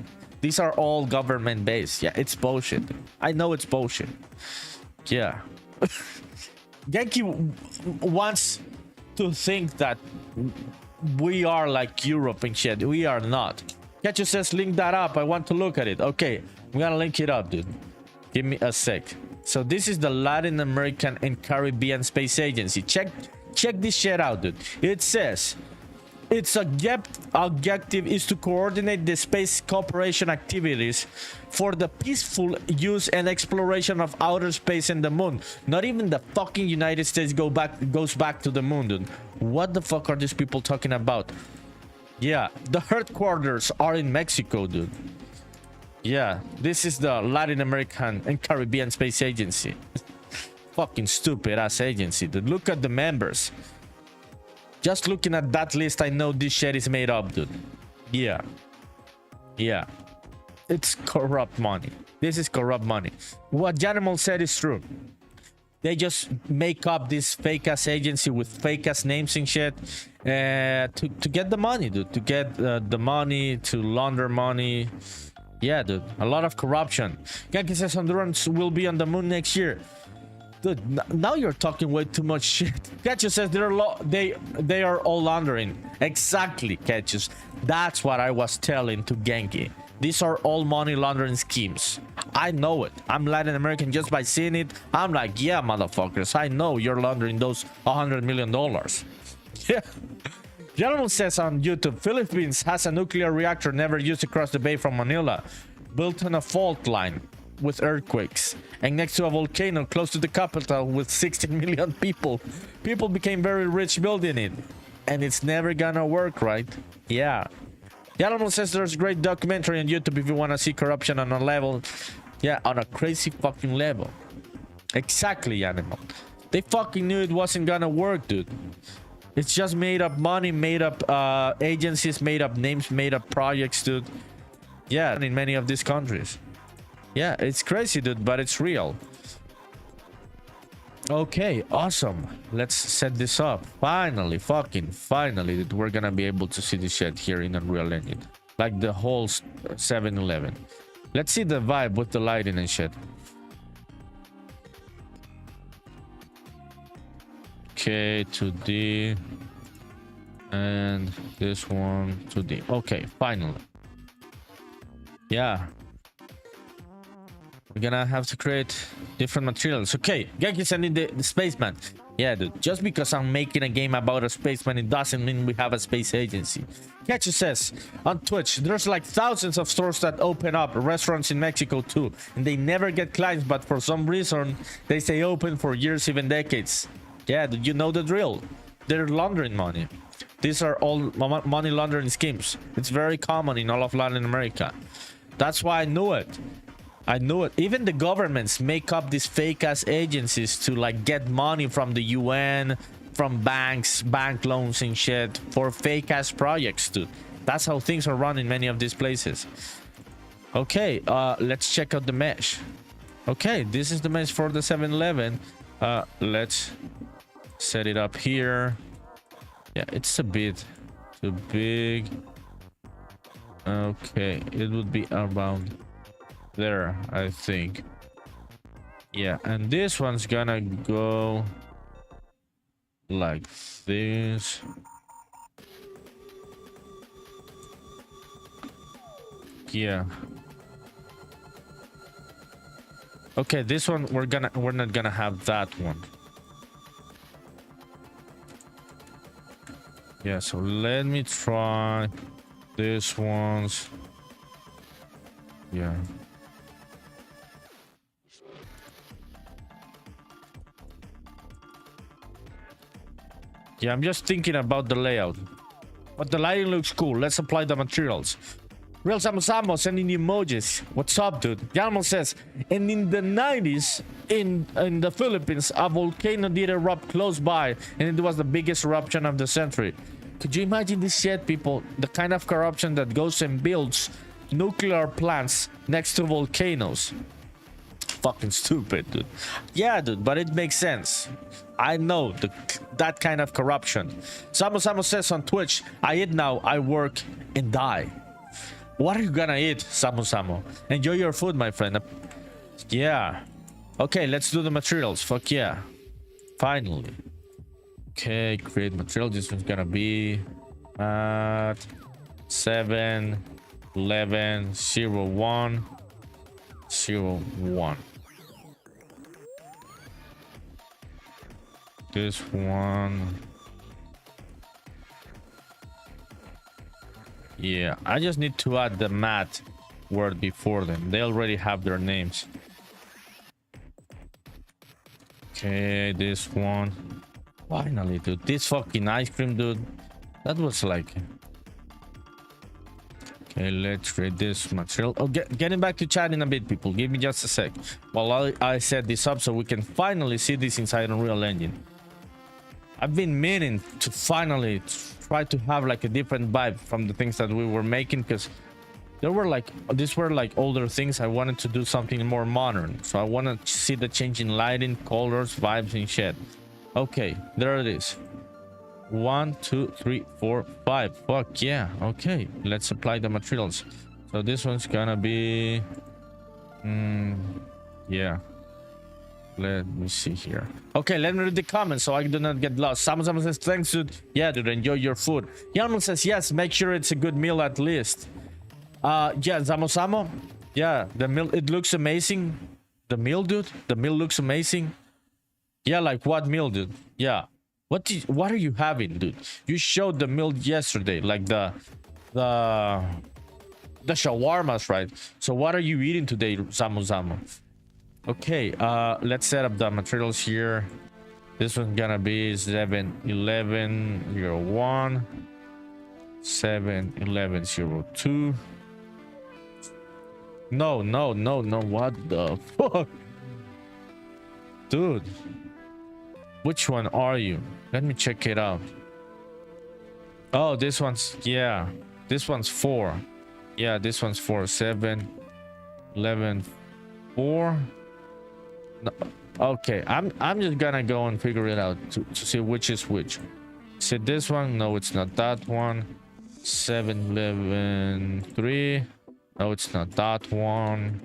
These are all government-based. Yeah, it's bullshit. I know it's bullshit. Yeah. Genki wants to think that we are like Europe and shit. We are not. Ketchu says, link that up. I want to look at it. Okay, I'm gonna link it up, dude. Give me a sec. So this is the Latin American and Caribbean Space Agency. Check this shit out, dude. It says its objective is to coordinate the space cooperation activities for the peaceful use and exploration of outer space and the moon. Not even the fucking United States goes back to the moon, dude. What the fuck are these people talking about? Yeah, the headquarters are in Mexico, dude. Yeah, this is the Latin American and Caribbean Space Agency. Fucking stupid ass agency, dude. Look at the members. Just looking at that list, I know this shit is made up, dude. Yeah. Yeah. It's corrupt money. This is corrupt money. What Janimal said is true. They just make up this fake ass agency with fake ass names and shit to get the money, dude. To get the money, to launder money. Yeah, dude, a lot of corruption. Genki says Hondurans will be on the moon next year. Dude, now you're talking way too much shit. Ketchus says they are all laundering. Exactly, Ketchus. That's what I was telling to Genki. These are all money laundering schemes. I know it. I'm Latin American just by seeing it. I'm like, yeah, motherfuckers. I know you're laundering those $100 million. Yeah. Gentleman says on YouTube, Philippines has a nuclear reactor never used across the bay from Manila, built on a fault line with earthquakes, and next to a volcano close to the capital with 16 million people. People became very rich building it, and it's never gonna work, right? Yeah. Gentleman says there's a great documentary on YouTube if you want to see corruption on a level, yeah, on a crazy fucking level. Exactly, Animal. They fucking knew it wasn't gonna work, dude. It's just made up money, made up agencies, made up names, made up projects, dude. Yeah, in many of these countries. Yeah, it's crazy, dude, but it's real. Okay, awesome. Let's set this up. Finally, fucking finally, dude, we're gonna be able to see this shit here in Unreal Engine. Like the whole 7-Eleven. Let's see the vibe with the lighting and shit. Okay, 2D. And this one, 2D. Okay, finally. Yeah. We're gonna have to create different materials. Okay, Genki sending the spaceman. Yeah, dude. Just because I'm making a game about a spaceman, it doesn't mean we have a space agency. Ketchu says on Twitch, there's like thousands of stores that open up, restaurants in Mexico too, and they never get clients, but for some reason they stay open for years, even decades. Yeah, dude, you know the drill. They're laundering money. These are all money laundering schemes. It's very common in all of Latin America. That's why I knew it. I knew it. Even the governments make up these fake ass agencies to like get money from the UN, from banks, bank loans and shit for fake ass projects, dude. That's how things are run in many of these places. Okay, let's check out the mesh. Okay, this is the mesh for the 7-Eleven. Let's set it up here. Yeah, it's a bit too big. Okay, it would be around there, I think. Yeah, and this one's gonna go like this. Yeah. Okay, this one we're not gonna have that one. Yeah, so let me try this one's. Yeah. Yeah, I'm just thinking about the layout. But the lighting looks cool. Let's apply the materials. Real Samo sending the emojis. What's up, dude? Yalmo says, and in the 90s, in the Philippines, a volcano did erupt close by, and it was the biggest eruption of the century. Could you imagine this shit, people? The kind of corruption that goes and builds nuclear plants next to volcanoes. Fucking stupid, dude. Yeah, dude, but it makes sense. I know that kind of corruption. Samo says on Twitch, I eat now, I work and die. What are you gonna eat, Samo? Enjoy your food, my friend. Yeah. Okay, let's do the materials. Fuck yeah. Finally. Okay, create material. This one's gonna be at 7-11-01-01. This one. Yeah, I just need to add the mat word before them. They already have their names. Okay, this one. Finally, dude. This fucking ice cream, dude. That was like... Okay, let's create this material. Oh, getting back to chat in a bit, people. Give me just a sec. While I set this up so we can finally see this inside Unreal Engine. I've been meaning to finally try to have like a different vibe from the things that we were making, because there were like, these were like older things. I wanted to do something more modern, so I want to see the change in lighting, colors, vibes and shit. Okay, there it is. 1 2 3 4 5. Fuck yeah. Okay, let's apply the materials. So this one's gonna be yeah, let me see here. Okay, let me read the comments so I do not get lost. Someone says, thanks, dude. Yeah, dude, enjoy your food. Yalman says, yes, make sure it's a good meal at least. Yeah, Samo. Yeah, the meal, it looks amazing. The meal, dude, the meal looks amazing. Yeah, like what meal, dude? Yeah. What are you having, dude? You showed the meal yesterday, like the shawarmas, right? So what are you eating today, Samo? Okay, let's set up the materials here. This one's gonna be 7-11-01, 7-11-02. No, what the fuck? Dude, which one are you? Let me check it out. Oh, this one's, yeah. This one's 4. Yeah, this one's 4. 7, 11, 4. No. Okay, I'm just gonna go and figure it out to see which is which. Is it this one? No, it's not that one. 7, 11, 3. No, it's not that one.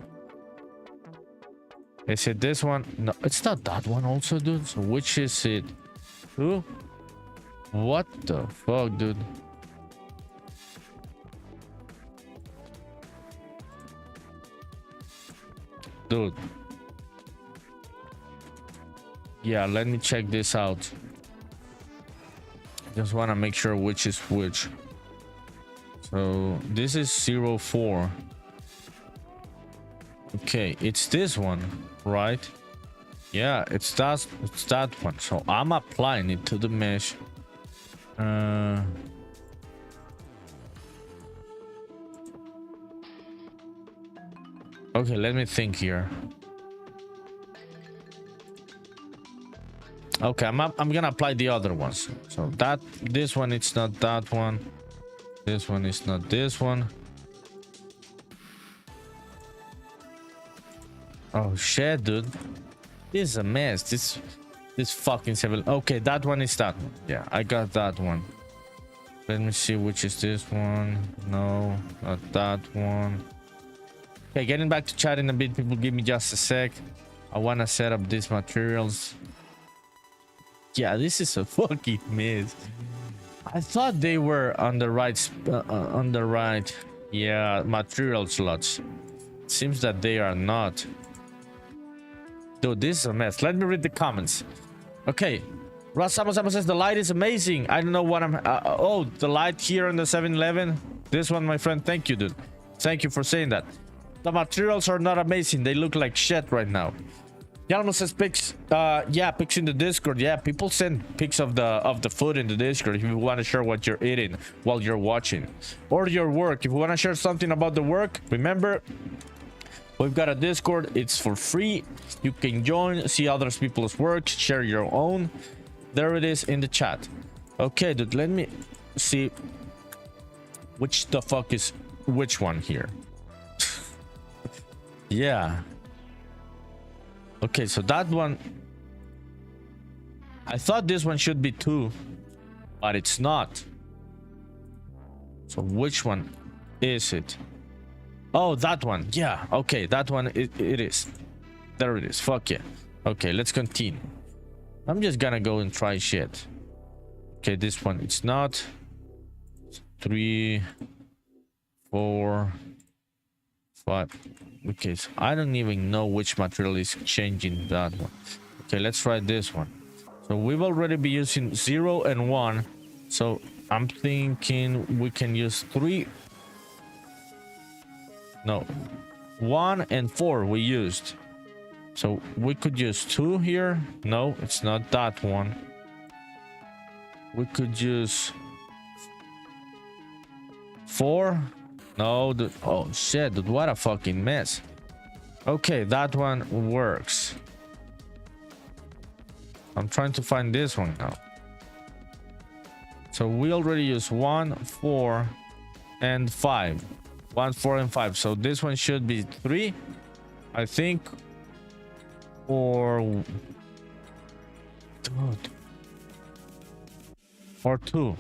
Is it this one? No, it's not that one also, dude. So which is it? 2? What the fuck, dude? Dude. Yeah, let me check this out. Just want to make sure which is which. So this is 04. Okay, it's this one, right? Yeah, it's that one. So I'm applying it to the mesh. Okay, let me think here. Okay, I'm gonna apply the other ones. So this one, it's not that one. This one is not this one. Oh shit, dude. This is a mess. This fucking 7. Okay, that one is that one. Yeah, I got that one. Let me see which is this one. No, not that one. Okay, getting back to chat in a bit. People, give me just a sec. I want to set up these materials. Yeah, this is a fucking mess. I thought they were on the right yeah, material slots. Seems that they are not. Dude, this is a mess. Let me read the comments. Okay, Rasamo says the light is amazing. I don't know what I'm oh, the light here on the 7-Eleven. This one, my friend. Thank you, dude. Thank you for saying that. The materials are not amazing. They look like shit right now. Yalmo says pics. Yeah, pics in the Discord. Yeah, people send pics of the food in the Discord if you want to share what you're eating while you're watching, or your work. If you want to share something about the work, remember, we've got a Discord. It's for free. You can join, see other people's work, share your own. There it is in the chat. Okay, dude. Let me see which the fuck is which one here. Yeah. Okay, so that one, I thought this one should be 2, but it's not. So which one is it? Oh, that one. Yeah, okay, that one, it is. There it is. Fuck yeah. Okay, let's continue. I'm just gonna go and try shit. Okay, this one, it's not. 3, 4, 5. Okay, so I don't even know which material is changing that one. Okay, let's try this one. So we've already been using 0 and 1. So I'm thinking we can use 3. No, 1 and 4 we used. So we could use 2 here. No, it's not that one. We could use 4. No, dude. Oh shit, dude, what a fucking mess. Okay, that one works. I'm trying to find this one now. So we already use 1, 4, and 5. 1, 4, and 5. So this one should be 3, I think. Or dude. Or 2.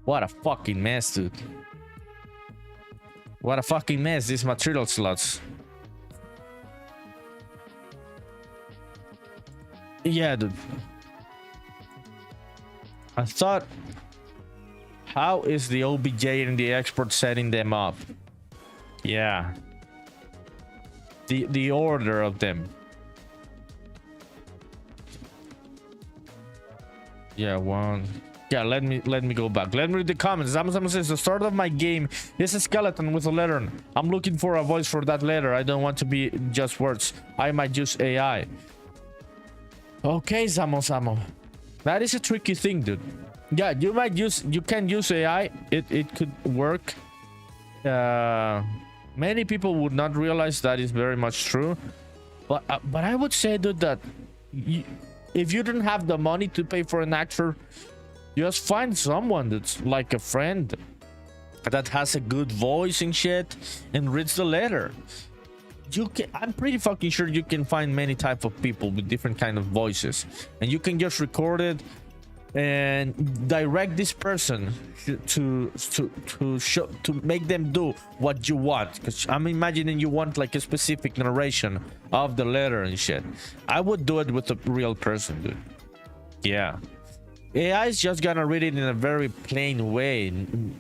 What a fucking mess, dude. What a fucking mess, these material slots. Yeah, dude. I thought, how is the OBJ and the export setting them up? Yeah. The order of them. Yeah, 1. Yeah, let me go back. Let me read the comments. Someone says the start of my game is a skeleton with a letter. I'm looking for a voice for that letter. I don't want to be just words. I might use AI. Okay, Samo. That is a tricky thing, dude. Yeah, you can use AI. It could work. Many people would not realize that is very much true. But I would say, dude, that if you don't have the money to pay for an actor, Just find someone that's like a friend that has a good voice and shit and reads the letter. You can, I'm pretty fucking sure you can find many type of people with different kind of voices, and you can just record it and direct this person to show, to make them do what you want. Because I'm imagining you want like a specific narration of the letter and shit. I would do it with a real person, dude. Yeah, AI is just gonna read it in a very plain way,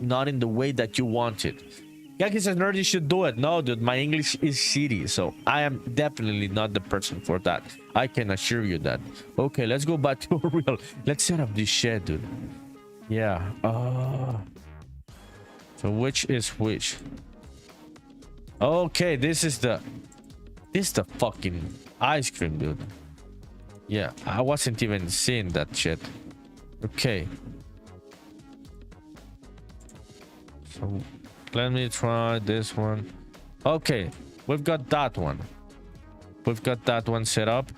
not in the way that you want it. Yaki says nerdy should do it. No, dude, my English is shitty, so I am definitely not the person for that. I can assure you that. Okay, let's go back to real. Let's set up this shit, dude. Yeah. So which is which? Okay, this is the fucking ice cream, dude. Yeah, I wasn't even seeing that shit. Okay. So let me try this one. Okay, we've got that one. We've got that one set up.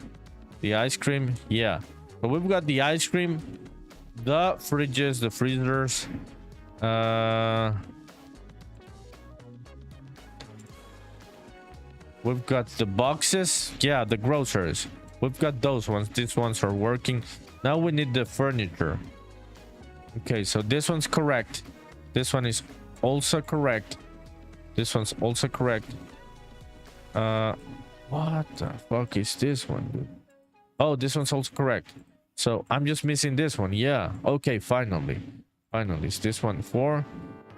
The ice cream, yeah. But we've got the ice cream, the fridges, the freezers. We've got the boxes. Yeah, the groceries. We've got those ones. These ones are working. Now we need the furniture. Okay, so this one's correct. This one is also correct. This one's also correct. What the fuck is this one, dude? Oh, this one's also correct. So I'm just missing this one. Yeah. Okay, finally. Finally. Is this one 4?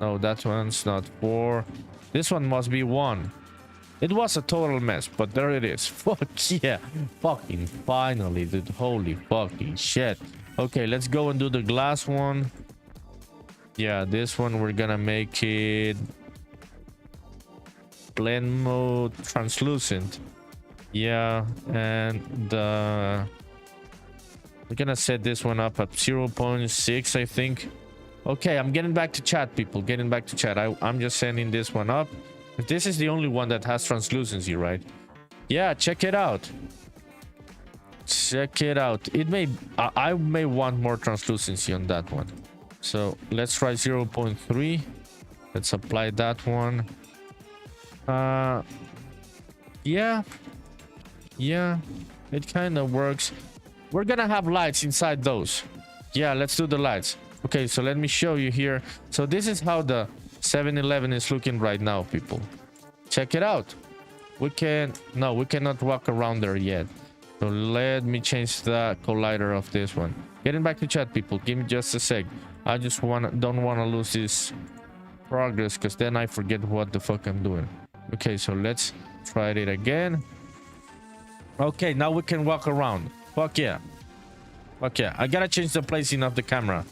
No, that one's not 4. This one must be 1. It was a total mess, but there it is. Fuck yeah. Fucking finally, dude. Holy fucking shit. Okay, let's go and do the glass one. Yeah, this one we're gonna make it blend mode translucent. Yeah, and we're gonna set this one up at 0.6, I think. Okay, I'm getting back to chat, people. Getting back to chat. I'm just sending this one up. This is the only one that has translucency, right? Yeah, check it out. Check it out. It may I may want more translucency on that one. So let's try 0.3. Let's apply that one. Yeah, it kind of works. We're gonna have lights inside those. Yeah, let's do the lights. Okay, so let me show you here. So this is how the 7-Eleven is looking right now, people. Check it out. We cannot walk around there yet. So let me change the collider of this one. Getting back to chat, people. Give me just a sec. I just don't want to lose this progress, because then I forget what the fuck I'm doing. Okay, so let's try it again. Okay, now we can walk around. Fuck yeah. Fuck yeah. I gotta change the placing of the camera,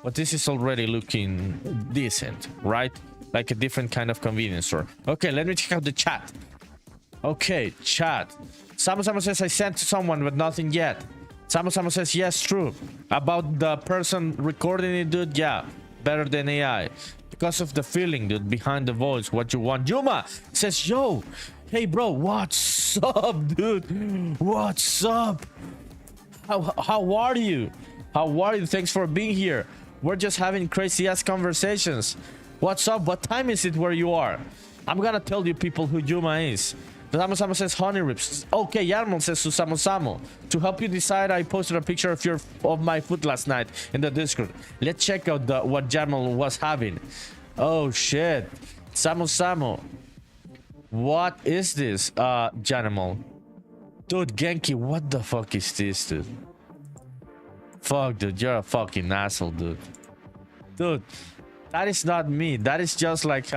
but this is already looking decent, right? Like a different kind of convenience store. Okay, let me check out the chat. Okay, chat. Samo says I sent to someone, but nothing yet. Samo says yes, true. About the person recording it, dude. Yeah, better than AI. Because of the feeling, dude, behind the voice, what you want. Yuma says, yo, hey, bro, what's up, dude? What's up? How are you? How are you? Thanks for being here. We're just having crazy ass conversations. What's up? What time is it where you are? I'm gonna tell you people who Yuma is. Samo says honey rips. Okay, Yarmon says to Samo. To help you decide, I posted a picture of my foot last night in the Discord. Let's check out what Yarmon was having. Oh shit. Samo. What is this? Janimal. Dude, Genki, what the fuck is this, dude? Fuck, dude, you're a fucking asshole, dude. Dude, that is not me. That is just like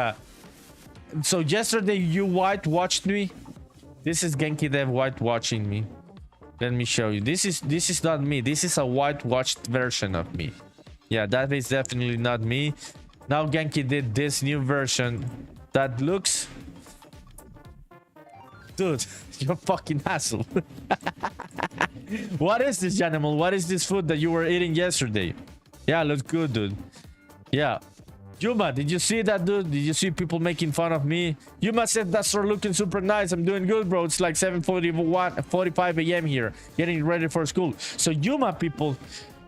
so yesterday you white-watched me. This is Genki Dev white-watching me. Let me show you. This is not me. This is a white-watched version of me. Yeah, that is definitely not me. Now Genki did this new version that looks... Dude, you're a fucking asshole. What is this, animal? What is this food that you were eating yesterday? Yeah, looks good, dude. Yeah. Yuma, did you see that, dude? Did you see people making fun of me? Yuma said that's looking super nice. I'm doing good, bro. It's like 7:45 a.m. here, getting ready for school. So Yuma, people,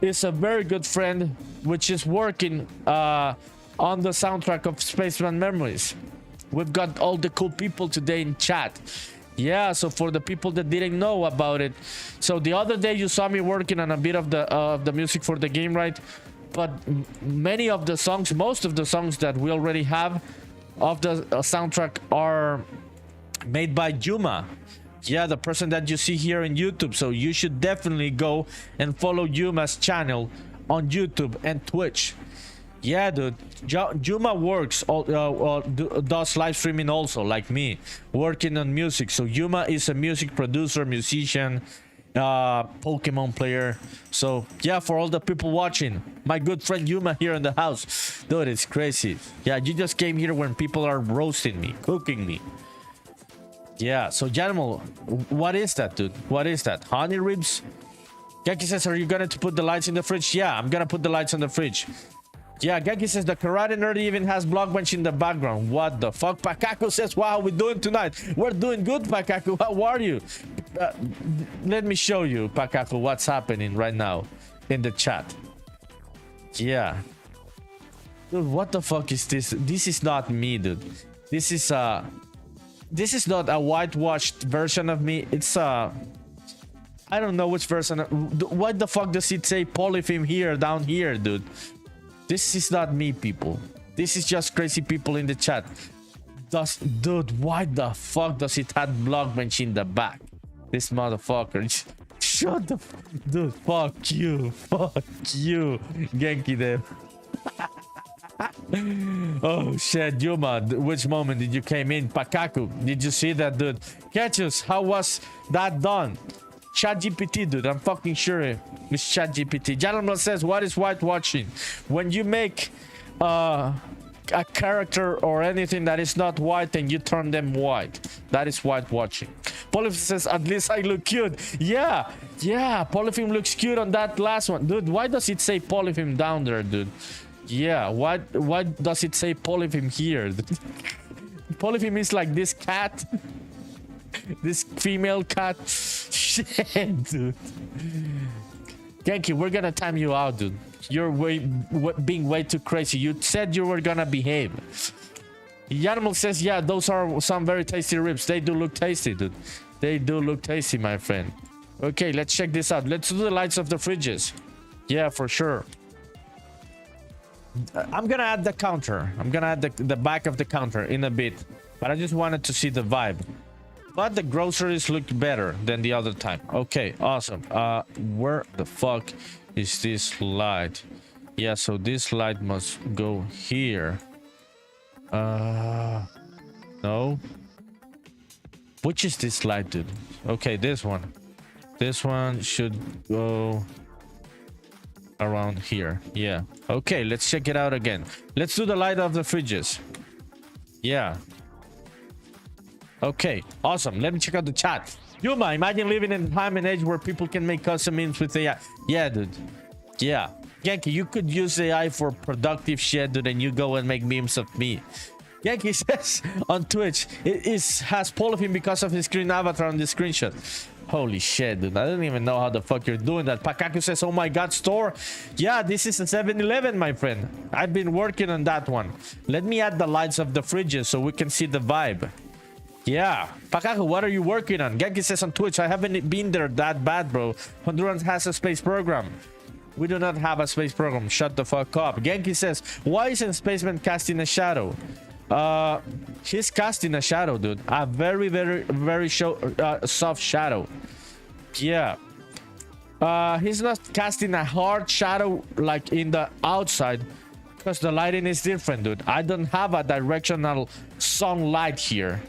is a very good friend, which is working on the soundtrack of Spaceman Memories. We've got all the cool people today in chat. Yeah, so for the people that didn't know about it, so the other day you saw me working on a bit of the music for the game, right? But many of the songs, most of the songs that we already have of the soundtrack are made by Yuma. Yeah, the person that you see here on YouTube. So you should definitely go and follow Yuma's channel on YouTube and Twitch. Yeah, dude. Yuma works, does live streaming also, like me, working on music. So Yuma is a music producer, musician, Pokemon player. So yeah, for all the people watching, my good friend Yuma here in the house. Dude, it's crazy. Yeah, you just came here when people are roasting me, cooking me. Yeah, so Janimal, what is that, dude? What is that? Honey ribs? Genki says, are you gonna put the lights in the fridge? Yeah, I'm gonna put the lights on the fridge. Yeah, Genki says the karate nerdy even has BlockBench in the background. What the fuck? Pakaku says, wow, we're doing tonight. We're doing good, Pakaku. How are you? Let me show you, Pakaku, what's happening right now in the chat. Yeah. Dude, what the fuck is this? This is not me, dude. This is not a whitewashed version of me. It's I don't know which version. What the fuck does it say polyfilm here, down here, dude? This is not me, people. This is just crazy people in the chat. Dude, why the fuck does it have BlockBench in the back? This motherfucker. Shut the dude, fuck you. Fuck you. Genki Dev. Oh shit, Yuma, which moment did you came in? Pakaku, did you see that, dude? Catchus, how was that done? ChatGPT, dude, I'm fucking sure it's ChatGPT. Gentleman says, what is whitewashing? When you make a character or anything that is not white and you turn them white, that is whitewashing. Polyfilm says, at least I look cute. Yeah, Polyfilm looks cute on that last one. Dude, why does it say Polyfilm down there, dude? Yeah, why does it say Polyfilm here? Polyfilm is like this cat. This female cat. Shit, dude. Genki, we're gonna time you out, dude. You're being way too crazy. You said you were gonna behave. Yanimal says, yeah, those are some very tasty ribs. They do look tasty, dude. They do look tasty, my friend. Okay, let's check this out. Let's do the lights of the fridges. Yeah, for sure. I'm gonna add the counter. I'm gonna add the back of the counter in a bit. But I just wanted to see the vibe. But the groceries looked better than the other time. Okay, awesome. Where the fuck is this light? Yeah, so this light must go here. No. Which is this light, dude? Okay, this one. This one should go around here. Yeah. Okay, let's check it out again. Let's do the light of the fridges. Yeah. Okay, awesome. Let me check out the chat. Yuma, imagine living in a time and age where people can make custom memes with AI. Yeah, dude. Yeah. Genki, you could use AI for productive shit, dude, and you go and make memes of me. Genki says on Twitch, it has Polyfilm because of his green avatar on the screenshot. Holy shit, dude. I don't even know how the fuck you're doing that. Pakaku says, oh my god, store. Yeah, this is a 7-Eleven, my friend. I've been working on that one. Let me add the lights of the fridges so we can see the vibe. Yeah. Pakaku, what are you working on? Genki says on Twitch, I haven't been there that bad, bro. Honduras has a space program. We do not have a space program. Shut the fuck up. Genki says, why isn't Spaceman casting a shadow? He's casting a shadow, dude. A very, very, very soft shadow. Yeah. He's not casting a hard shadow like in the outside because the lighting is different, dude. I don't have a directional sunlight here.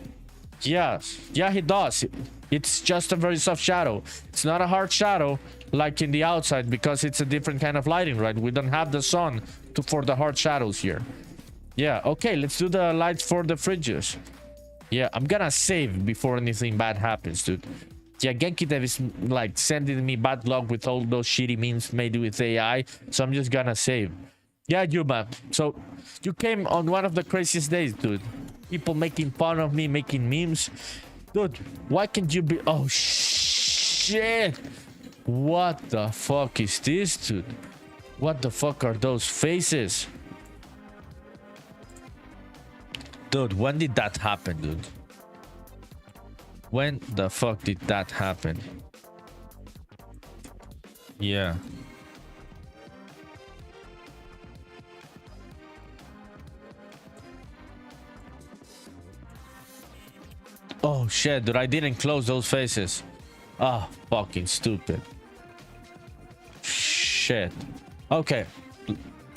Yes. Yeah, he does. It's just a very soft shadow. It's not a hard shadow like in the outside because it's a different kind of lighting, right? We don't have the sun for the hard shadows here. Yeah, okay, let's do the lights for the fridges. Yeah, I'm gonna save before anything bad happens, dude. Yeah, Genki Dev is like sending me bad luck with all those shitty memes made with AI, so I'm just gonna save. Yeah, Yuma. So you came on one of the craziest days, dude. People making fun of me, making memes. Dude, why can't you be... Oh, shit. What the fuck is this, dude? What the fuck are those faces? Dude, when did that happen, dude? When the fuck did that happen? Yeah. Oh shit, dude, I didn't close those faces. Ah, fucking stupid. Shit. Okay,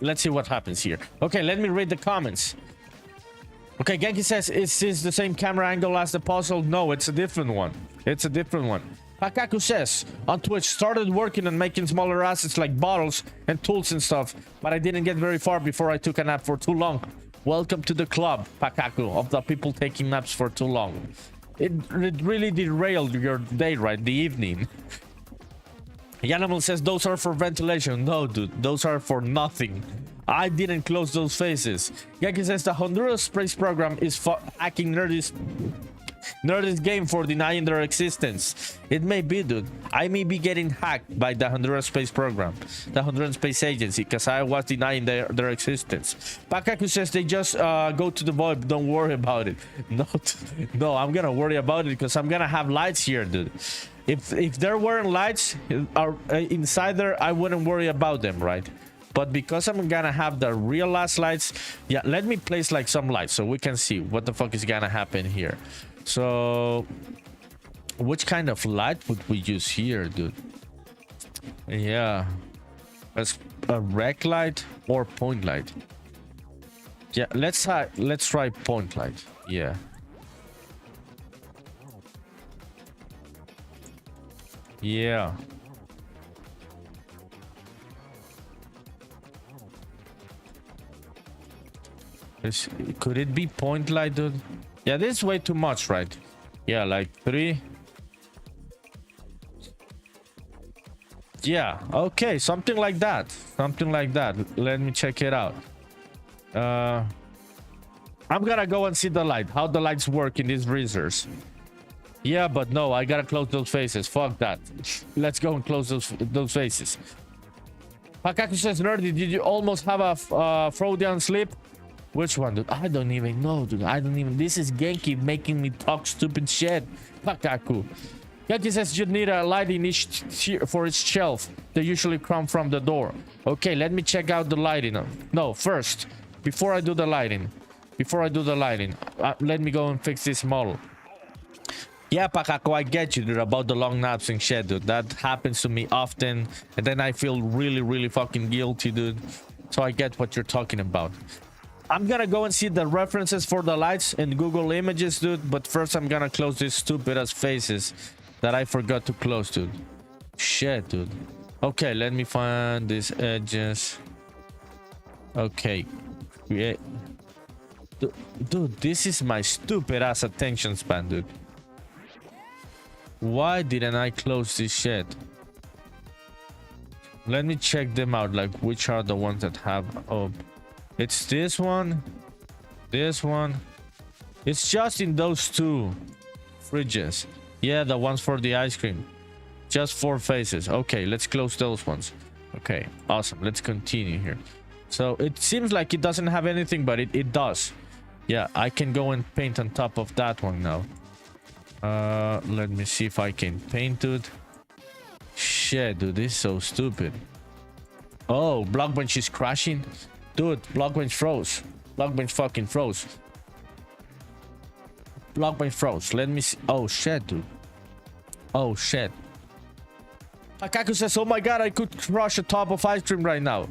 let's see what happens here. Okay, let me read the comments. Okay, Genki says, is this the same camera angle as the puzzle? No, it's a different one. It's a different one. Pakaku says, on Twitch, started working on making smaller assets like bottles and tools and stuff, but I didn't get very far before I took a nap for too long. Welcome to the club, Pakaku, of the people taking naps for too long. It really derailed your day, right? The evening. Yanimal says, those are for ventilation. No, dude, those are for nothing. I didn't close those faces. Genki says, the Honduras Space program is hacking Nerdy's game for denying their existence. It may be, dude. I may be getting hacked by the Honduras Space program, the Honduran Space Agency, because I was denying their existence. Pakaku says they just go to the void. Don't worry about it. No, I'm gonna worry about it because I'm gonna have lights here, dude. If there weren't lights inside there, I wouldn't worry about them, right? But because I'm gonna have the real last lights, yeah, let me place like some lights so we can see what the fuck is gonna happen here. So which kind of light would we use here, dude? Yeah, as a rec light or point light. Yeah, let's try point light. Yeah. Yeah. Could it be point light, dude? Yeah, this is way too much, right? Yeah, like 3. Yeah, okay, something like that. Something like that. Let me check it out. I'm gonna go and see the light, how the lights work in these razors. Yeah, but no, I gotta close those faces. Fuck that. Let's go and close those faces. Pakaku says, Nerdy, did you almost have a Freudian slip? Which one, dude? I don't even know, dude. I don't even. This is Genki making me talk stupid shit. Pakaku. Genki says you need a light in each for each shelf. They usually come from the door. Okay, let me check out the lighting. No, first, before I do the lighting, let me go and fix this model. Yeah, Pakaku, I get you, dude, about the long naps and shit, dude. That happens to me often, and then I feel really, really fucking guilty, dude. So I get what you're talking about. I'm gonna go and see the references for the lights in Google Images, dude. But first, I'm gonna close these stupid-ass faces that I forgot to close, dude. Shit, dude. Okay, let me find these edges. Okay. Create. Dude, this is my stupid-ass attention span, dude. Why didn't I close this shit? Let me check them out, like which are the ones that have... Oh, it's this one. This one. It's just in those 2 fridges. Yeah, the ones for the ice cream. Just 4 faces. Okay, let's close those ones. Okay, awesome. Let's continue here. So it seems like it doesn't have anything, but it does. Yeah, I can go and paint on top of that one now. Let me see if I can paint it. Shit, dude, this is so stupid. Oh, BlockBench is crashing. Dude, BlockBench froze. BlockBench fucking froze. BlockBench froze. Let me see. Oh shit, dude. Oh shit. Pakaku says, oh my god, I could crush a top of ice cream right now.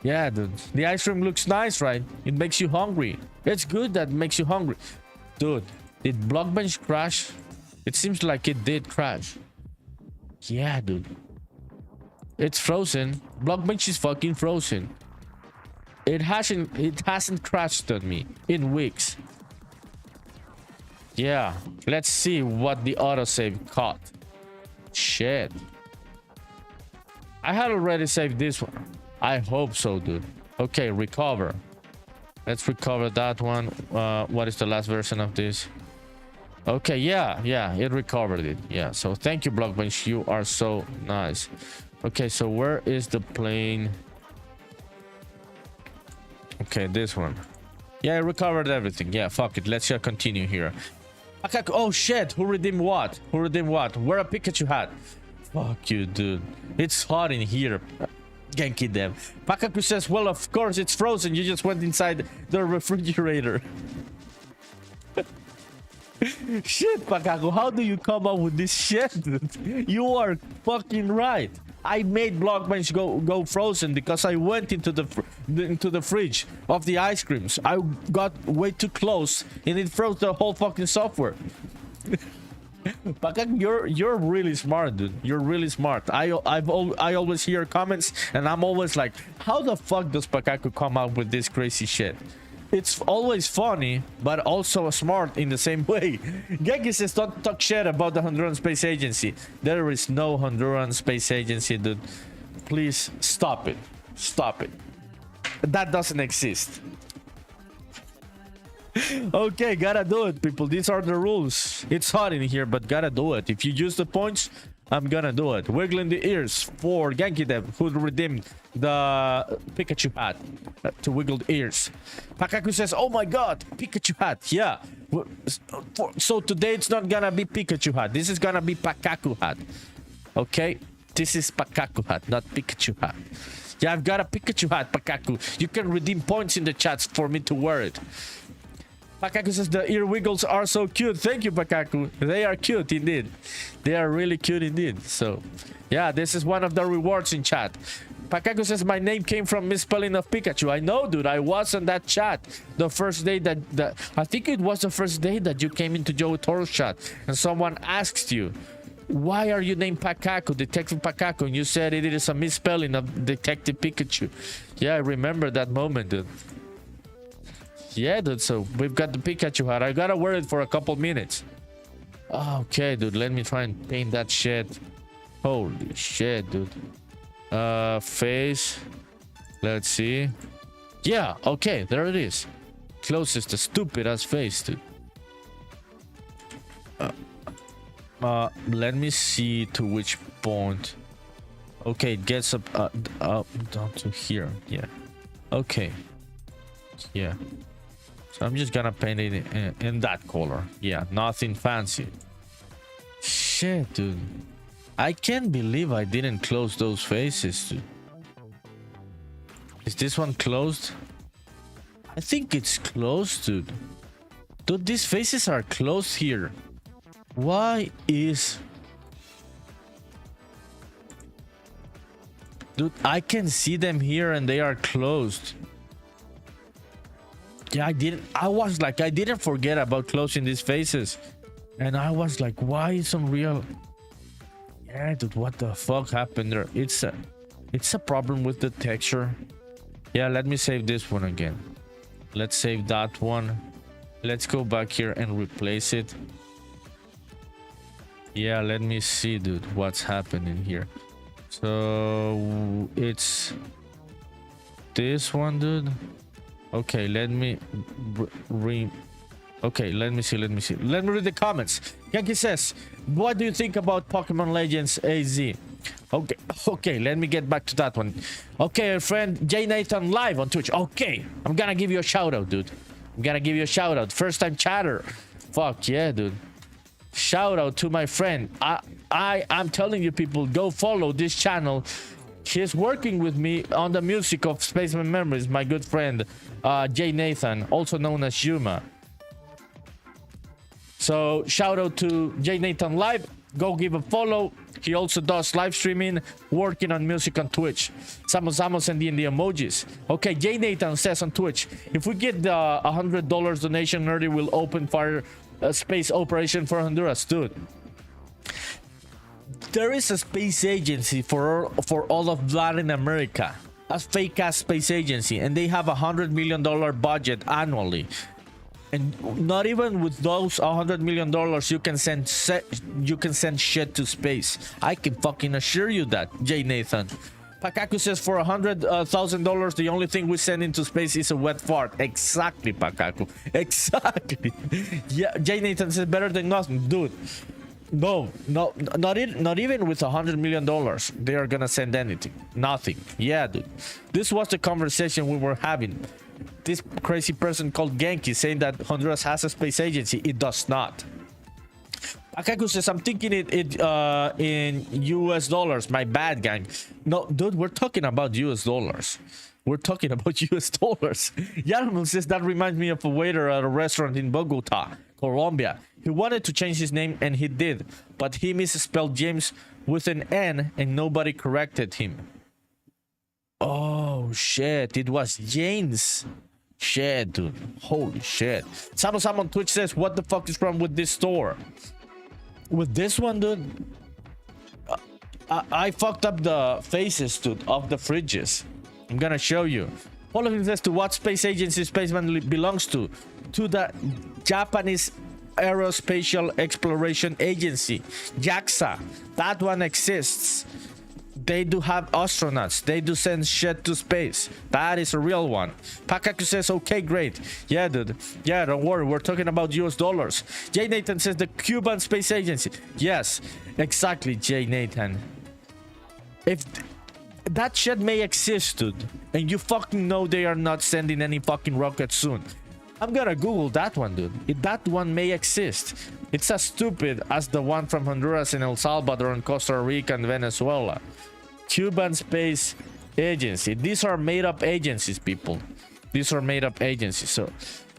Yeah, dude. The ice cream looks nice, right? It makes you hungry. It's good that it makes you hungry. Dude, did BlockBench crash? It seems like it did crash. Yeah, dude. It's frozen. BlockBench is fucking frozen. It hasn't crashed on me in weeks. Yeah, let's see what the autosave caught. Shit. I had already saved this one. I hope so, dude. Okay, recover. Let's recover that one. What is the last version of this? Okay, yeah, it recovered it. Yeah, so thank you, BlockBench. You are so nice. Okay, so where is the plane? Okay, this one. Yeah, I recovered everything. Yeah, fuck it. Let's just continue here. Oh shit, who redeemed what? Who redeemed what? Where a Pikachu hat? Fuck you, dude. It's hot in here. Genki Dev. Pakaku says, well, of course, it's frozen. You just went inside the refrigerator. Shit, Pakaku, how do you come up with this shit, dude? You are fucking right. I made BlockBench go frozen because I went into the fridge of the ice creams. I got way too close and it froze the whole fucking software. Pakaku, you're really smart, dude. You're really smart. I always hear comments and I'm always like, how the fuck does Pakaku come up with this crazy shit? It's always funny, but also smart in the same way. Genki says, don't talk shit about the Honduran Space Agency. There is no Honduran Space Agency, dude. Please stop it. Stop it. That doesn't exist. Okay, gotta do it, people. These are the rules. It's hot in here, but gotta do it. If you use the points, I'm gonna do it. Wiggling the ears for Genki Dev, who redeemed the Pikachu hat to wiggled ears. Pakaku says, oh my god, Pikachu hat. Yeah. So today it's not gonna be Pikachu hat. This is gonna be Pakaku hat. Okay? This is Pakaku hat, not Pikachu hat. Yeah, I've got a Pikachu hat, Pakaku. You can redeem points in the chats for me to wear it. Pakaku says the ear wiggles are so cute. Thank you, Pakaku. They are cute indeed. They are really cute indeed. So, yeah, this is one of the rewards in chat. Pakaku says my name came from misspelling of Pikachu. I know, dude. I was on that chat the first day that I think it was the first day that you came into Joe Toro's chat and someone asked you, why are you named Pakaku, Detective Pakaku? And you said it is a misspelling of Detective Pikachu. Yeah, I remember that moment, dude. Yeah, dude, so we've got the Pikachu hat. I gotta wear it for a couple minutes. Okay, dude, let me try and paint that shit. Holy shit, dude. Face. Let's see. Yeah, okay, there it is. Closest to stupid ass face, dude. Let me see to which point. Okay, it gets up down to here. Yeah. Okay. Yeah. So I'm just gonna paint it in that color. Yeah, nothing fancy. Shit, dude. I can't believe I didn't close those faces, dude. Is this one closed? I think it's closed, dude. Dude, these faces are closed here. Why is... Dude, I can see them here and they are closed. Yeah, I didn't forget about closing these faces. And I was like, why is Unreal? Yeah, dude, what the fuck happened there? It's a problem with the texture. Yeah, let me save this one again. Let's save that one. Let's go back here and replace it. Yeah, let me see, dude, what's happening here. So it's this one, dude. Okay, let me okay, let me see. Let me read the comments. Yankee says, what do you think about Pokemon Legends AZ? Okay, let me get back to that one. Okay, friend J Nathan live on Twitch. Okay, I'm gonna give you a shout out, dude. I'm gonna give you a shout out. First time chatter. Fuck yeah, dude. Shout out to my friend. I'm telling you, people, go follow this channel. He's working with me on the music of Spaceman Memories, my good friend J Nathan, also known as Yuma. So shout out to J Nathan live. Go give a follow. He also does live streaming, working on music on Twitch. Samos and the emojis. Okay, J Nathan says on Twitch, if we get the $100 donation, Nerdy will open fire space operation for Honduras, dude. There is a space agency for all of Latin America, a fake ass space agency, and they have $100 million budget annually. And not even with those $100 million, you can send shit to space. I can fucking assure you that, J Nathan. Pakaku says for $100,000, the only thing we send into space is a wet fart. Exactly, Pakaku. Exactly. Yeah, Jay Nathan says better than nothing, dude. No, not even with $100 million, they are gonna send anything. Nothing. Yeah, dude. This was the conversation we were having. This crazy person called Genki saying that Honduras has a space agency. It does not. Akaku says, I'm thinking it in US dollars. My bad, gang. No, dude, we're talking about US dollars. We're talking about US dollars. Yarmul says, that reminds me of a waiter at a restaurant in Bogota, Colombia. He wanted to change his name, and he did. But he misspelled James with an N, and nobody corrected him. Oh, shit. It was James. Shit, dude. Holy shit. Sam on Twitch says, what the fuck is wrong with this store? With this one, dude, I fucked up the faces, dude, of the fridges. I'm gonna show you. All of it says to what space agency Spaceman belongs to the Japanese Aerospatial Exploration Agency, JAXA. That one exists. They do have astronauts. They do send shit to space. That is a real one. Pakaku says, okay, great. Yeah, dude. Yeah, don't worry. We're talking about US dollars. Jay Nathan says the Cuban Space Agency. Yes, exactly, Jay Nathan. If that shit may exist, dude, and you fucking know they are not sending any fucking rockets soon, I'm gonna Google that one, dude. If that one may exist. It's as stupid as the one from Honduras and El Salvador and Costa Rica and Venezuela. Cuban Space Agency. These are made-up agencies, people. These are made-up agencies. So,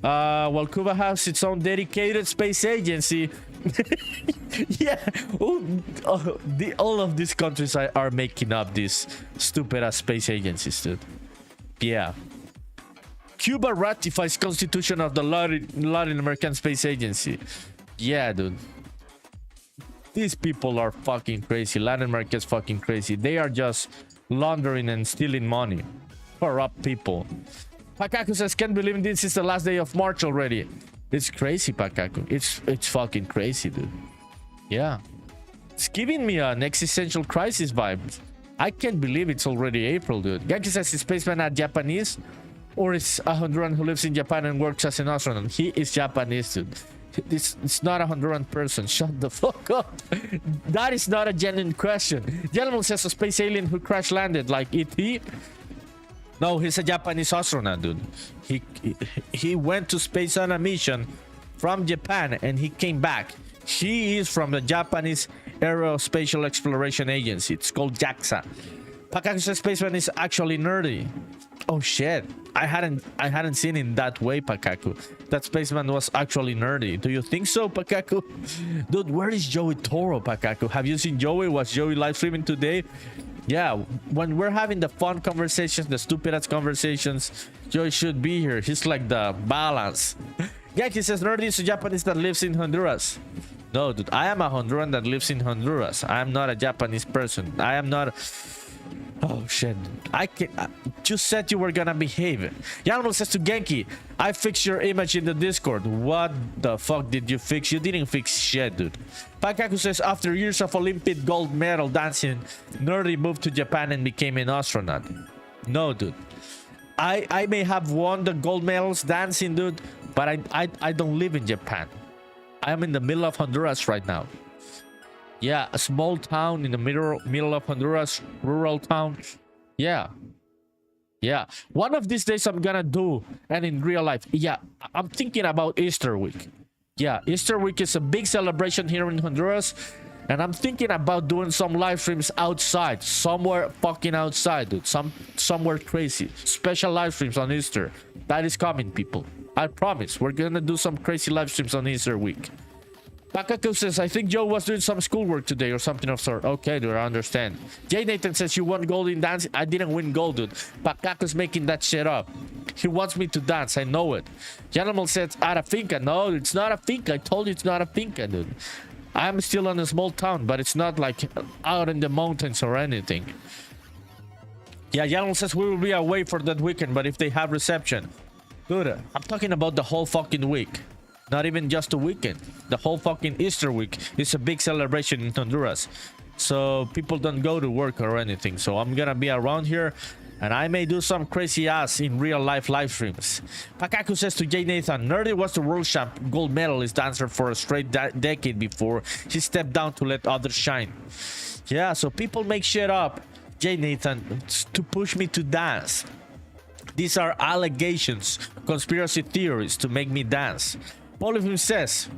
while Cuba has its own dedicated space agency, yeah, all of these countries are making up these stupid-ass space agencies, dude. Yeah. Cuba ratifies Constitution of the Latin American Space Agency. Yeah, dude. These people are fucking crazy. Latin America is fucking crazy. They are just laundering and stealing money. Corrupt people. Pakaku says, can't believe this is the last day of March already. It's crazy, Pakaku. It's fucking crazy, dude. Yeah. It's giving me an existential crisis vibe. I can't believe it's already April, dude. Genki says, is Spaceman not Japanese? Or is a Honduran who lives in Japan and works as an astronaut? He is Japanese, dude. It's not a Honduran person. Shut the fuck up. That is not a genuine question. Gentleman says a space alien who crash landed like E.T. No, he's a Japanese astronaut, dude. He went to space on a mission from Japan and he came back. He is from the Japanese Aerospatial Exploration Agency. It's called JAXA. Pakaku says Spaceman is actually nerdy. Oh shit. I hadn't seen it that way, Pakaku. That Spaceman was actually nerdy. Do you think so, Pakaku? Dude, where is Joey Toro, Pakaku? Have you seen Joey? Was Joey live streaming today? Yeah, when we're having the fun conversations, the stupid ass conversations, Joey should be here. He's like the balance. Yeah, he says nerdy is a Japanese that lives in Honduras. No, dude, I am a Honduran that lives in Honduras. I am not a Japanese person. I am not. Oh shit. I just said you were gonna behave. Yanmal says to Genki, I fixed your image in the Discord. What the fuck did you fix? You didn't fix shit, dude. Pakaku says after years of Olympic gold medal dancing, Nerdy moved to Japan and became an astronaut. No, dude. I may have won the gold medals dancing, dude, but I don't live in Japan. I'm in the middle of Honduras right now. Yeah, a small town in the middle of Honduras, rural town. Yeah. Yeah. One of these days I'm gonna do, and in real life, yeah, I'm thinking about Easter week. Yeah, Easter week is a big celebration here in Honduras, and I'm thinking about doing some live streams outside, somewhere fucking outside, dude. Somewhere crazy. Special live streams on Easter. That is coming, people. I promise. We're gonna do some crazy live streams on Easter week. Pakaku says, I think Joe was doing some schoolwork today or something of sort. Okay, dude, I understand. Jay Nathan says, you won gold in dance. I didn't win gold, dude. Pakaku's making that shit up. He wants me to dance. I know it. Gentleman says, at a finca. No, it's not a finca. I told you it's not a finca, dude. I'm still in a small town, but it's not like out in the mountains or anything. Yeah, Gentleman says, we will be away for that weekend, but if they have reception. Dude, I'm talking about the whole fucking week. Not even just a weekend. The whole fucking Easter week is a big celebration in Honduras. so people don't go to work or anything. So I'm gonna be around here, and I may do some crazy ass in real life live streams. Pakaku says to J Nathan, Nerdy was the world champ gold medalist dancer for a straight decade before she stepped down to let others shine. Yeah, so people make shit up, J Nathan, to push me to dance. These are allegations, conspiracy theories to make me dance. Polyphone says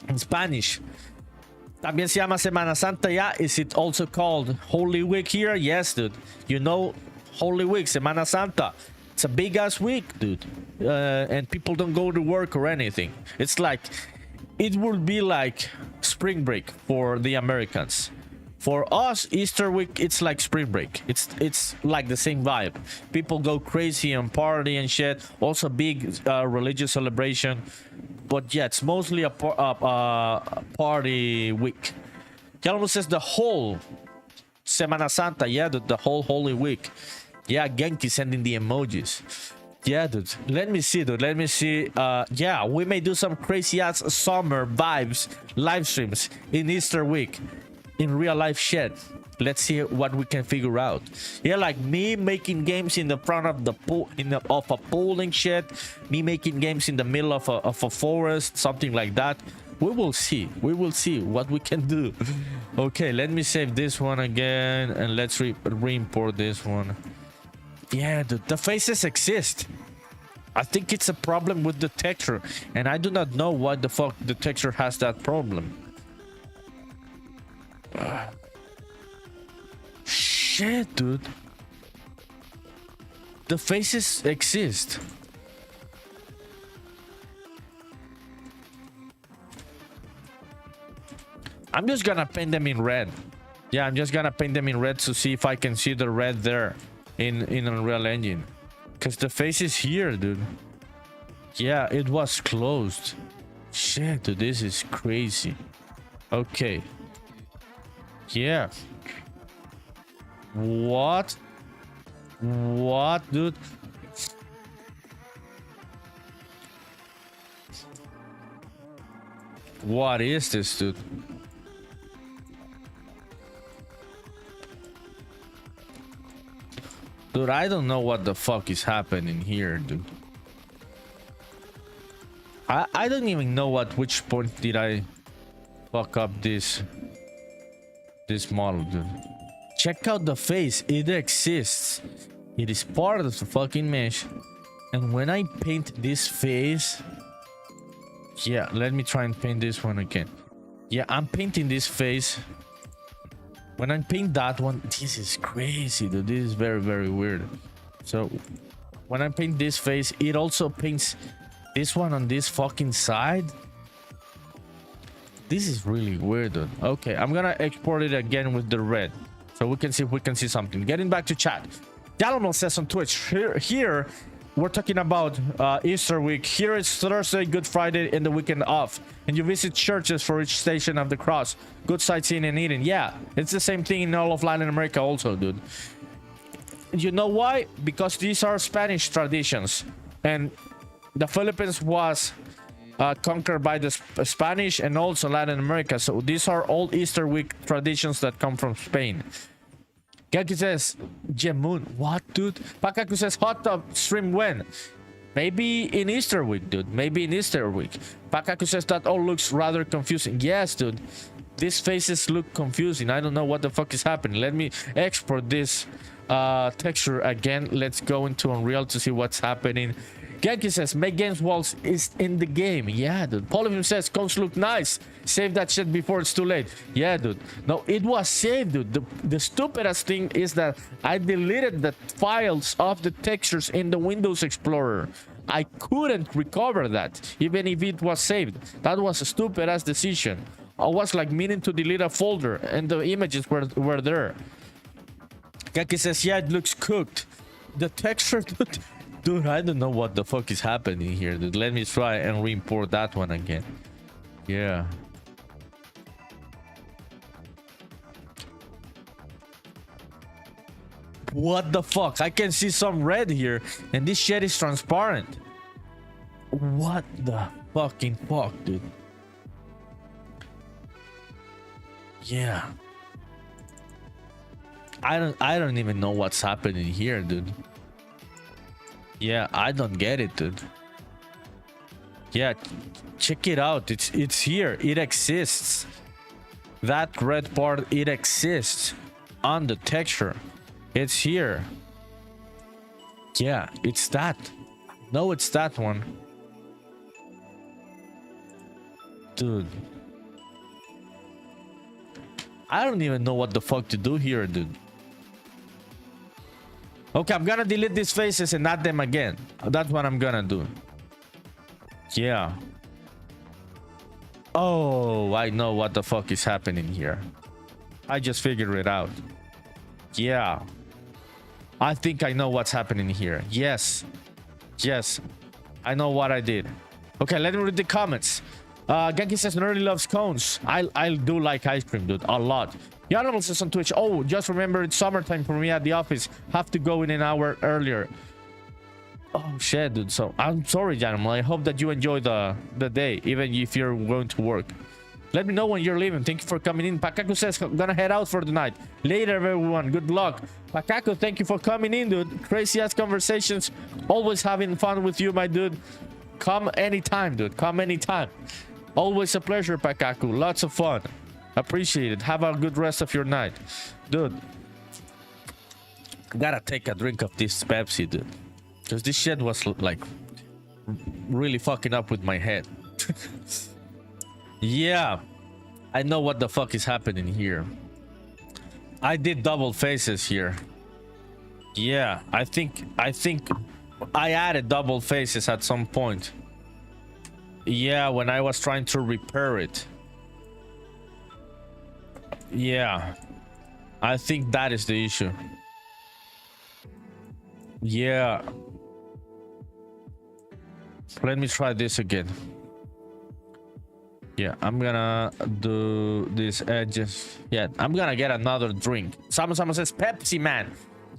in Spanish, también se llama Semana Santa ya. Is it also called Holy Week here? Yes, dude. You know, Holy Week, Semana Santa. It's a big ass week, dude. And people don't go to work or anything. It's like, it would be like spring break for the Americans. For us, Easter week, it's like spring break. It's like the same vibe. People go crazy and party and shit. Also big religious celebration. But yeah, it's mostly a party week. Calvin says the whole Semana Santa. Yeah, the whole Holy Week. Yeah, Genki sending the emojis. Yeah, dude. Let me see, dude. Let me see. Yeah, we may do some crazy ass summer vibes live streams in Easter week. In real life shit. Let's see what we can figure out. Yeah, like me making games in the front of the pool, of a pool and shit. Me making games in the middle of a forest, something like that. We will see. We will see what we can do. Okay, let me save this one again, and let's re-import this one. Yeah, the faces exist. I think it's a problem with the texture, and I do not know why the fuck the texture has that problem. Shit, dude. The faces exist. I'm just gonna paint them in red. Yeah, I'm just gonna paint them in red to see if I can see the red there in Unreal Engine. Cause the face is here, dude. Yeah, it was closed. Shit, dude, this is crazy. Okay. Yeah. What? What, dude? What is this, dude? Dude, I don't know what the fuck is happening here, dude. I don't even know at which point did I fuck up this model, dude. Check out the face. It exists. It is part of the fucking mesh. And when I paint this face... Yeah, let me try and paint this one again. Yeah, I'm painting this face. When I paint that one... This is crazy, dude. This is very, very weird. So, when I paint this face, it also paints this one on this fucking side. This is really weird, dude. Okay, I'm gonna export it again with the red, so we can see if we can see something. Getting back to chat. Dalamo says on Twitch, here we're talking about Easter week. Here it's Thursday, Good Friday, and the weekend off. And you visit churches for each station of the cross. Good sightseeing and eating. Yeah, it's the same thing in all of Latin America also, dude. You know why? Because these are Spanish traditions. And the Philippines was... conquered by the Spanish and also Latin America. So these are all Easter week traditions that come from Spain. Genki says, Jemoon. What, dude? Pakaku says, hot tub stream when? Maybe in Easter week, dude. Maybe in Easter week. Pakaku says, that all looks rather confusing. Yes, dude. These faces look confusing. I don't know what the fuck is happening. Let me export this texture again. Let's go into Unreal to see what's happening. Genki says, make games walls is in the game. Yeah, dude. Polyphone says, codes look nice. Save that shit before it's too late. Yeah, dude. No, it was saved, dude. The stupidest thing is that I deleted the files of the textures in the Windows Explorer. I couldn't recover that, even if it was saved. That was a stupid-ass decision. I was like meaning to delete a folder, and the images were there. Genki says, yeah, it looks cooked. The texture, dude... Dude, I don't know what the fuck is happening here, dude. Let me try and re-import that one again. Yeah. What the fuck? I can see some red here, and this shit is transparent. What the fucking fuck, dude? Yeah. I don't even know what's happening here, dude. Yeah, I don't get it, dude. Yeah, check it out. It's here. It exists. That red part, it exists on the texture. It's here. Yeah, it's that. No, it's that one. Dude. I don't even know what the fuck to do here, dude. Okay, I'm gonna delete these faces and add them again. That's what I'm gonna do. Yeah. Oh, I know what the fuck is happening here. I just figured it out. Yeah. I think I know what's happening here. Yes. Yes. I know what I did. Okay, let me read the comments. Genki says Nerdy loves cones. I do like ice cream, dude, a lot. Yanimal says on Twitch, oh, just remember it's summertime for me at the office. Have to go in an hour earlier. Oh shit, dude. So I'm sorry, Yanimal. I hope that you enjoy the day, even if you're going to work. Let me know when you're leaving. Thank you for coming in. Pakaku says gonna head out for the night. Later, everyone. Good luck. Pakaku, thank you for coming in, dude. Crazy ass conversations. Always having fun with you, my dude. Come anytime, dude. Come anytime. Always a pleasure, Pakaku. Lots of fun. Appreciate it. Have a good rest of your night. Dude, gotta take a drink of this Pepsi, dude. Because this shit was like really fucking up with my head. Yeah. I know what the fuck is happening here. I did double faces here. Yeah, I think I added double faces at some point. Yeah, when I was trying to repair it. Yeah. I think that is the issue. Yeah. Let me try this again. Yeah, I'm gonna do these edges. Yeah, I'm gonna get another drink. Someone says Pepsi, man.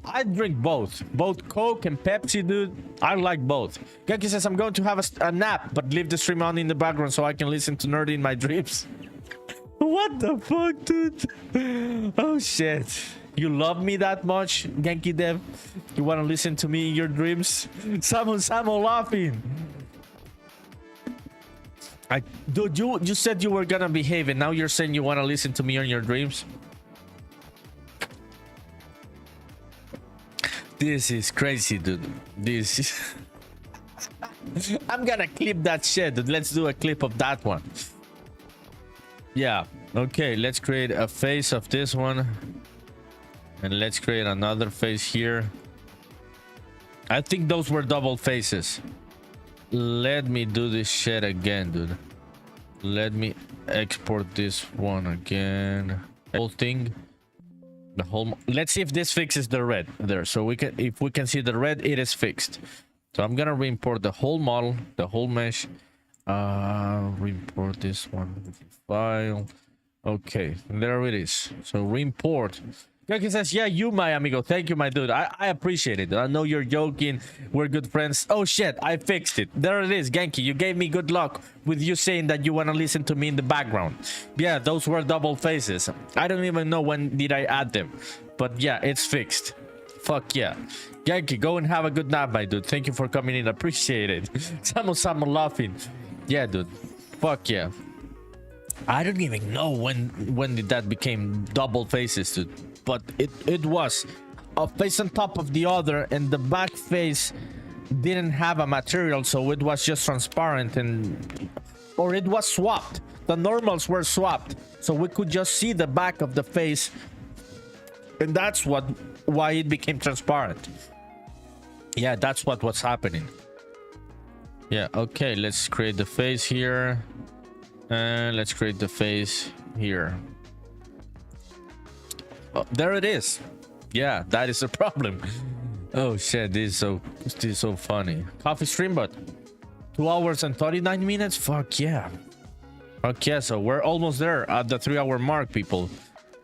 I drink both Coke and Pepsi, dude. I like both. Genki says I'm going to have a nap, but leave the stream on in the background so I can listen to Nerdy in my dreams. What the fuck, dude? Oh shit. You love me that much, Genki Dev? You want to listen to me in your dreams? Samo laughing. Dude, you said you were gonna behave, and now you're saying you want to listen to me in your dreams? This is crazy, dude. This is... I'm gonna clip that shit, dude. Let's do a clip of that one. Yeah. Okay, let's create a face of this one. And let's create another face here. I think those were double faces. Let me do this shit again, dude. Let me export this one again. Whole thing. The whole... Let's see if this fixes the red there. So we can, if we can see the red, it is fixed. So I'm gonna re-import the whole model, the whole mesh. Re-import this one with the file. Okay, there it is. So re-import. Genki says, yeah, you, my amigo. Thank you, my dude. I appreciate it. I know you're joking. We're good friends. Oh, shit. I fixed it. There it is, Genki. You gave me good luck with you saying that you want to listen to me in the background. Yeah, those were double faces. I don't even know when did I add them. But yeah, it's fixed. Fuck yeah. Genki, go and have a good nap, my dude. Thank you for coming in. Appreciate it. Someone laughing. Yeah, dude. Fuck yeah. I don't even know when did that became double faces, dude. But it was a face on top of the other, and the back face didn't have a material, so it was just transparent, and or it was swapped. The normals were swapped, so we could just see the back of the face, and that's why it became transparent. Yeah, that's what was happening. Yeah, okay, let's create the face here, and let's create the face here. Oh, there it is. Yeah, that is a problem. Oh shit, this is so funny. Coffee stream, but 2 hours and 39 minutes. Fuck yeah. Fuck yeah. So we're almost there at the 3-hour mark, people.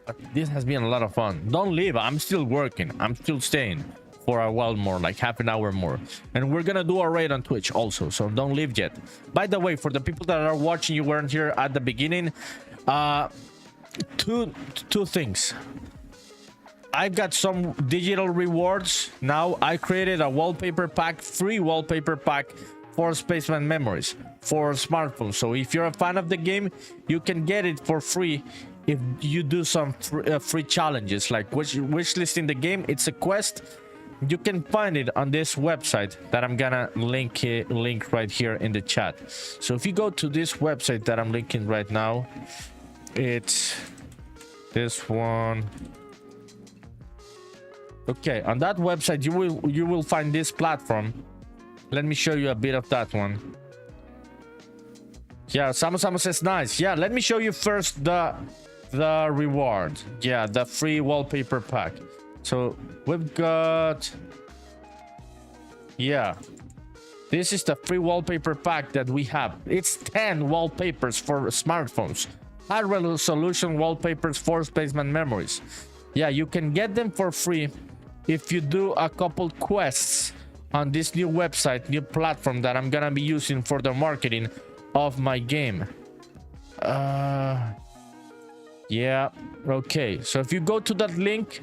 But this has been a lot of fun. Don't leave. I'm still working. I'm still staying for a while more, like half an hour more. And we're gonna do a raid on Twitch also, so don't leave yet. By the way, for the people that are watching, you weren't here at the beginning. Two things. I've got some digital rewards. Now I created a wallpaper pack, free wallpaper pack for Spaceman Memories for smartphones. So if you're a fan of the game, you can get it for free if you do some free challenges like wishlisting the game. It's a quest. You can find it on this website that I'm gonna link right here in the chat. So if you go to this website that I'm linking right now, it's this one. Okay, on that website you will find this platform. Let me show you a bit of that one. Yeah, Sama says nice. Yeah, let me show you first the reward. Yeah, the free wallpaper pack. So we've got, yeah, this is the free wallpaper pack that we have. It's 10 wallpapers for smartphones, high resolution wallpapers for Spaceman Memories. Yeah, you can get them for free if you do a couple quests on this new website, new platform that I'm gonna be using for the marketing of my game. Yeah, okay, so if you go to that link,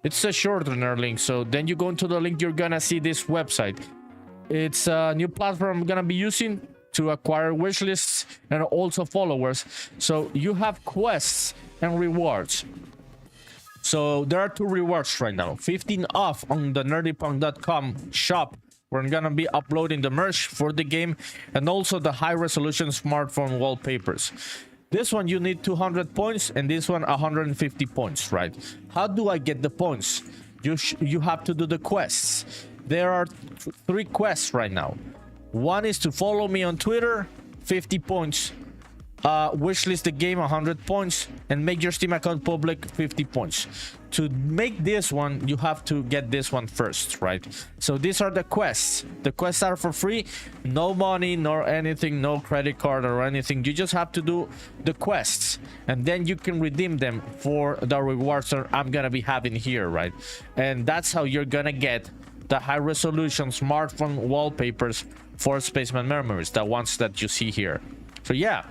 it's a shortener link, so then you go into the link, you're gonna see this website. It's a new platform I'm gonna be using to acquire wish lists and also followers. So you have quests and rewards. So there are 2 rewards right now. 15 off on the nerdypunk.com shop, where I'm gonna be uploading the merch for the game, and also the high resolution smartphone wallpapers. This one you need 200 points, and this one 150 points, right? How do I get the points? You have to do the quests. There are 3 quests right now. One is to follow me on Twitter, 50 points. Wishlist the game, 100 points, and make your Steam account public, 50 points. To make this one, you have to get this one first, right? So these are the quests. The quests are for free, no money nor anything, no credit card or anything. You just have to do the quests, and then you can redeem them for the rewards that I'm gonna be having here, right? And that's how you're gonna get the high resolution smartphone wallpapers for Spaceman Memories, the ones that you see here. So yeah,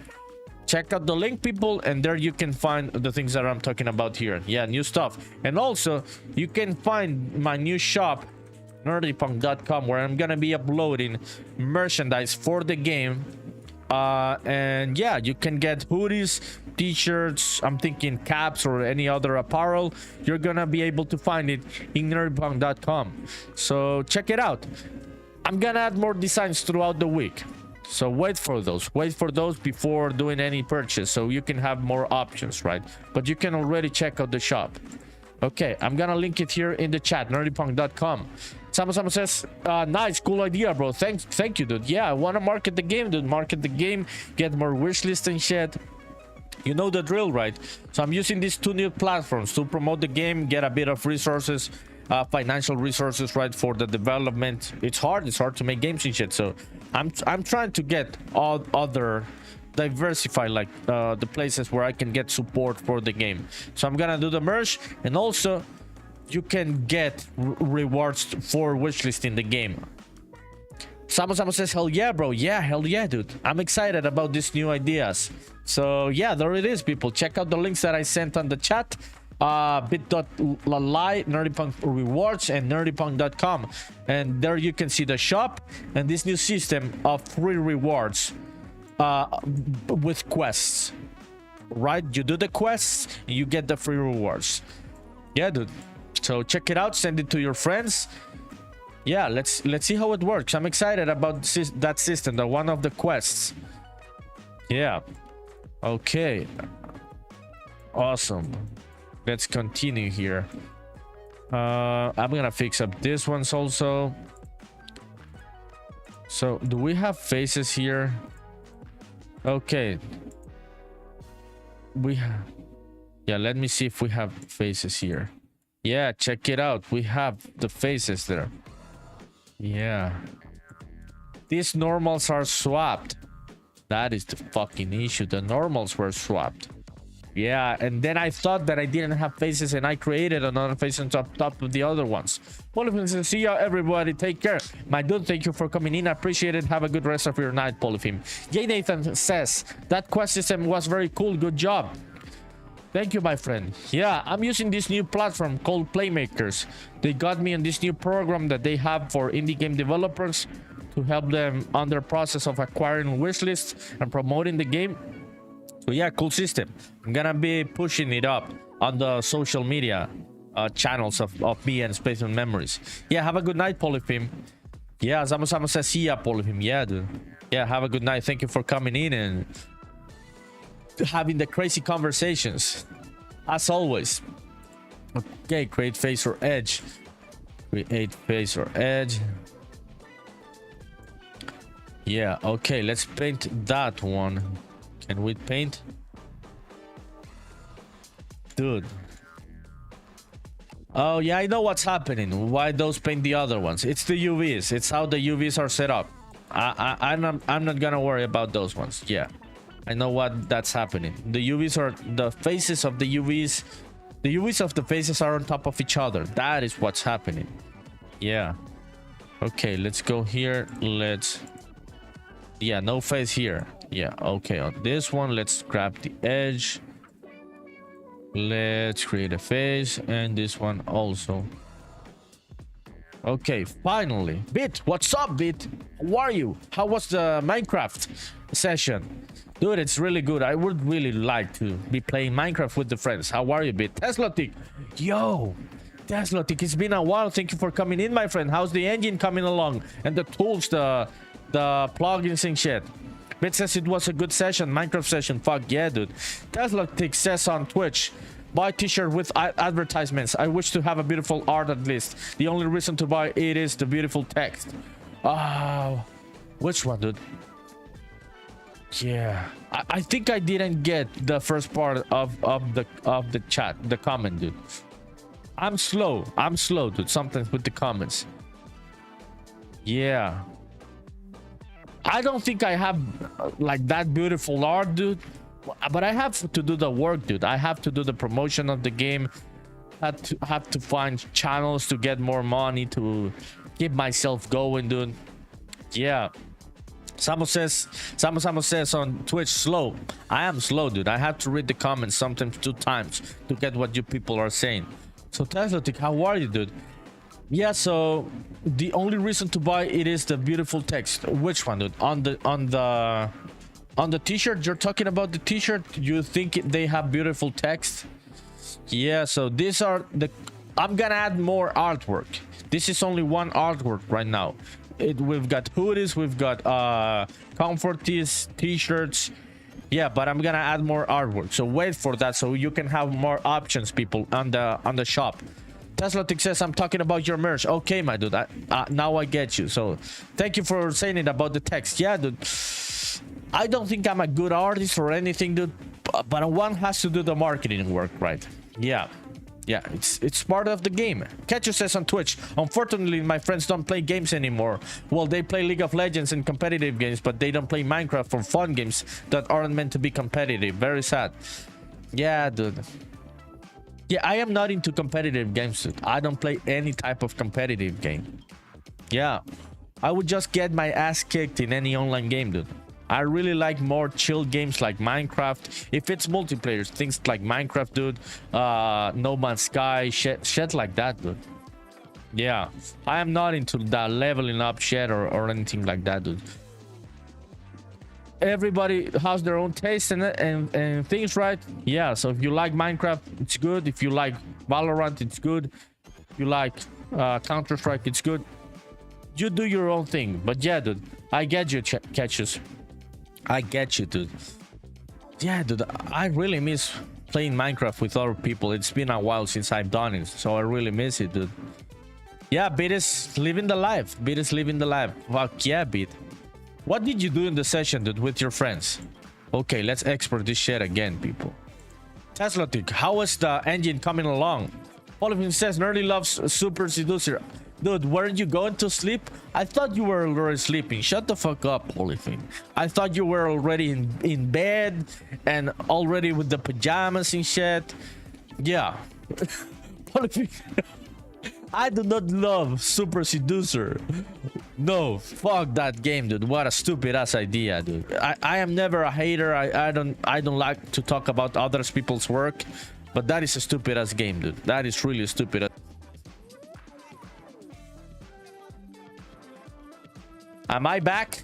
check out the link, people, and there you can find the things that I'm talking about here. Yeah, new stuff. And also you can find my new shop, nerdypunk.com, where I'm gonna be uploading merchandise for the game. And yeah, you can get hoodies, t-shirts, I'm thinking caps or any other apparel. You're gonna be able to find it in nerdypunk.com. So check it out. I'm gonna add more designs throughout the week, so wait for those before doing any purchase, so you can have more options, right? But you can already check out the shop. Okay, I'm gonna link it here in the chat, nerdypunk.com. Someone says, nice, cool idea, bro. Thank you, dude. Yeah, I want to market the game, dude. Market the game, get more wish list and shit. You know the drill, right? So I'm using these 2 new platforms to promote the game, get a bit of resources, financial resources, right, for the development. It's hard to make games and shit. So I'm trying to get all other diversify, like the places where I can get support for the game. So I'm gonna do the merch, and also you can get rewards for wishlisting the game. Samo says, hell yeah, bro. Yeah, hell yeah, dude. I'm excited about these new ideas. So yeah, there it is, people. Check out the links that I sent on the chat. bit.ly, nerdypunk rewards, and nerdypunk.com, and there you can see the shop and this new system of free rewards with quests, right? You do the quests and you get the free rewards. Yeah, dude, so check it out, send it to your friends. Yeah, let's see how it works. I'm excited about that system, the one of the quests. Yeah, okay, awesome. Let's continue here. I'm gonna fix up this ones also. So do we have faces here? Okay, we have, yeah, let me see if we have faces here. Yeah, check it out, we have the faces there. Yeah, these normals are swapped. That is the fucking issue. The normals were swapped. Yeah, and then I thought that I didn't have faces, and I created another face on top of the other ones. Polyphim, see ya, everybody. Take care. My dude, thank you for coming in. I appreciate it. Have a good rest of your night, Polyphim. Jay Nathan says, that quest system was very cool. Good job. Thank you, my friend. Yeah, I'm using this new platform called Playmakers. They got me on this new program that they have for indie game developers to help them on their process of acquiring wishlists and promoting the game. So yeah, cool system. I'm gonna be pushing it up on the social media channels of me and Spaceman Memories. Yeah, have a good night, Polyphim. Yeah, Zamo says, see ya, Polyphim. Yeah, dude. Yeah, have a good night. Thank you for coming in and having the crazy conversations as always. Okay, create face or edge. Create face or edge. Yeah, okay, let's paint that one. Can we paint? Dude. Oh yeah, I know what's happening. Why those paint the other ones? It's the UVs. It's how the UVs are set up. I'm not gonna worry about those ones. Yeah, I know what that's happening. The UVs are the faces of the UVs. The UVs of the faces are on top of each other. That is what's happening. Yeah. Okay, let's go here. Let's. Yeah, no face here. Yeah. Okay, on this one, let's grab the edge. Let's create a face, and this one also. Okay, finally. Bit, what's up, Bit? How are you? How was the Minecraft session? Dude, it's really good. I would really like to be playing Minecraft with the friends. How are you, Bit? Teslatic. Yo, Teslatic, it's been a while. Thank you for coming in, my friend. How's the engine coming along? And the tools, the plugins and shit. Bit says it was a good session, Minecraft session. Fuck yeah, dude. Teslatic says on Twitch, buy t-shirt with advertisements. I wish to have a beautiful art at least. The only reason to buy it is the beautiful text. Which one, dude? Yeah, I think I didn't get the first part of the chat, the comment, dude. I'm slow, dude. Sometimes with the comments. Yeah, I don't think I have like that beautiful art, dude. But I have to do the work, dude. I have to do the promotion of the game. Have to find channels to get more money to keep myself going, dude. Yeah. Samo says on Twitch, slow. I am slow, dude. I have to read the comments sometimes 2 times to get what you people are saying. So Teslatic, how are you, dude? Yeah, so the only reason to buy it is the beautiful text. Which one, dude? On the t-shirt, you're talking about the t-shirt? You think they have beautiful text? Yeah, so these are the... I'm gonna add more artwork. This is only one artwork right now. We've got hoodies, we've got comfort tees, t-shirts. Yeah, but I'm gonna add more artwork, so wait for that so you can have more options, people, on the shop. Teslatic says I'm talking about your merch. Okay, my dude, now I get you. So thank you for saying it about the text. Yeah, dude, I don't think I'm a good artist or anything, dude, but one has to do the marketing work, right? Yeah, it's part of the game. Ketchu says on Twitch, unfortunately my friends don't play games anymore. Well, they play League of Legends and competitive games, but they don't play Minecraft for fun games that aren't meant to be competitive. Very sad. Yeah, dude. Yeah, I am not into competitive games, dude. I don't play any type of competitive game. Yeah, I would just get my ass kicked in any online game, dude. I really like more chill games like Minecraft. If it's multiplayer, things like Minecraft, dude, No Man's Sky, shit like that, dude. Yeah, I am not into that leveling up shit or anything like that, dude. Everybody has their own taste and things, right? Yeah, so if you like Minecraft, it's good. If you like Valorant, it's good. If you like Counter-Strike, it's good. You do your own thing. But yeah, dude, I get you, Catches. I get you, dude. Yeah, dude, I really miss playing Minecraft with other people. It's been a while since I've done it, so I really miss it, dude. Yeah, Beat is living the life. Beat is living the life. Fuck yeah, Beat. What did you do in the session, dude, with your friends? Okay, let's export this shit again, people. Teslatic, how is the engine coming along? Polyphone says Nerdy loves Super Seducer. Dude, weren't you going to sleep? I thought you were already sleeping. Shut the fuck up, Polyphone. I thought you were already in bed and already with the pajamas and shit. Yeah. Polyphone, I do not love Super Seducer. No, fuck that game, dude. What a stupid ass idea, dude. I am never a hater. I don't like to talk about other people's work, but that is a stupid ass game, dude. That is really stupid. Am I back?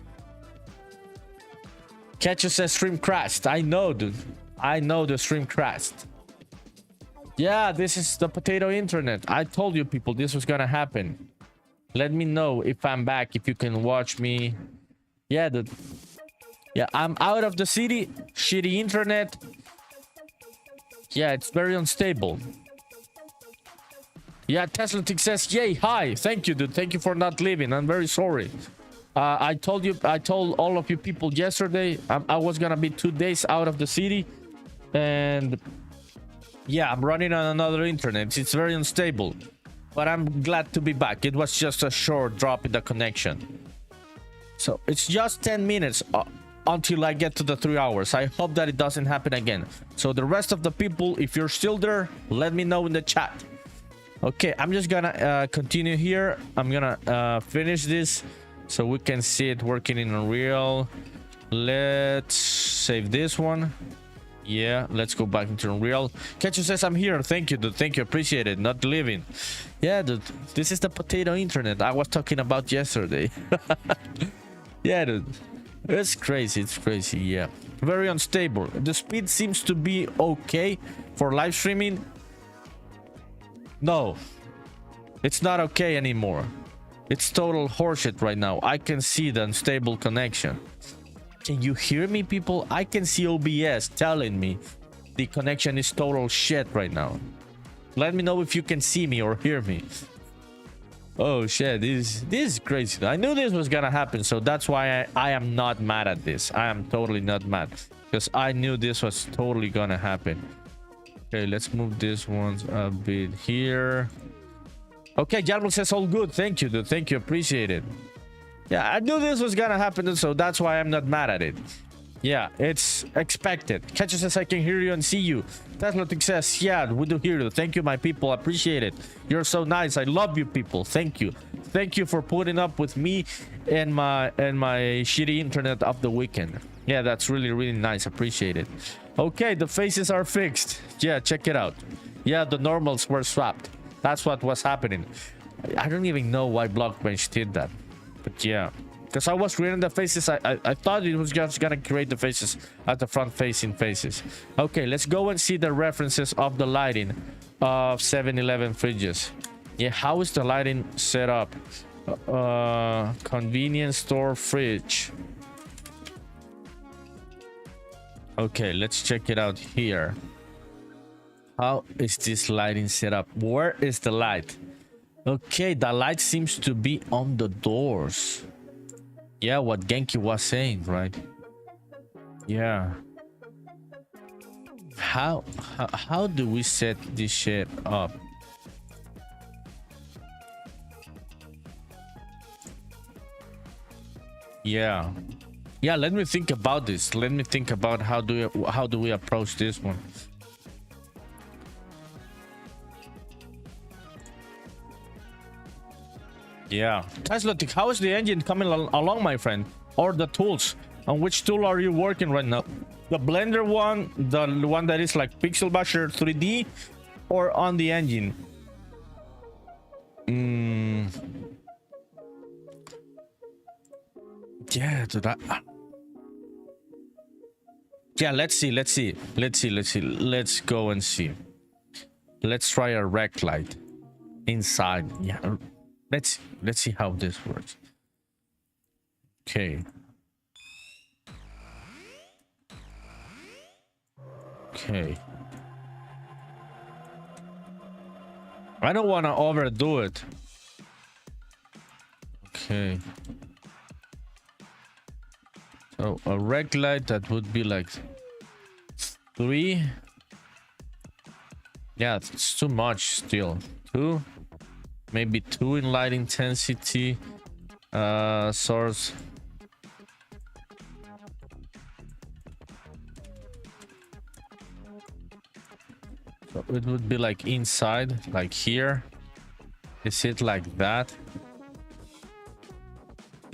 Catcher says stream crashed. I know, dude. I know the stream crashed. Yeah, this is the potato internet. I told you people this was gonna happen. Let me know if I'm back, if you can watch me. Yeah, dude. Yeah, I'm out of the city. Shitty internet. Yeah, it's very unstable. Yeah, Tesla Tick says, yay, hi. Thank you, dude. Thank you for not leaving. I'm very sorry. I told all of you people yesterday I was gonna be 2 days out of the city. And yeah, I'm running on another internet. It's very unstable. But I'm glad to be back. It was just a short drop in the connection. So it's just 10 minutes until I get to the 3 hours. I hope that it doesn't happen again. So the rest of the people, if you're still there, let me know in the chat. Okay, I'm just gonna continue here. I'm gonna finish this so we can see it working in Unreal. Let's save this one. Yeah, let's go back into Unreal. Ketchu says I'm here. Thank you, dude. Thank you. Appreciate it. Not leaving. Yeah, dude. This is the potato internet I was talking about yesterday. Yeah, dude. It's crazy. It's crazy. Yeah. Very unstable. The speed seems to be okay for live streaming. No. It's not okay anymore. It's total horseshit right now. I can see the unstable connection. Can you hear me, people? I can see OBS telling me the connection is total shit right now. Let me know if you can see me or hear me. Oh shit, this is crazy. I knew this was gonna happen, so that's why I am not mad at this. I am totally not mad because I knew this was totally gonna happen. Okay, let's move this one a bit here. Okay, Jarmo says all good. Thank you, dude. Thank you. Appreciate it. Yeah, I knew this was gonna happen, so that's why I'm not mad at it. Yeah, it's expected. Catcher says I can hear you and see you. Tesla says, yeah, we do hear you. Thank you, my people. Appreciate it. You're so nice. I love you, people. Thank you. Thank you for putting up with me and my shitty internet of the weekend. Yeah, that's really, really nice. Appreciate it. Okay, the faces are fixed. Yeah, check it out. Yeah, the normals were swapped. That's what was happening. I don't even know why BlockBench did that. But yeah, because I was creating the faces, I thought it was just gonna create the faces at the front facing faces. Okay, let's go and see the references of the lighting of 7-Eleven fridges. Yeah, how is the lighting set up? Convenience store fridge. Okay, let's check it out here. How is this lighting set up? Where is the light? Okay, the light seems to be on the doors. Yeah, what Genki was saying, right? Yeah. How do we set this shit up? Yeah. Yeah, let me think about this. Let me think about how do we approach this one. Yeah. Tesla, how is the engine coming along, my friend? Or the tools? On which tool are you working right now? The Blender one, the one that is like Pixel Basher 3D, or on the engine? Yeah, yeah, let's see. Let's go and see. Let's try a rec light inside. Yeah. Let's see how this works. Okay. Okay. I don't want to overdo it. Okay. So a rec light that would be like 3. Yeah, it's too much still. 2. Maybe 2 in light intensity source. So it would be like inside, like here. Is it like that?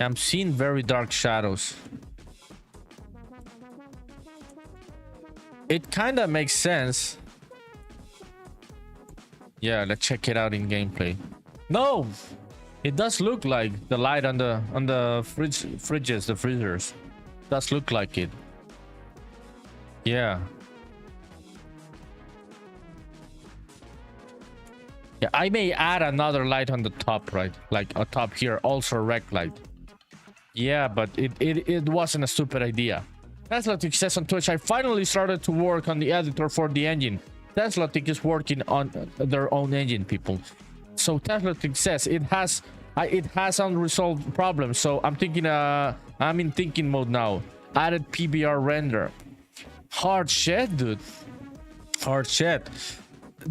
I'm seeing very dark shadows. It kind of makes sense. Yeah, let's check it out in gameplay. No, it does look like the light on the fridges, the freezers. Does look like it. Yeah. Yeah, I may add another light on the top, right? Like a top here, also rec light. Yeah, but it wasn't a stupid idea. Teslatic says on Twitch, I finally started to work on the editor for the engine. Teslatic is working on their own engine, people. So Teslatic says it has unresolved problems. So I'm thinking, I'm in thinking mode now. Added PBR render. Hard shit, dude. Hard shit.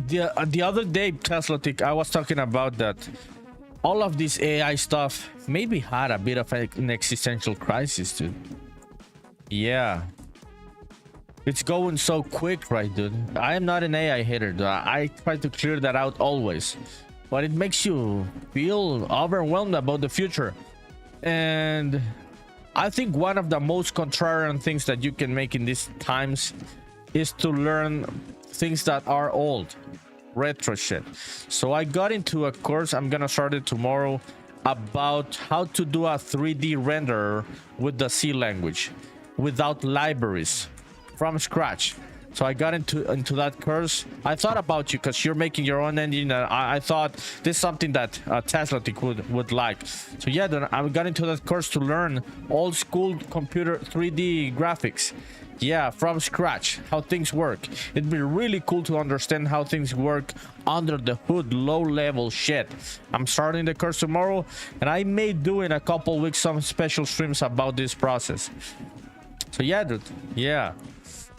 The other day, Teslatic, I was talking about that. All of this AI stuff maybe had a bit of an existential crisis, dude. Yeah. It's going so quick, right, dude? I am not an AI hater, dude. I try to clear that out always. But it makes you feel overwhelmed about the future. And I think one of the most contrarian things that you can make in these times is to learn things that are old. Retro shit. So I got into a course, I'm gonna start it tomorrow, about how to do a 3D renderer with the C language without libraries from scratch. So I got into that course. I thought about you because you're making your own engine. I thought this is something that Teslatic would like. So yeah, then I got into that course to learn old school computer 3D graphics. Yeah, from scratch, how things work. It'd be really cool to understand how things work under the hood, low level shit. I'm starting the course tomorrow, and I may do in a couple weeks some special streams about this process. So yeah, dude, yeah.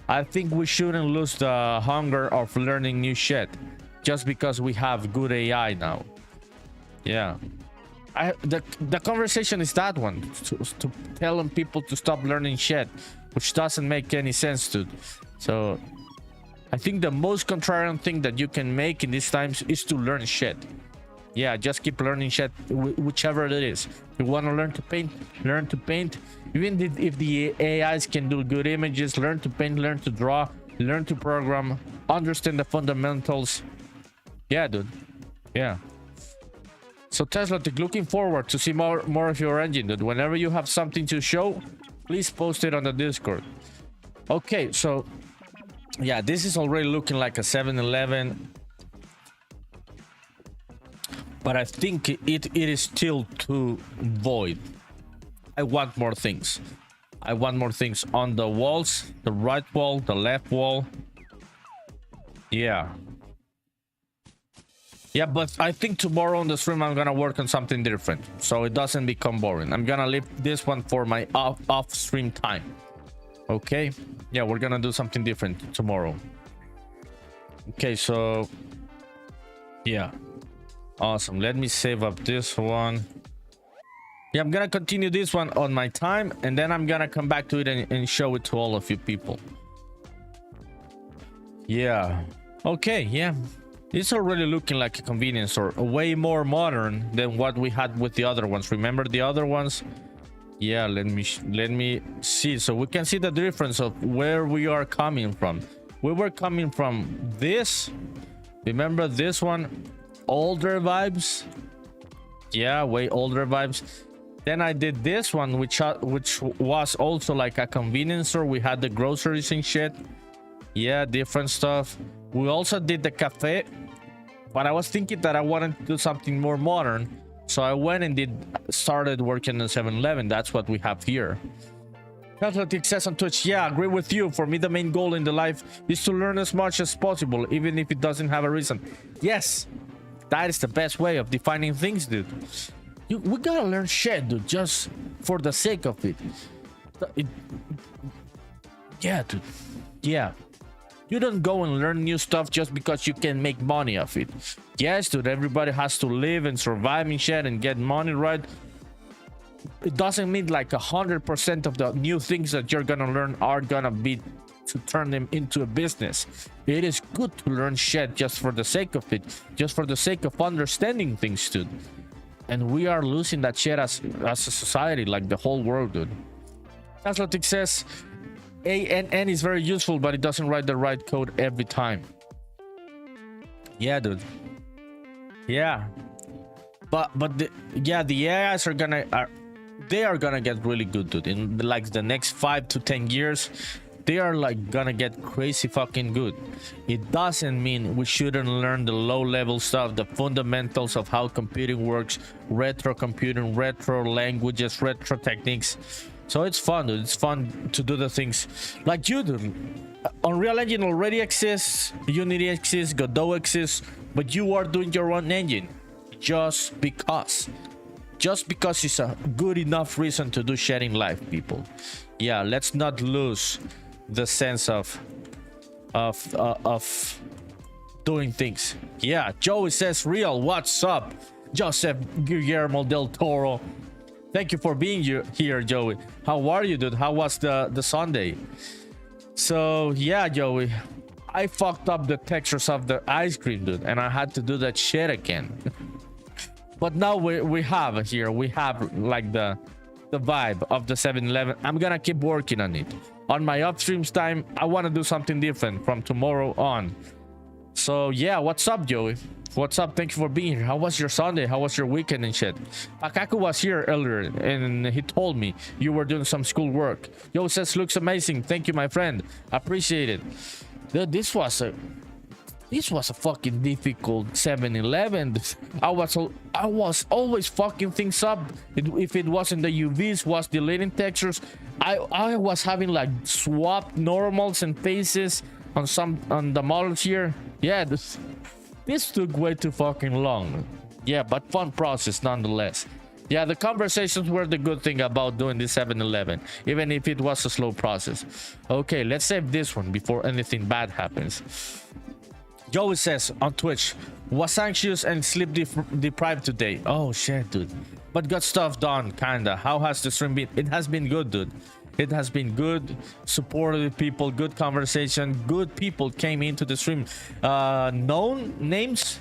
I think we shouldn't lose the hunger of learning new shit just because we have good AI now. Yeah. The conversation is that one, to telling people to stop learning shit, which doesn't make any sense, dude. So I think the most contrarian thing that you can make in these times is to learn shit. Yeah, just keep learning shit, whichever it is. You want to learn to paint, learn to paint. Even if the AIs can do good images, learn to paint, learn to draw, learn to program, understand the fundamentals. Yeah, dude. Yeah. So Tesla, looking forward to see more of your engine, dude. Whenever you have something to show, please post it on the Discord. Okay, so yeah, this is already looking like a 7-Eleven. But I think it is still too void. I want more things. I want more things on the walls, the right wall, the left wall. Yeah. Yeah, but I think tomorrow on the stream I'm gonna work on something different, so it doesn't become boring. I'm gonna leave this one for my off stream time. Okay? Yeah, we're gonna do something different tomorrow. Okay, so yeah. Awesome. Let me save up this one. Yeah, I'm gonna continue this one on my time, and then I'm gonna come back to it and show it to all of you people. Yeah. Okay, yeah. It's already looking like a convenience store, way more modern than what we had with the other ones. Remember the other ones? Yeah, let me see, so we can see the difference of where we are coming from. We were coming from this. Remember this one? Older vibes. Yeah, way older vibes. Then I did this one, which was also like a convenience store. We had the groceries and shit. Yeah, different stuff. We also did the cafe, but I was thinking that I wanted to do something more modern, so I went and started working in 7-Eleven. That's what we have here. Athletic says on Twitch, yeah, I agree with you. For me, the main goal in the life is to learn as much as possible, even if it doesn't have a reason. Yes, that is the best way of defining things, dude. We gotta learn shit, dude, just for the sake of it. Yeah, dude. Yeah. You don't go and learn new stuff just because you can make money off it. Yes, dude, everybody has to live and survive and shit and get money, right? It doesn't mean like 100% of the new things that you're gonna learn are gonna be to turn them into a business. It is good to learn shit just for the sake of it, just for the sake of understanding things, dude. and we are losing that shit as a society, like the whole world, dude. Athletic says ANN is very useful, but it doesn't write the right code every time. Yeah, dude. Yeah, but the AIs are gonna get really good, dude. In like the next 5 to 10 years, they are like gonna get crazy fucking good. It doesn't mean we shouldn't learn the low level stuff, the fundamentals of how computing works, retro computing, retro languages, retro techniques. So it's fun, dude. It's fun to do the things like you do. Unreal Engine already exists, Unity exists, Godot exists, but you are doing your own engine just because it's a good enough reason to do sharing life, people. Yeah, let's not lose the sense of doing things. Yeah, Joey says real. What's up, Joseph Guillermo del Toro? Thank you for being here, Joey. How are you, dude? How was the Sunday? So yeah, Joey, I fucked up the textures of the ice cream, dude, and I had to do that shit again. But now we have like the vibe of the 7-Eleven. I'm gonna keep working on it. On my upstreams time, I want to do something different from tomorrow on. So yeah, what's up, Joey? What's up? Thank you for being here. How was your Sunday? How was your weekend and shit? Pakaku was here earlier and he told me you were doing some school work. Yo says looks amazing. Thank you, my friend. Appreciate it. Dude, this was a fucking difficult 7-Eleven. I was always fucking things up. If it wasn't the UVs, was deleting textures. I was having like swapped normals and faces on the models here. Yeah, this took way too fucking long. Yeah, but fun process nonetheless. Yeah, the conversations were the good thing about doing this 7-Eleven, even if it was a slow process. Okay, let's save this one before anything bad happens. Joey says on Twitch, was anxious and sleep deprived today. Oh shit, dude. But got stuff done, kinda. How has the stream been? It has been good, dude. It has been good. Supportive people, good conversation, good people came into the stream. Known names,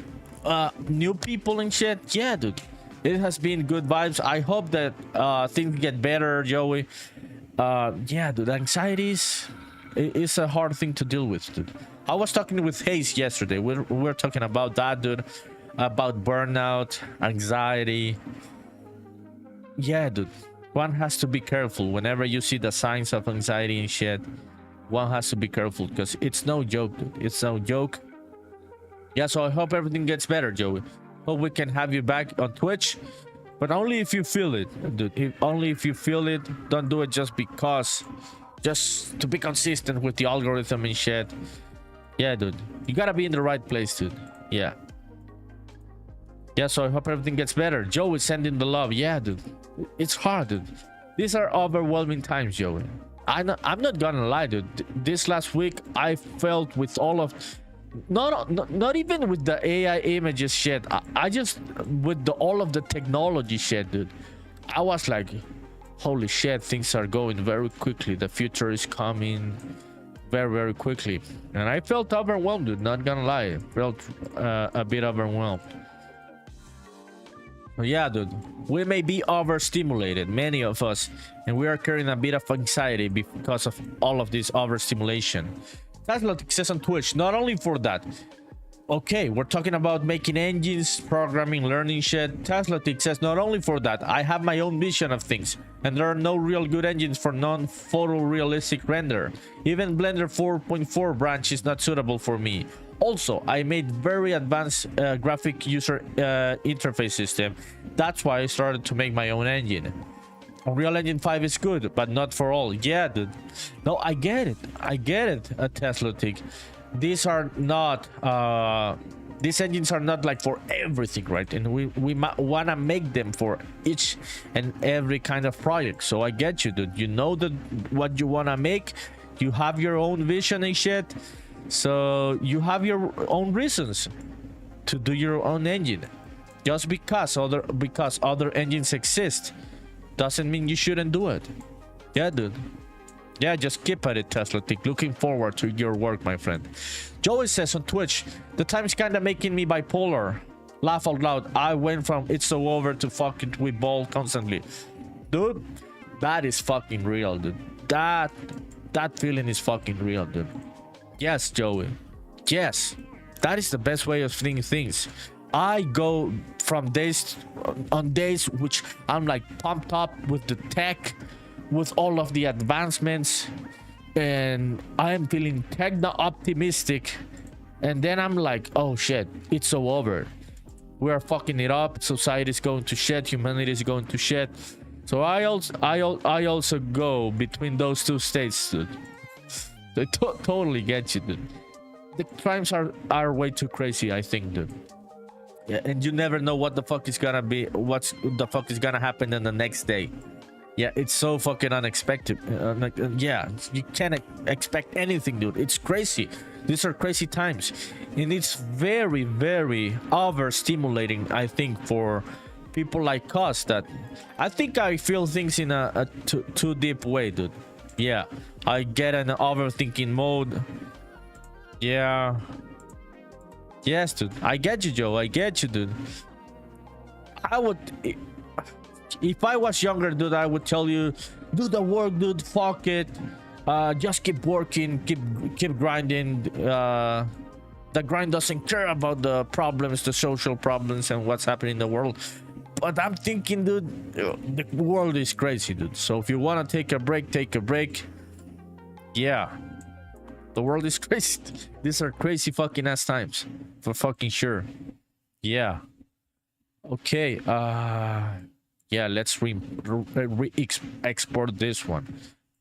new people and shit. Yeah, dude. It has been good vibes. I hope that things get better, Joey. Yeah, dude. Anxieties is a hard thing to deal with, dude. I was talking with Hayes yesterday. We're talking about that, dude. About burnout, anxiety. Yeah, dude. One has to be careful whenever you see the signs of anxiety and shit. One has to be careful because it's no joke, dude. It's no joke. Yeah, so I hope everything gets better, Joey. Hope we can have you back on Twitch, but only if you feel it, dude. Only if you feel it. Don't do it just because. Just to be consistent with the algorithm and shit. Yeah, dude. You gotta be in the right place, dude. Yeah. Yeah, so I hope everything gets better. Joey sending the love. Yeah, dude. It's hard, dude. These are overwhelming times, Joey. I'm not gonna lie, dude. This last week, I felt with all of... Not even with the AI images shit. I just... With all of the technology shit, dude. I was like... Holy shit, things are going very quickly. The future is coming very, very quickly. And I felt overwhelmed, dude. Not gonna lie. I felt a bit overwhelmed. Yeah, dude, we may be overstimulated, many of us, and we are carrying a bit of anxiety because of all of this overstimulation. That's what it says on Twitch. Not only for that. Okay, we're talking about making engines, programming, learning shit. Teslatic says not only for that, I have my own vision of things, and there are no real good engines for non-photorealistic render. Even Blender 4.4 branch is not suitable for me. Also, I made very advanced graphic user interface system. That's why I started to make my own engine. Unreal Engine 5 is good, but not for all. Yeah, dude. No, I get it. I get it, Teslatic. These are not... these engines are not like for everything, right? And we want to make them for each and every kind of project. So I get you, dude. You know what you want to make. You have your own vision and shit. So you have your own reasons to do your own engine. Just because other engines exist doesn't mean you shouldn't do it. Yeah, dude. Yeah, just keep at it, Teslatic. Looking forward to your work, my friend. Joey says on Twitch, the time's kinda making me bipolar. laugh out loud. I went from it's so over to fucking we ball constantly. Dude, that is fucking real, dude. That feeling is fucking real, dude. Yes, Joey. Yes. That is the best way of seeing things. I go from days on days which I'm like pumped up with the tech, with all of the advancements, and I am feeling techno optimistic, and then I'm like, oh shit, it's so over. We are fucking it up. Society is going to shit. Humanity is going to shit. So I also go between those two states, dude. They totally get you, dude. The crimes are way too crazy, I think, dude. Yeah, and you never know what the fuck is gonna be, what's the fuck is gonna happen in the next day. Yeah, it's so fucking unexpected. Yeah, you can't expect anything, dude. It's crazy. These are crazy times, and it's very, very overstimulating, I think, for people like us. That I think I feel things in a too deep way, dude. Yeah, I get an overthinking mode. Yeah. Yes, dude. I get you, Joe. I get you, dude. I would, if I was younger, dude, I would tell you, do the work, dude. Fuck it. Just keep working. Keep grinding. The grind doesn't care about the problems, the social problems, and what's happening in the world. But I'm thinking, dude, the world is crazy, dude. So if you want to take a break, take a break. Yeah. The world is crazy. These are crazy fucking ass times. For fucking sure. Yeah. Okay. Yeah, let's export this one.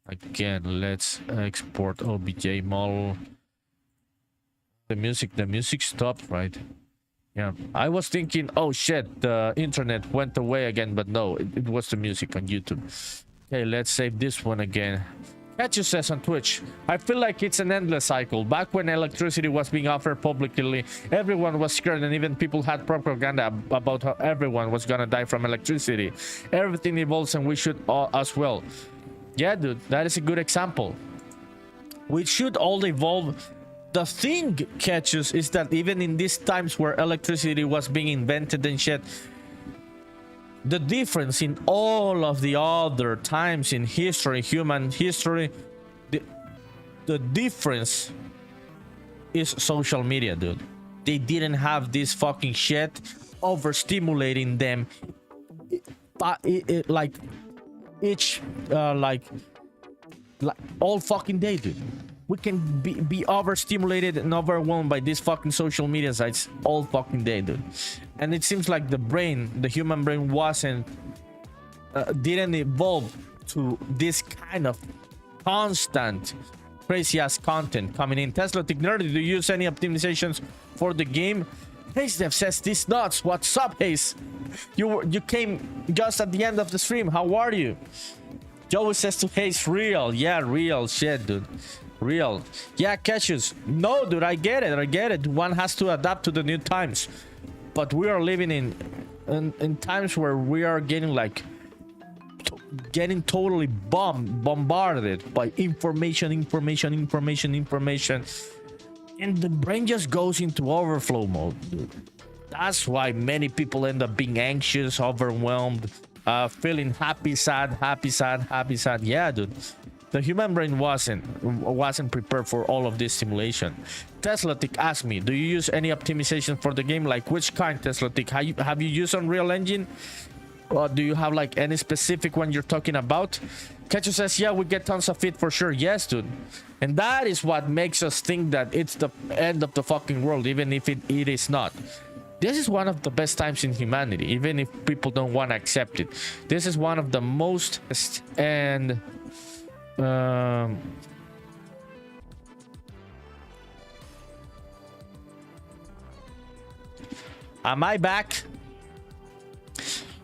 Again, let's export OBJ model. The music stopped, right? Yeah, I was thinking, oh shit, the internet went away again, but no, it was the music on YouTube. Okay, let's save this one again. Catcher says on Twitch, I feel like it's an endless cycle. Back when electricity was being offered publicly, everyone was scared, and even people had propaganda about how everyone was gonna die from electricity. Everything evolves, and we should as well. Yeah, dude, that is a good example. We should all evolve. The thing, Catches, is that even in these times where electricity was being invented and shit, the difference in all of the other times in history, human history, the difference is social media, dude. They didn't have this fucking shit overstimulating them, like each like all fucking day, dude. We can be overstimulated and overwhelmed by these fucking social media sites all fucking day, dude. And it seems like the human brain didn't evolve to this kind of constant crazy ass content coming in. Tesla Nerdy, do you use any optimizations for the game? HazeDev says, this nuts. What's up, Haze? You came just at the end of the stream. How are you? Joe says to Haze, real. Yeah, real shit, dude. Real. Yeah, Cashews. No, dude, I get it. One has to adapt to the new times. But we are living in times where we are getting like getting totally bombarded by information, and the brain just goes into overflow mode, dude. That's why many people end up being anxious, overwhelmed, feeling happy, sad. Yeah, dude. The human brain wasn't prepared for all of this simulation. Teslatic asked me, do you use any optimization for the game? Like which kind, Teslatic? Have you used Unreal Engine? Or do you have like any specific one you're talking about? Ketchu says, yeah, we get tons of it for sure. Yes, dude. And that is what makes us think that it's the end of the fucking world, even if it is not. This is one of the best times in humanity, even if people don't want to accept it. This is one of the most and am I back?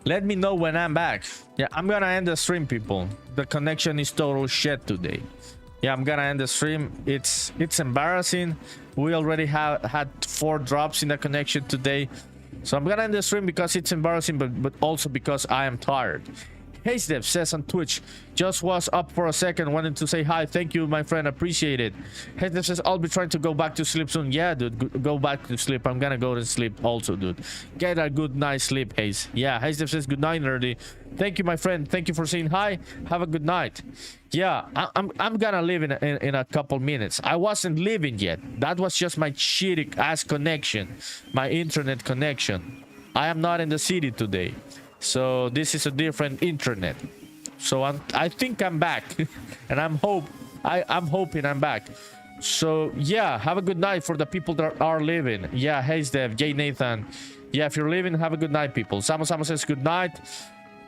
Let me know when I'm back. Yeah, I'm gonna end the stream, people. The connection is total shit today. Yeah, I'm gonna end the stream. It's embarrassing. We already had 4 drops in the connection today. So I'm gonna end the stream because it's embarrassing, but also because I am tired. Hazedev says on Twitch, just was up for a second, wanted to say hi. Thank you, my friend, appreciate it. Hazedev says, I'll be trying to go back to sleep soon. Yeah, dude, go back to sleep. I'm gonna go to sleep also, dude. Get a good night's sleep, Haze. Yeah, Hazedev says, good night, nerdy. Thank you, my friend. Thank you for saying hi. Have a good night. Yeah, I'm gonna leave in a couple minutes. I wasn't leaving yet. That was just my shitty ass connection, my internet connection. I am not in the city today, so this is a different internet. So I think I'm back, and I'm hoping I'm back. So yeah, have a good night for the people that are leaving. Yeah, Haze Dev, Jay Nathan. Yeah, if you're leaving, have a good night, people. Samo says good night.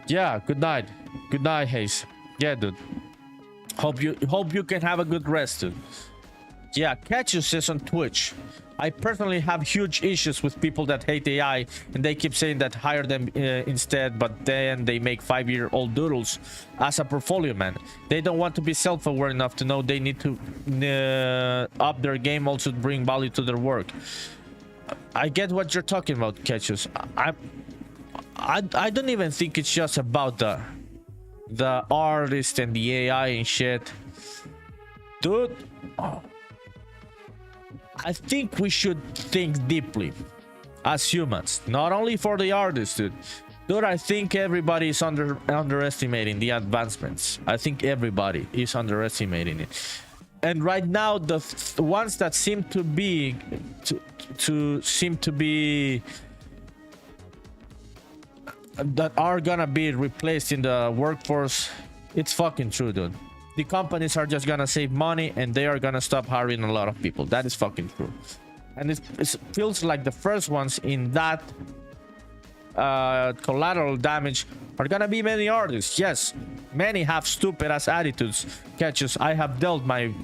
Yeah, good night. Good night, Haze. Yeah, dude. Hope you can have a good rest, dude. Yeah, Catch You says on Twitch, I personally have huge issues with people that hate AI and they keep saying that hire them instead, but then they make 5-year-old doodles as a portfolio, man. They don't want to be self-aware enough to know they need to up their game, also to bring value to their work. I get what you're talking about, Ketchus. I don't even think it's just about the artist and the AI and shit. Dude, I think we should think deeply as humans, not only for the artists, dude. Dude, I think everybody is underestimating the advancements. I think everybody is underestimating it. And right now, the ones that seem to be that are gonna be replaced in the workforce, it's fucking true, dude. The companies are just gonna save money and they are gonna stop hiring a lot of people. That is fucking true. And it feels like the first ones in that collateral damage are gonna be many artists. Yes, many have stupid ass attitudes. Catches, I have dealt my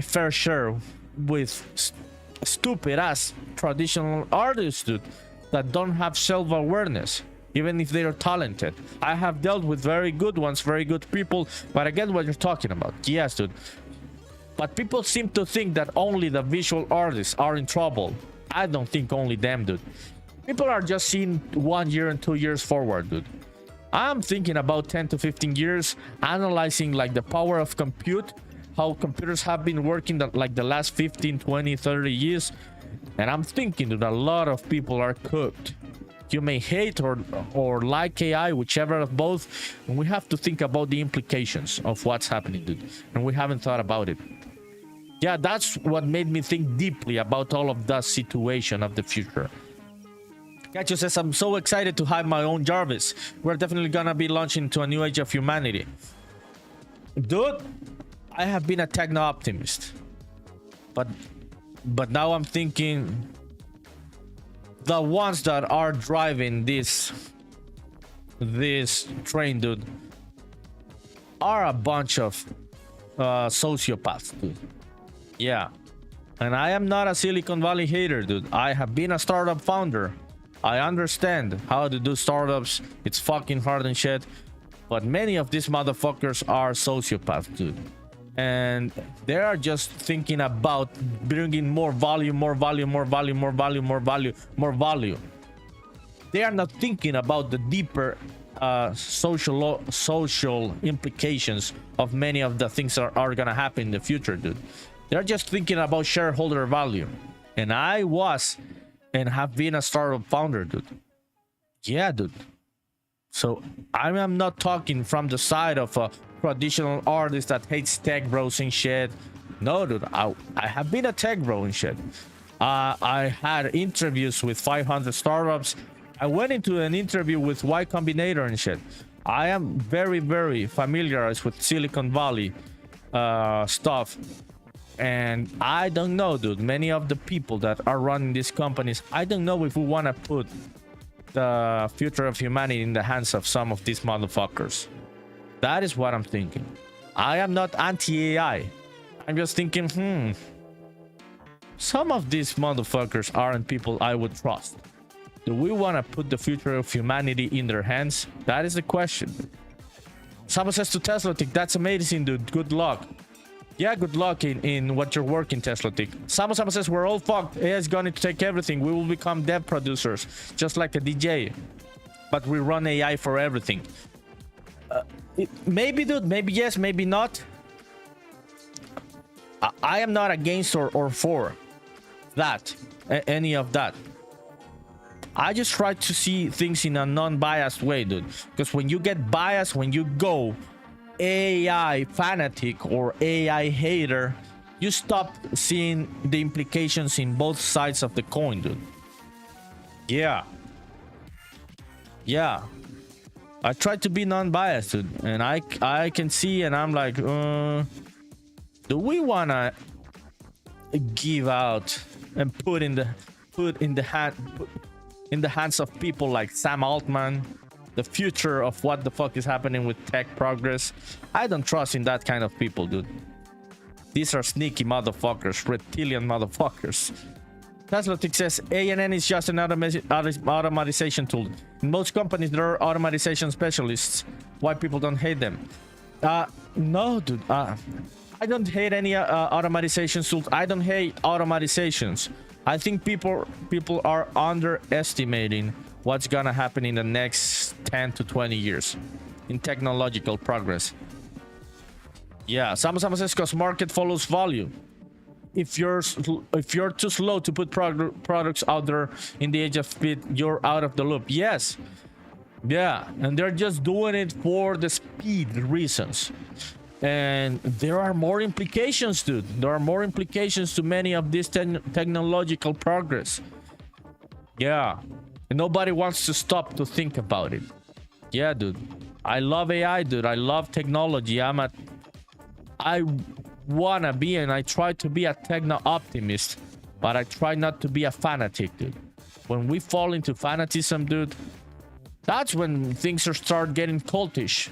fair share with stupid ass traditional artists, dude, that don't have self-awareness, even if they are talented. I have dealt with very good ones, very good people, but I get what you're talking about. Yes, dude. But people seem to think that only the visual artists are in trouble. I don't think only them, dude. People are just seeing 1 year and 2 years forward, dude. I'm thinking about 10 to 15 years, analyzing like the power of compute, how computers have been working like the last 15, 20, 30 years. And I'm thinking that a lot of people are cooked. You may hate or like AI, whichever of both, and we have to think about the implications of what's happening, dude. And we haven't thought about it. Yeah, that's what made me think deeply about all of that situation of the future. Gacho says, I'm so excited to have my own Jarvis. We're definitely gonna be launching to a new age of humanity. Dude, I have been a techno-optimist. But now I'm thinking the ones that are driving this train, dude, are a bunch of sociopaths, dude. Yeah. And I am not a Silicon Valley hater, dude. I have been a startup founder. I understand how to do startups. It's fucking hard and shit. But many of these motherfuckers are sociopaths, dude. And they are just thinking about bringing more value, more value, more value, more value, more value, more value. They are not thinking about the deeper social implications of many of the things that are gonna happen in the future, dude. They're just thinking about shareholder value. And I was and have been a startup founder, dude. Yeah, dude. So I am not talking from the side of a traditional artist that hates tech bros and shit. No, dude, I have been a tech bro and shit. I had interviews with 500 startups. I went into an interview with Y Combinator and shit. I am very, very familiarized with Silicon Valley stuff. And I don't know, dude, many of the people that are running these companies, I don't know if we want to put the future of humanity in the hands of some of these motherfuckers. That is what I'm thinking. I am not anti-AI. I'm just thinking, some of these motherfuckers aren't people I would trust. Do we want to put the future of humanity in their hands? That is the question. Someone says to Tesla, that's amazing, dude. Good luck. Yeah, good luck in what you're working, Tesla Tick. Someone says we're all fucked. AI is going to take everything. We will become dev producers, just like a DJ. but we run AI for everything. Maybe, dude, maybe yes, maybe not. I am not against or for that, any of that. I just try to see things in a non-biased way, dude. Because when you get biased, when you go AI fanatic or AI hater, you stop seeing the implications in both sides of the coin, dude. Yeah. I try to be non-biased, dude, and I can see, and I'm like, do we wanna give out and put in the hands of people like Sam Altman the future of what the fuck is happening with tech progress? I don't trust in that kind of people, dude. These are sneaky motherfuckers, reptilian motherfuckers. Tesla-Tick says ANN is just an automatization tool. In most companies, there are automatization specialists. Why people don't hate them? No, dude. I don't hate any automatization tools. I don't hate automatizations. I think people are underestimating what's gonna happen in the next 10 to 20 years in technological progress. Yeah, Sama says because market follows volume. If you're too slow to put products out there in the age of speed, you're out of the loop. Yes. Yeah, and they're just doing it for the speed reasons. And there are more implications, dude. There are more implications to many of this technological progress. Yeah. And nobody wants to stop to think about it. Yeah, dude. I love AI, dude. I love technology. I wanna be, and I try to be a techno optimist, but I try not to be a fanatic, dude. When we fall into fanatism, dude, that's when things start getting cultish.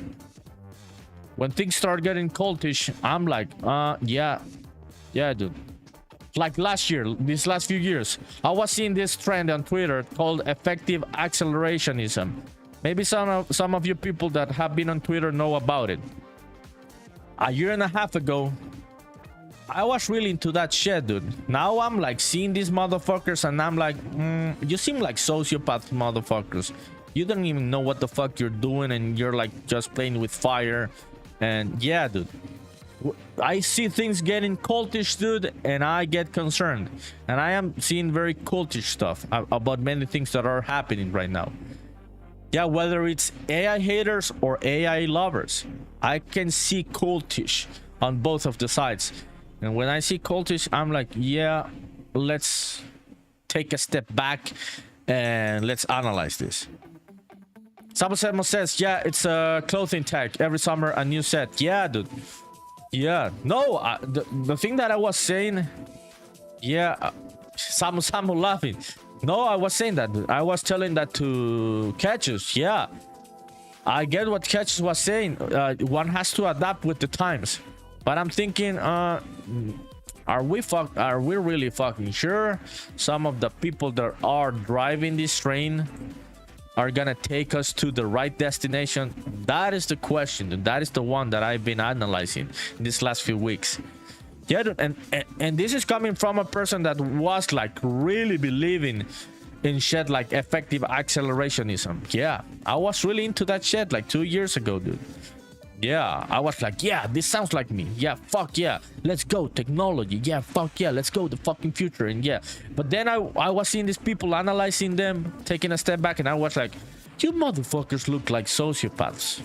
When things start getting cultish, I'm like, yeah, dude. Like last year, these last few years, I was seeing this trend on Twitter called effective accelerationism. Maybe some of you people that have been on Twitter know about it. A year and a half ago, I was really into that shit, dude. Now I'm like seeing these motherfuckers and I'm like, you seem like sociopath motherfuckers. You don't even know what the fuck you're doing and you're like just playing with fire. And yeah, dude, I see things getting cultish, dude, and I get concerned. And I am seeing very cultish stuff about many things that are happening right now. Yeah, whether it's AI haters or AI lovers, I can see cultish on both of the sides. And when I see cultish, I'm like, yeah, let's take a step back and let's analyze this. Sabosemo says, yeah, it's a clothing tag. Every summer, a new set. Yeah, dude. Yeah. No, the thing that I was saying, yeah, Samu laughing. No, I was saying that, dude. I was telling that to Catches. Yeah. I get what Catches was saying. One has to adapt with the times. But I'm thinking, are we really fucking sure some of the people that are driving this train are gonna take us to the right destination? That is the question, and that is the one that I've been analyzing in these last few weeks. Yeah, and this is coming from a person that was like really believing in shit like effective accelerationism. Yeah, I was really into that shit like 2 years ago, dude. Yeah, I was like, yeah, this sounds like me. Yeah, fuck yeah, let's go technology. Yeah, fuck yeah, let's go the fucking future. And yeah, but then I was seeing these people, analyzing them, taking a step back, and I was like, you motherfuckers look like sociopaths.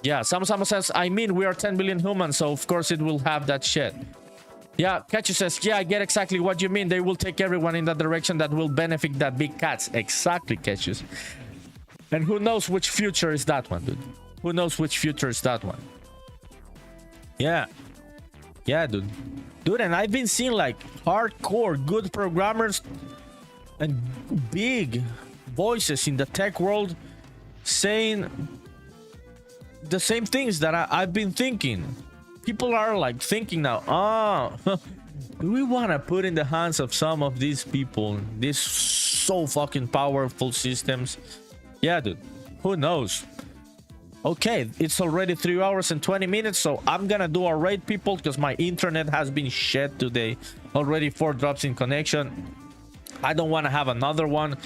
Yeah, Sama says, I mean, we are 10 billion humans, so of course it will have that shit. Yeah, Kachu says, yeah, I get exactly what you mean. They will take everyone in that direction that will benefit that big cats. Exactly, Kachu. And who knows which future is that one, dude? Who knows which future is that one? Yeah. Yeah, dude. Dude, and I've been seeing like hardcore good programmers and big voices in the tech world saying the same things that I've been thinking. People are like thinking now, do we want to put in the hands of some of these people these so fucking powerful systems? Yeah, dude. Who knows? Okay, it's already 3 hours and 20 minutes, so I'm gonna do a raid, people, because my internet has been shit today. Already 4 drops in connection. I don't want to have another one,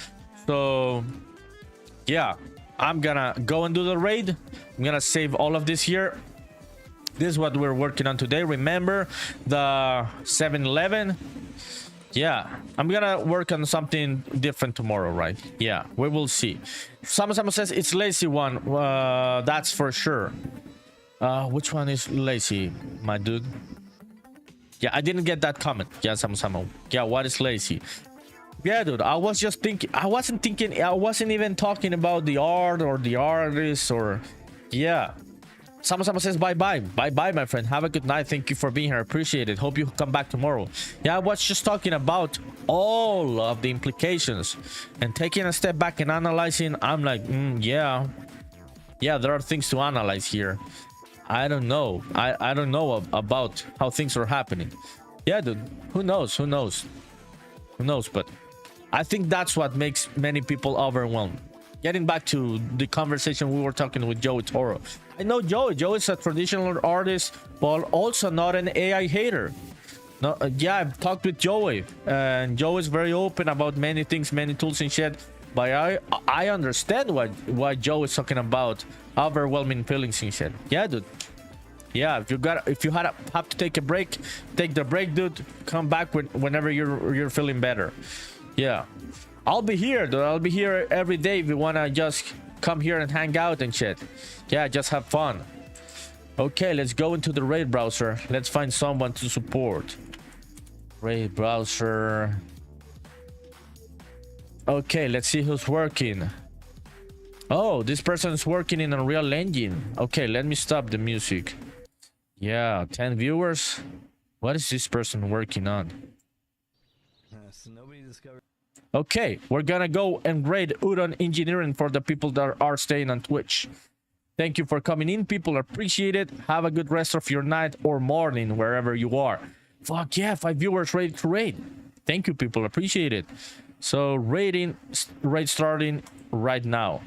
so yeah, I'm gonna go and do the raid. I'm gonna save all of this here. This is what we're working on today. Remember the 7-Eleven? Yeah, I'm gonna work on something different tomorrow, right? Yeah, we will see. Someone says it's lazy one. That's for sure. Which one is lazy, my dude? Yeah, I didn't get that comment. Yeah, someone. Yeah, what is lazy? Yeah, dude, I was just thinking. I wasn't even talking about the art or the artist or... Yeah. Someone says bye-bye. Bye-bye, my friend. Have a good night. Thank you for being here. Appreciate it. Hope you come back tomorrow. Yeah, I was just talking about all of the implications and taking a step back and analyzing. I'm like, yeah, there are things to analyze here. I don't know. I don't know about how things are happening. Yeah, dude. Who knows? But I think that's what makes many people overwhelmed. Getting back to the conversation we were talking with Joey Toro. I know Joey. Joey is a traditional artist, but also not an AI hater. No, yeah, I've talked with Joey, and Joey is very open about many things, many tools and shit. But I understand what Joe is talking about, overwhelming feelings and shit. Yeah, dude. Yeah, if you have to take a break, take the break, dude. Come back whenever you're feeling better. Yeah. I'll be here, dude. I'll be here every day if you wanna just come here and hang out and shit. Yeah, just have fun. Okay, let's go into the raid browser. Let's find someone to support. Raid browser. Okay, let's see who's working. Oh, this person is working in Unreal Engine. Okay, let me stop the music. Yeah, 10 viewers. What is this person working on? So nobody discovered. Okay, we're gonna go and grade Udon Engineering for the people that are staying on Twitch. Thank you for coming in, people. Appreciate it. Have a good rest of your night or morning, wherever you are. Fuck yeah, 5 viewers ready to raid. Thank you, people. Appreciate it. So raid starting right now.